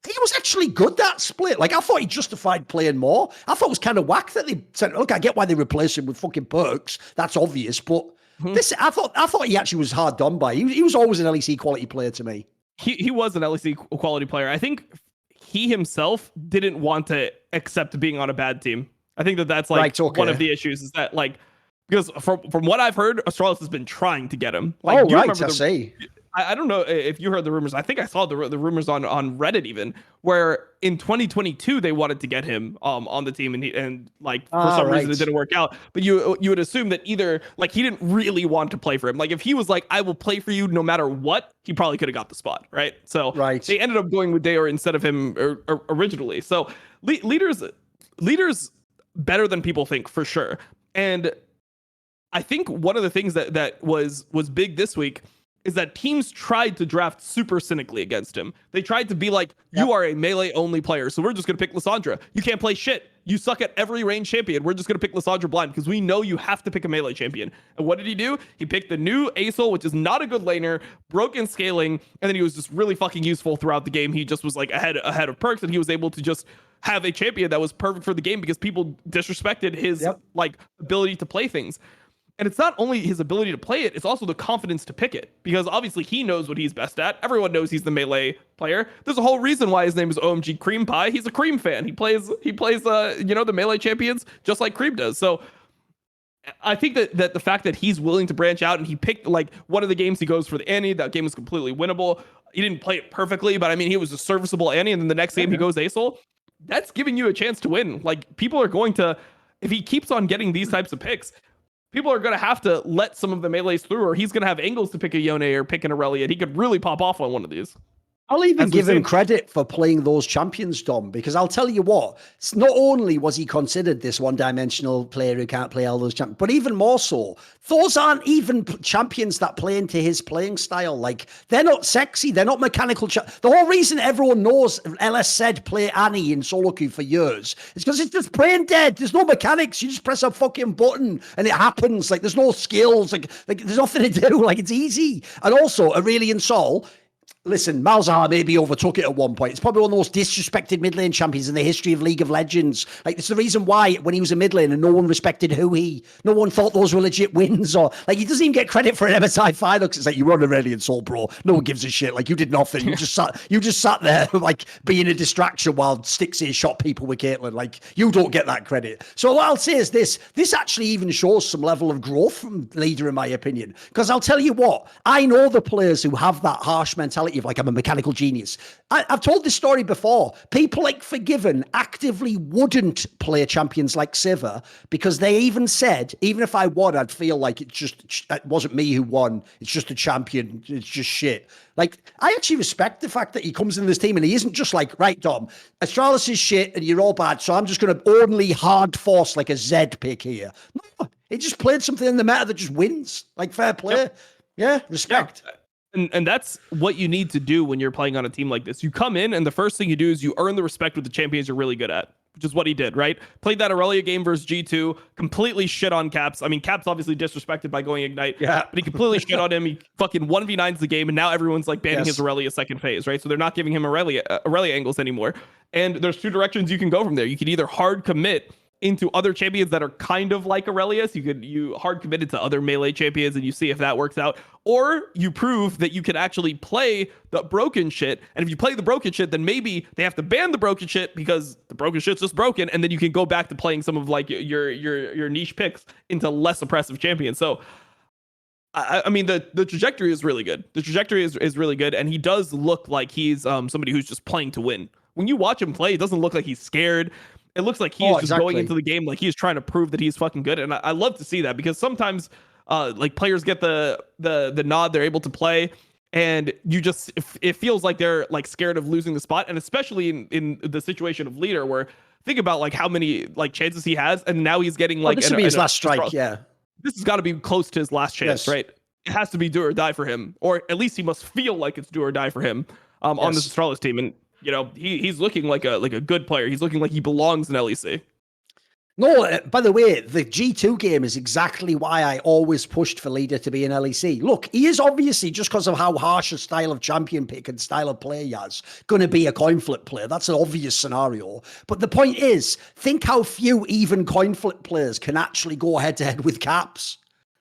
he was actually good, that split. Like, I thought he justified playing more. I thought it was kind of whack that they said, look, I get why they replaced him with fucking perks. That's obvious. But I thought he actually was hard done by. He was always an LEC quality player to me. He was an LEC quality player. I think he himself didn't want to accept being on a bad team. I think that's like one of the issues is that, like, because from what I've heard, Astralis has been trying to get him. Like, I see. I don't know if you heard the rumors. I think I saw the rumors on Reddit even, where in 2022 they wanted to get him on the team, and like for some reason it didn't work out. But you would assume that either like he didn't really want to play for him. Like if he was like, I will play for you no matter what, he probably could have got the spot, right? So they ended up going with Dayor instead of him originally. So leaders better than people think for sure. And I think one of the things that was big this week is that teams tried to draft super cynically against him. They tried to be like, you are a melee only player, so we're just going to pick Lissandra. You can't play shit. You suck at every range champion. We're just going to pick Lissandra blind because we know you have to pick a melee champion. And what did he do? He picked the new Aesol, which is not a good laner, broken scaling, and then he was just really fucking useful throughout the game. He just was like ahead of Perks, and he was able to just have a champion that was perfect for the game because people disrespected his like ability to play things. And it's not only his ability to play it, it's also the confidence to pick it. Because obviously he knows what he's best at. Everyone knows he's the melee player. There's a whole reason why his name is OMG Cream Pie. He's a Cream fan. He plays the melee champions just like Cream does. So I think that the fact that he's willing to branch out and he picked like one of the games he goes for the Annie, that game was completely winnable. He didn't play it perfectly, but I mean, he was a serviceable Annie. And then the next game he goes Aesol. That's giving you a chance to win. Like people are going to, if he keeps on getting these types of picks, people are going to have to let some of the melees through, or he's going to have angles to pick a Yone or pick an Aurelia. He could really pop off on one of these. I'll even give him credit for playing those champions, Dom, because I'll tell you what, not only was he considered this one-dimensional player who can't play all those champions, but even more so, those aren't even champions that play into his playing style. Like, they're not sexy, they're not mechanical. The whole reason everyone knows LS said play Annie in solo queue for years is because it's just brain dead. There's no mechanics. You just press a fucking button and it happens. Like, there's no skills. Like there's nothing to do. Like, it's easy. And also, Aurelion Sol, listen, Malzahar maybe overtook it at one point. It's probably one of the most disrespected mid lane champions in the history of League of Legends. Like, it's the reason why when he was a mid lane and no one respected no one thought those were legit wins, or like he doesn't even get credit for an MSI final because it's like, you run Aurelion Sol, bro. No one gives a shit. Like, you did nothing. You just sat there like being a distraction while Stixie shot people with Caitlyn. Like, you don't get that credit. So what I'll say is this actually even shows some level of growth from Leader, in my opinion. Because I'll tell you what, I know the players who have that harsh mentality of like, I'm a mechanical genius. I've told this story before. People like Forgiven actively wouldn't play champions like Sivir because they even said, even if I won, I'd feel like it wasn't me who won. It's just a champion. It's just shit. Like, I actually respect the fact that he comes in this team and he isn't just like, right, Dom, Astralis is shit and you're all bad, so I'm just going to only hard force like a Z pick here. No, he just played something in the meta that just wins. Like, fair play. Yep. Yeah, respect. Yeah. And that's what you need to do when you're playing on a team like this. You come in and the first thing you do is you earn the respect with the champions you're really good at, which is what he did, right? Played that Aurelia game versus G2, completely shit on Caps. I mean, Caps obviously disrespected by going Ignite, but he completely shit on him. He fucking 1v9s the game, and now everyone's like banning his Aurelia second phase, right? So they're not giving him Aurelia angles anymore. And there's two directions you can go from there. You can either hard commit into other champions that are kind of like Aurelia. So you hard committed to other melee champions and you see if that works out, or you prove that you can actually play the broken shit. And if you play the broken shit, then maybe they have to ban the broken shit because the broken shit's just broken. And then you can go back to playing some of like your niche picks into less oppressive champions. So I mean, the trajectory is really good. The trajectory is really good. And he does look like he's somebody who's just playing to win. When you watch him play, it doesn't look like he's scared. It looks like he's just going into the game like he's trying to prove that he's fucking good. And I love to see that because sometimes like players get the nod, they're able to play, and it feels like they're like scared of losing the spot. And especially in the situation of Leader, where think about like how many like chances he has, and now he's getting like this will be his last strike. Yeah, this has got to be close to his last chance, right? It has to be do or die for him, or at least he must feel like it's do or die for him on this Astralis team. And you know, he's looking like a good player. He's looking like he belongs in LEC. No, by the way, the G2 game is exactly why I always pushed for Leader to be in LEC. Look, he is obviously, just because of how harsh a style of champion pick and style of play he has, going to be a coin flip player. That's an obvious scenario. But the point is, think how few even coin flip players can actually go head to head with Caps.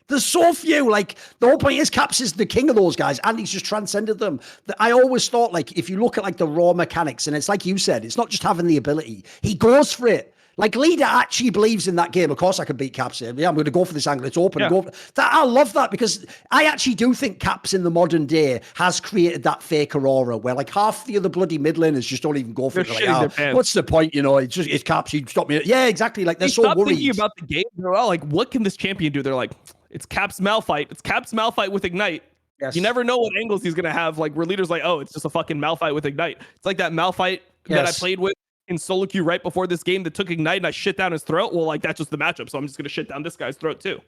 There's so few. Like, the whole point is Caps is the king of those guys, and he's just transcended them. I always thought, like, if you look at like the raw mechanics, and it's like you said, it's not just having the ability. He goes for it. Like, Leader actually believes in that game. Of course, I can beat Caps here. Yeah, I'm going to go for this angle. It's open. Yeah. I love that because I actually do think Caps in the modern day has created that fake aurora where like half the other bloody mid laners just don't even go for They're it. shitting Like, their pants. what's the point? You know, it's Caps. You stop me. Yeah, exactly. Like they're They so stop worried thinking about the game. They're all like, what can this champion do? They're like, it's Caps Malphite. It's Caps Malphite with Ignite. Yes. You never know what angles he's gonna have. Like where Leader's like, oh, it's just a fucking Malphite with Ignite. It's like that Malphite that I played with in solo queue right before this game that took Ignite and I shit down his throat. Well, like that's just the matchup, so I'm just gonna shit down this guy's throat too.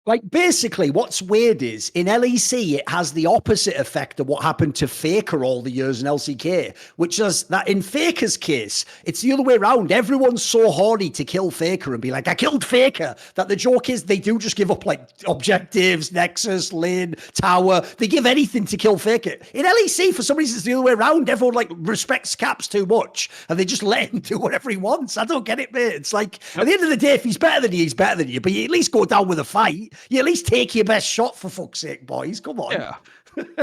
Like, basically, what's weird is in LEC, it has the opposite effect of what happened to Faker all the years in LCK, which is that in Faker's case, it's the other way around. Everyone's so horny to kill Faker and be like, I killed Faker, that the joke is they do just give up like objectives, Nexus, lane, tower. They give anything to kill Faker. In LEC, for some reason, it's the other way around. Everyone like respects Caps too much and they just let him do whatever he wants. I don't get it, mate. It's like, at the end of the day, if he's better than you, he's better than you, but you at least go down with a fight. You at least take your best shot, for fuck's sake, boys. Come on.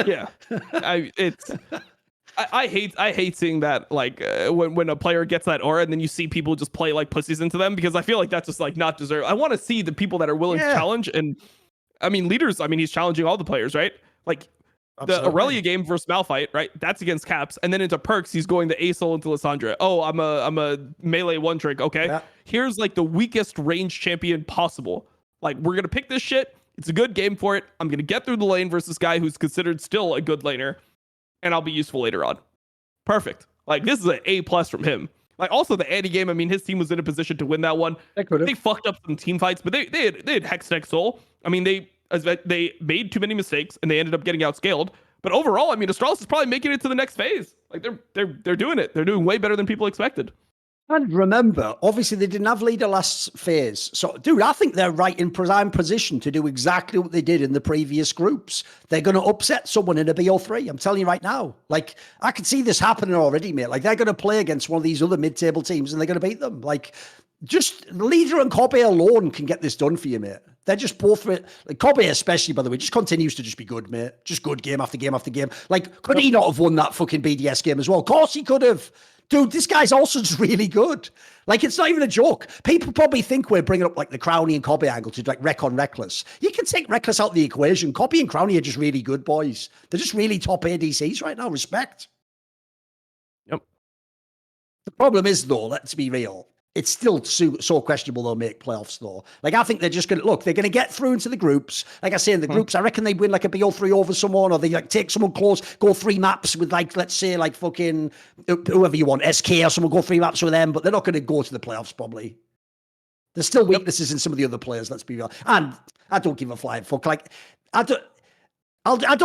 Yeah. I hate seeing that, like when a player gets that aura and then you see people just play like pussies into them, because I feel like that's just like not deserved. I want to see the people that are willing to challenge. And I mean, Leaders, I mean, he's challenging all the players, right? Like the Aurelia game versus Malphite, right? That's against Caps. And then into Perks, he's going the Asol into Lissandra. Oh, I'm a melee one trick. Okay. Yeah. Here's like the weakest range champion possible. Like, we're going to pick this shit. It's a good game for it. I'm going to get through the lane versus this guy who's considered still a good laner, and I'll be useful later on. Perfect. Like, this is an A+ from him. Like, also the Andy game, I mean, his team was in a position to win that one. They fucked up some team fights, but they had Hex Next Soul. I mean, they made too many mistakes, and they ended up getting outscaled. But overall, I mean, Astralis is probably making it to the next phase. Like, they're doing it. They're doing way better than people expected. And remember, obviously, they didn't have Leader last phase. So, dude, I think they're right in prime position to do exactly what they did in the previous groups. They're going to upset someone in a BO3. I'm telling you right now. Like, I can see this happening already, mate. Like, they're going to play against one of these other mid-table teams, and they're going to beat them. Like, just Leader and Kobe alone can get this done for you, mate. They're just both, like, Kobe especially, by the way, just continues to just be good, mate. Just good game after game after game. Like, could he not have won that fucking BDS game as well? Of course he could have. Dude, this guy's also just really good. Like, it's not even a joke. People probably think we're bringing up like the Crowny and Kobe angle to like wreck on Reckless. You can take Reckless out of the equation. Kobe and Crowny are just really good boys. They're just really top ADCs right now. Respect. Yep. The problem is, though, let's be real. It's still so questionable they'll make playoffs, though. Like, I think they're just going to, look, they're going to get through into the groups. Like I say, in the groups, I reckon they win like a BO3 over someone, or they like take someone close, go 3 maps with like, let's say like fucking whoever you want, SK or someone, go 3 maps with them, but they're not going to go to the playoffs probably. There's still weaknesses in some of the other players, let's be real. And I don't give a flying fuck. Like, I don't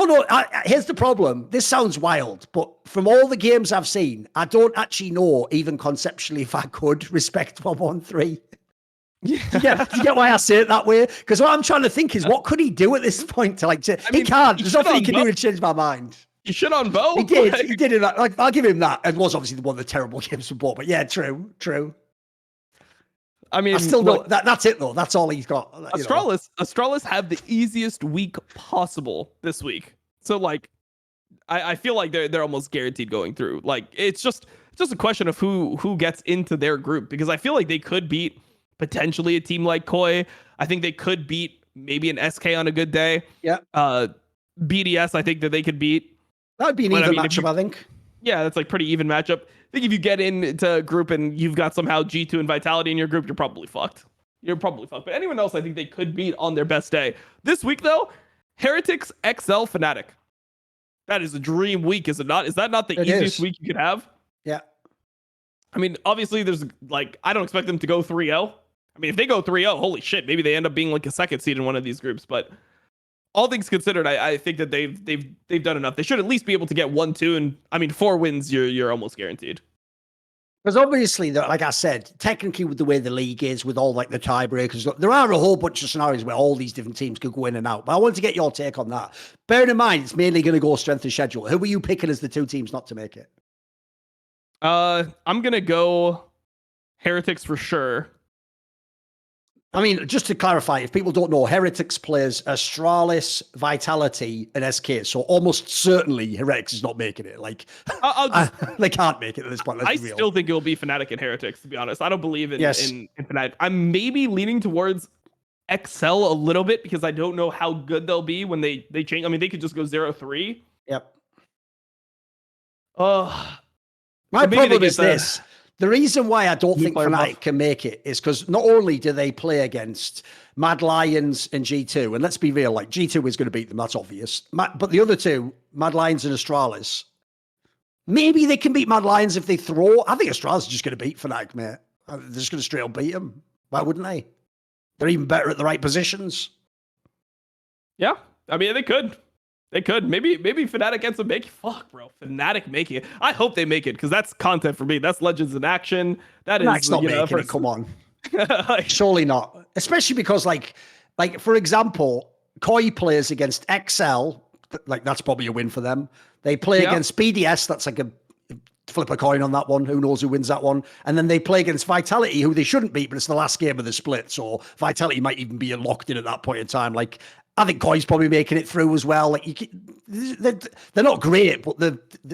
know. Here's the problem. This sounds wild, but from all the games I've seen, I don't actually know, even conceptually, if I could respect 113. Yeah. Do you get why I say it that way? Because what I'm trying to think is, what could he do at this point to like? He can't. There's nothing he can do to change my mind. You shit on Bo. He did. He did it. Like, I'll give him that. It was obviously one of the terrible games for Bo, but yeah, true. I mean, I still don't. That's it though. That's all he's got. Astralis have the easiest week possible this week. So like, I feel like they're almost guaranteed going through. Like, it's just a question of who gets into their group, because I feel like they could beat potentially a team like Koi. I think they could beat maybe an SK on a good day. Yeah. BDS, I think that they could beat. That would be an even matchup, I think. Yeah, that's like pretty even matchup. I think if you get into a group and you've got somehow G2 and Vitality in your group, you're probably fucked. But anyone else, I think they could beat on their best day. This week, though, Heretics XL Fnatic. That is a dream week, is it not? Is that not the easiest week you could have? Yeah. I mean, obviously, there's like, I don't expect them to go 3-0. I mean, if they go 3-0, holy shit, maybe they end up being like a second seed in one of these groups. But all things considered, I think that they've done enough. They should at least be able to get 1-2, and I mean, 4 wins, you're almost guaranteed. Because obviously, like I said, technically with the way the league is, with all like the tiebreakers, there are a whole bunch of scenarios where all these different teams could go in and out. But I wanted to get your take on that. Bearing in mind, it's mainly going to go strength of schedule. Who were you picking as the 2 teams not to make it? I'm gonna go Heretics for sure. I mean, just to clarify, if people don't know, Heretics plays Astralis, Vitality, and SK. So almost certainly Heretics is not making it. Like, they can't make it at this point. I still think it will be Fnatic and Heretics, to be honest. I don't believe in Fnatic. I'm maybe leaning towards XL a little bit because I don't know how good they'll be when they change. I mean, they could just go 0-3. Yep. My problem is this. The reason why I don't think Fnatic can make it is because not only do they play against Mad Lions and G2, and let's be real, like G2 is going to beat them, that's obvious. But the other two, Mad Lions and Astralis, maybe they can beat Mad Lions if they throw. I think Astralis is just going to beat Fnatic, mate. They're just going to straight up beat them. Why wouldn't they? They're even better at the right positions. Yeah, I mean, they could. They could. Maybe Fnatic ends up making. Fuck, bro. Fnatic making it. I hope they make it because that's content for me. That's Legends in action. That is. Fnatic's not making it. Come on. Surely not. Especially because, like for example, Koi plays against XL. Like that's probably a win for them. They play against BDS. That's like a flip a coin on that one. Who knows who wins that one? And then they play against Vitality, who they shouldn't beat, but it's the last game of the split. So Vitality might even be locked in at that point in time. Like. I think Koi's probably making it through as well. Like they're not great, but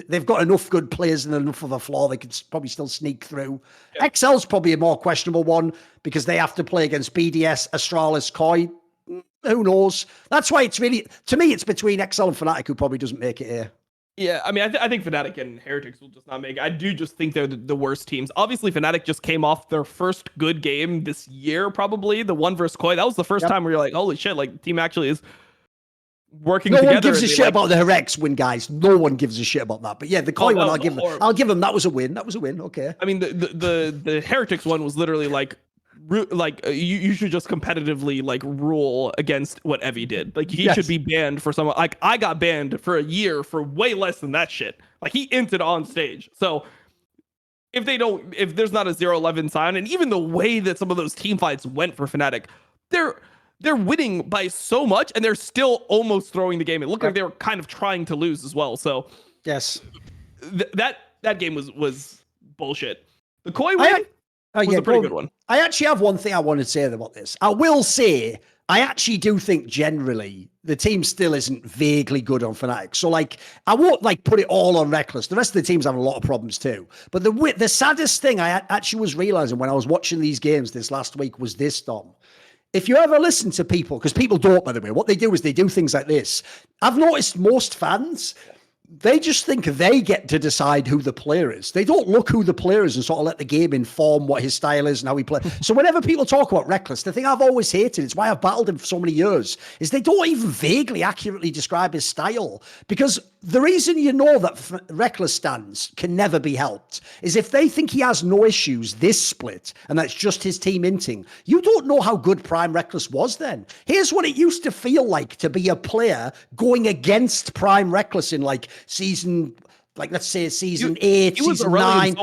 they've got enough good players and enough of a floor they could probably still sneak through. Yeah. XL's probably a more questionable one because they have to play against BDS, Astralis, Koi. Who knows? That's why it's really, to me, it's between XL and Fnatic who probably doesn't make it here. Yeah, I mean, I think Fnatic and Heretics will just not make it. I do just think they're the worst teams. Obviously, Fnatic just came off their first good game this year, probably. The one versus Koi. That was the first time where you're like, holy shit, like, the team actually is working together. No one gives a shit about the Heretics win, guys. No one gives a shit about that. But yeah, the Koi one, I'll give them. That was a win. That was a win. Okay. I mean, the Heretics one was literally like you should just competitively like rule against what Evie did. Like he should be banned for someone. Like I got banned for a year for way less than that shit. Like he inted on stage. So if there's not a 0-11 sign, and even the way that some of those team fights went for Fnatic, they're winning by so much, and they're still almost throwing the game. It looked like they were kind of trying to lose as well. So yes, that game was bullshit. The Koi win. Was a pretty good one. I actually have one thing I want to say about this. I will say, I actually do think generally the team still isn't vaguely good on Fnatic. So like, I won't like put it all on Reckless. The rest of the teams have a lot of problems too. But the saddest thing I actually was realizing when I was watching these games this last week was this, Dom. If you ever listen to people, because people don't, by the way, what they do is they do things like this. I've noticed most fans, they just think they get to decide who the player is. They don't look who the player is and sort of let the game inform what his style is and how he plays. So whenever people talk about Reckless, the thing I've always hated, it's why I've battled him for so many years, is they don't even vaguely accurately describe his style. Because the reason you know that Reckless stands can never be helped is if they think he has no issues this split and that's just his team inting, you don't know how good Prime Reckless was then. Here's what it used to feel like to be a player going against Prime Reckless in like season, like let's say season 8, season 9.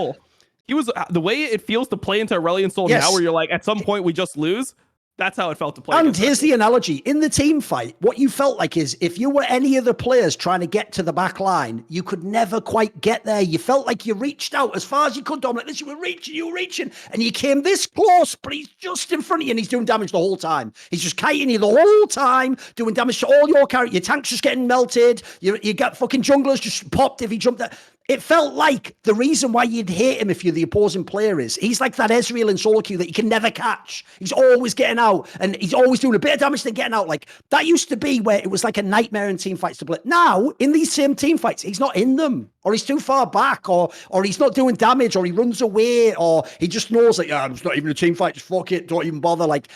He was the way it feels to play into Aurelion Soul now, where you're like, at some point we just lose. That's how it felt to play. And here's the analogy. In the team fight, what you felt like is if you were any of the players trying to get to the back line, you could never quite get there. You felt like you reached out as far as you could, Dom. Like this, you were reaching, and you came this close, but he's just in front of you and he's doing damage the whole time. He's just kiting you the whole time, doing damage to all your characters. Your tank's just getting melted. You got fucking junglers just popped if he jumped there. It felt like the reason why you'd hate him if you're the opposing player is he's like that Ezreal in solo queue that you can never catch. He's always getting out and he's always doing a bit of damage then getting out. Like that used to be where it was like a nightmare in team fights to play. Now, in these same team fights, he's not in them or he's too far back or he's not doing damage or he runs away or he just knows like, it's not even a team fight. Just fuck it. Don't even bother. Like,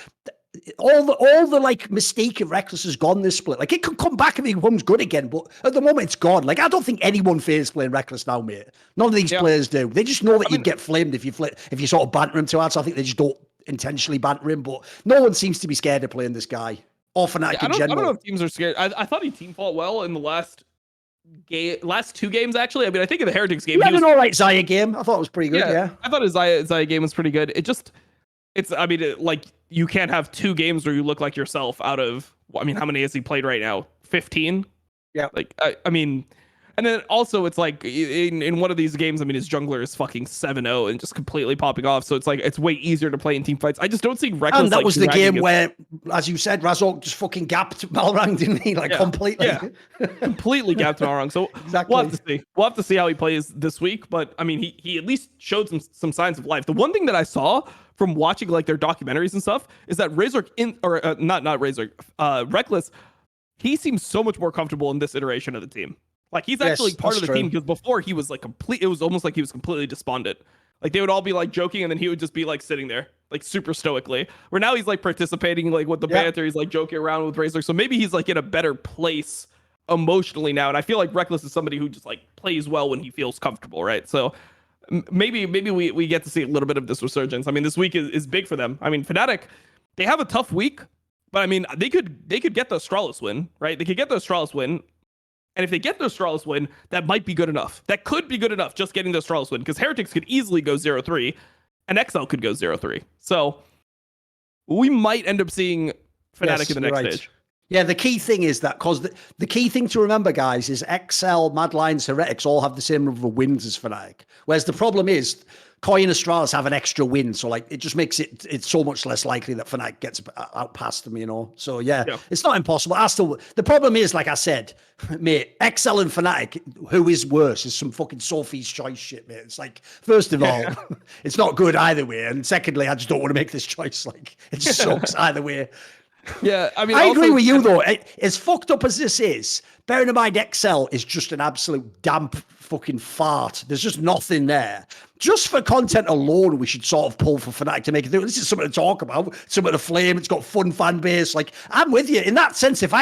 all the like mystique of Reckless is gone this split. Like it could come back if he becomes good again, but at the moment it's gone. Like I don't think anyone fears playing Reckless now, mate. None of these players do. They just know that you'd get flamed if you sort of banter him too hard. So I think they just don't intentionally banter him. But no one seems to be scared of playing this guy or Fnatic in general. I don't know if teams are scared. I thought he team fought well in the last 2 games actually. I mean, I think in the Heretics game he had an all right Xayah game. I thought it was pretty good. Yeah. I thought his Xayah game was pretty good. Like you can't have 2 games where you look like yourself out of, I mean, how many has he played right now? 15? Yeah. Like, I mean, And then also it's like in one of these games, I mean, his jungler is fucking 7-0 and just completely popping off. So it's like it's way easier to play in team fights. I just don't see Reckless. And that like, was the game where, as you said, Razork just fucking gapped Malrang, didn't he? Like completely. Yeah, completely gapped Malrang. So exactly. we'll have to see. We'll have to see how he plays this week. But I mean, he at least showed some signs of life. The one thing that I saw from watching like their documentaries and stuff is that Reckless, he seems so much more comfortable in this iteration of the team. Like he's actually part of the team, because before he was like it was almost like he was completely despondent. Like they would all be like joking and then he would just be like sitting there like super stoically, where now he's like participating like with the banter. He's like joking around with Razor. So maybe he's like in a better place emotionally now. And I feel like Reckless is somebody who just like plays well when he feels comfortable, right? So maybe we get to see a little bit of this resurgence. I mean, this week is big for them. I mean, Fnatic, they have a tough week, but I mean, they could get the Astralis win, right? They could get the Astralis win. And if they get the Astralis win, that might be good enough. That could be good enough, just getting the Astralis win, because Heretics could easily go 0-3 and XL could go 0-3. So we might end up seeing Fnatic in the next stage. Yeah, the key thing is that, because the key thing to remember, guys, is XL, Mad Lions, Heretics all have the same number of wins as Fnatic. Whereas the problem is, Koi and Astralis have an extra win, so like it just makes it's so much less likely that Fnatic gets out past them, you know. So yeah, it's not impossible. The problem is, like I said, mate, XL and Fnatic, who is worse, is some fucking Sophie's choice shit, mate. It's like, first of all, it's not good either way, and secondly, I just don't want to make this choice. Like it just sucks either way. Yeah, I mean, I agree with you though. As fucked up as this is, bearing in mind XL is just an absolute damp fucking fart. There's just nothing there. Just for content alone, we should sort of pull for Fnatic to make it through. This is something to talk about, something to flame. It's got fun fan base. Like, I'm with you in that sense. If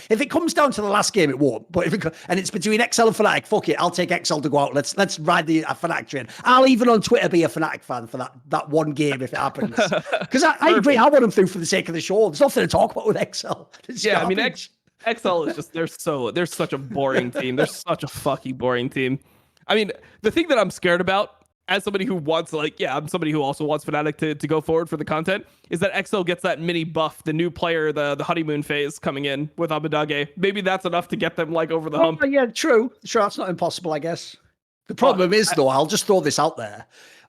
it comes down to the last game, it won't. But and it's between XL and Fnatic, fuck it. I'll take XL to go out. Let's ride the Fnatic train. I'll even on Twitter be a Fnatic fan for that one game if it happens. Because I agree. I want them through for the sake of the show. There's nothing to talk about with XL. I mean, XL is just they're such a boring team. They're such a fucking boring team. I mean, the thing that I'm scared about, as somebody who wants, I'm somebody who also wants Fnatic to go forward for the content, is that XL gets that mini buff, the new player, the honeymoon phase coming in with IWDominate. Maybe that's enough to get them like over the hump. Yeah, true. Sure, that's not impossible, I guess. The problem is, though, I'll just throw this out there.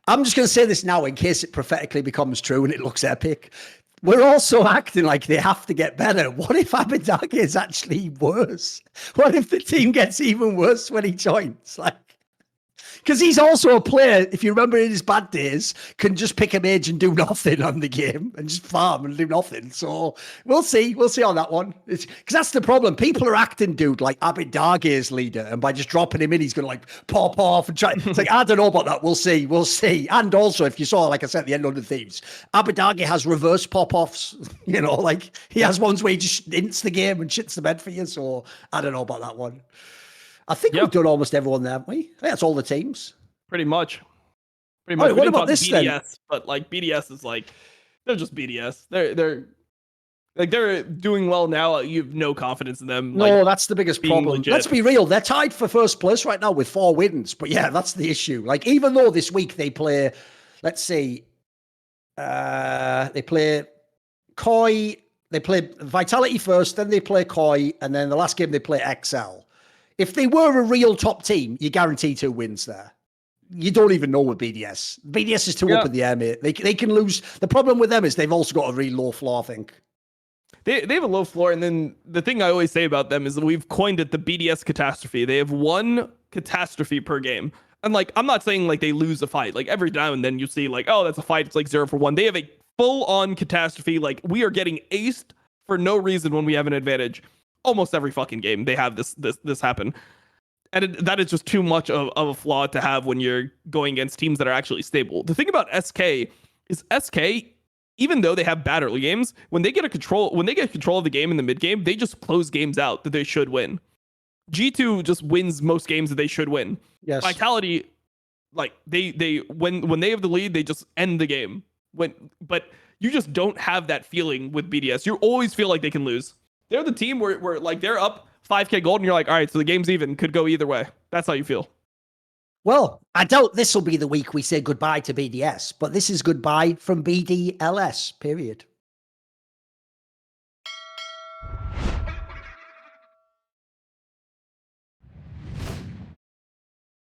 I'm just going to say this now in case it prophetically becomes true and it looks epic. We're also acting like they have to get better. What if IWDominate is actually worse? What if the team gets even worse when he joins? Like, because he's also a player, if you remember in his bad days, can just pick a mage and do nothing on the game and just farm and do nothing. So we'll see. We'll see on that one. Because that's the problem. People are acting, dude, like IWDominate's leader. And by just dropping him in, he's going to like pop off and try. It's like, I don't know about that. We'll see. We'll see. And also, if you saw, like I said at the end of the Thieves, IWDominate has reverse pop-offs. You know, like he has ones where he just ints the game and shits the bed for you. So I don't know about that one. I think we've done almost everyone there, haven't we? I think that's all the teams. Pretty much. What about this BDS, then? But like BDS is like, they're just BDS. They're doing well now. You have no confidence in them. No, that's the biggest problem. Legit. Let's be real. They're tied for first place right now with 4 wins. But yeah, that's the issue. Like, even though this week they play, let's see, they play Koi, they play Vitality first, then they play Koi, and then the last game they play XL. If they were a real top team, you guarantee 2 wins there. You don't even know with BDS. BDS is too up in the air, mate. They can lose. The problem with them is they've also got a really low floor, I think. They have a low floor, and then the thing I always say about them is that we've coined it the BDS catastrophe. They have 1 catastrophe per game. And like, I'm not saying like they lose a fight. Like every now and then you see like, oh, that's a fight. It's like 0 for 1. They have a full-on catastrophe. Like we are getting aced for no reason when we have an advantage. Almost every fucking game they have this happen, and that is just too much of a flaw to have when you're going against teams that are actually stable. The thing about SK is even though they have bad early games, when they get control of the game in the mid game, they just close games out that they should win. G2 just wins most games that they should win. Yes. Vitality, like they when they have the lead, they just end the game. But you just don't have that feeling with BDS. You always feel like they can lose. They're the team where like they're up 5k gold and you're like, all right, so the game's even, could go either way. That's how you feel. Well, I doubt this will be the week we say goodbye to BDS, but this is goodbye from BDLS, period.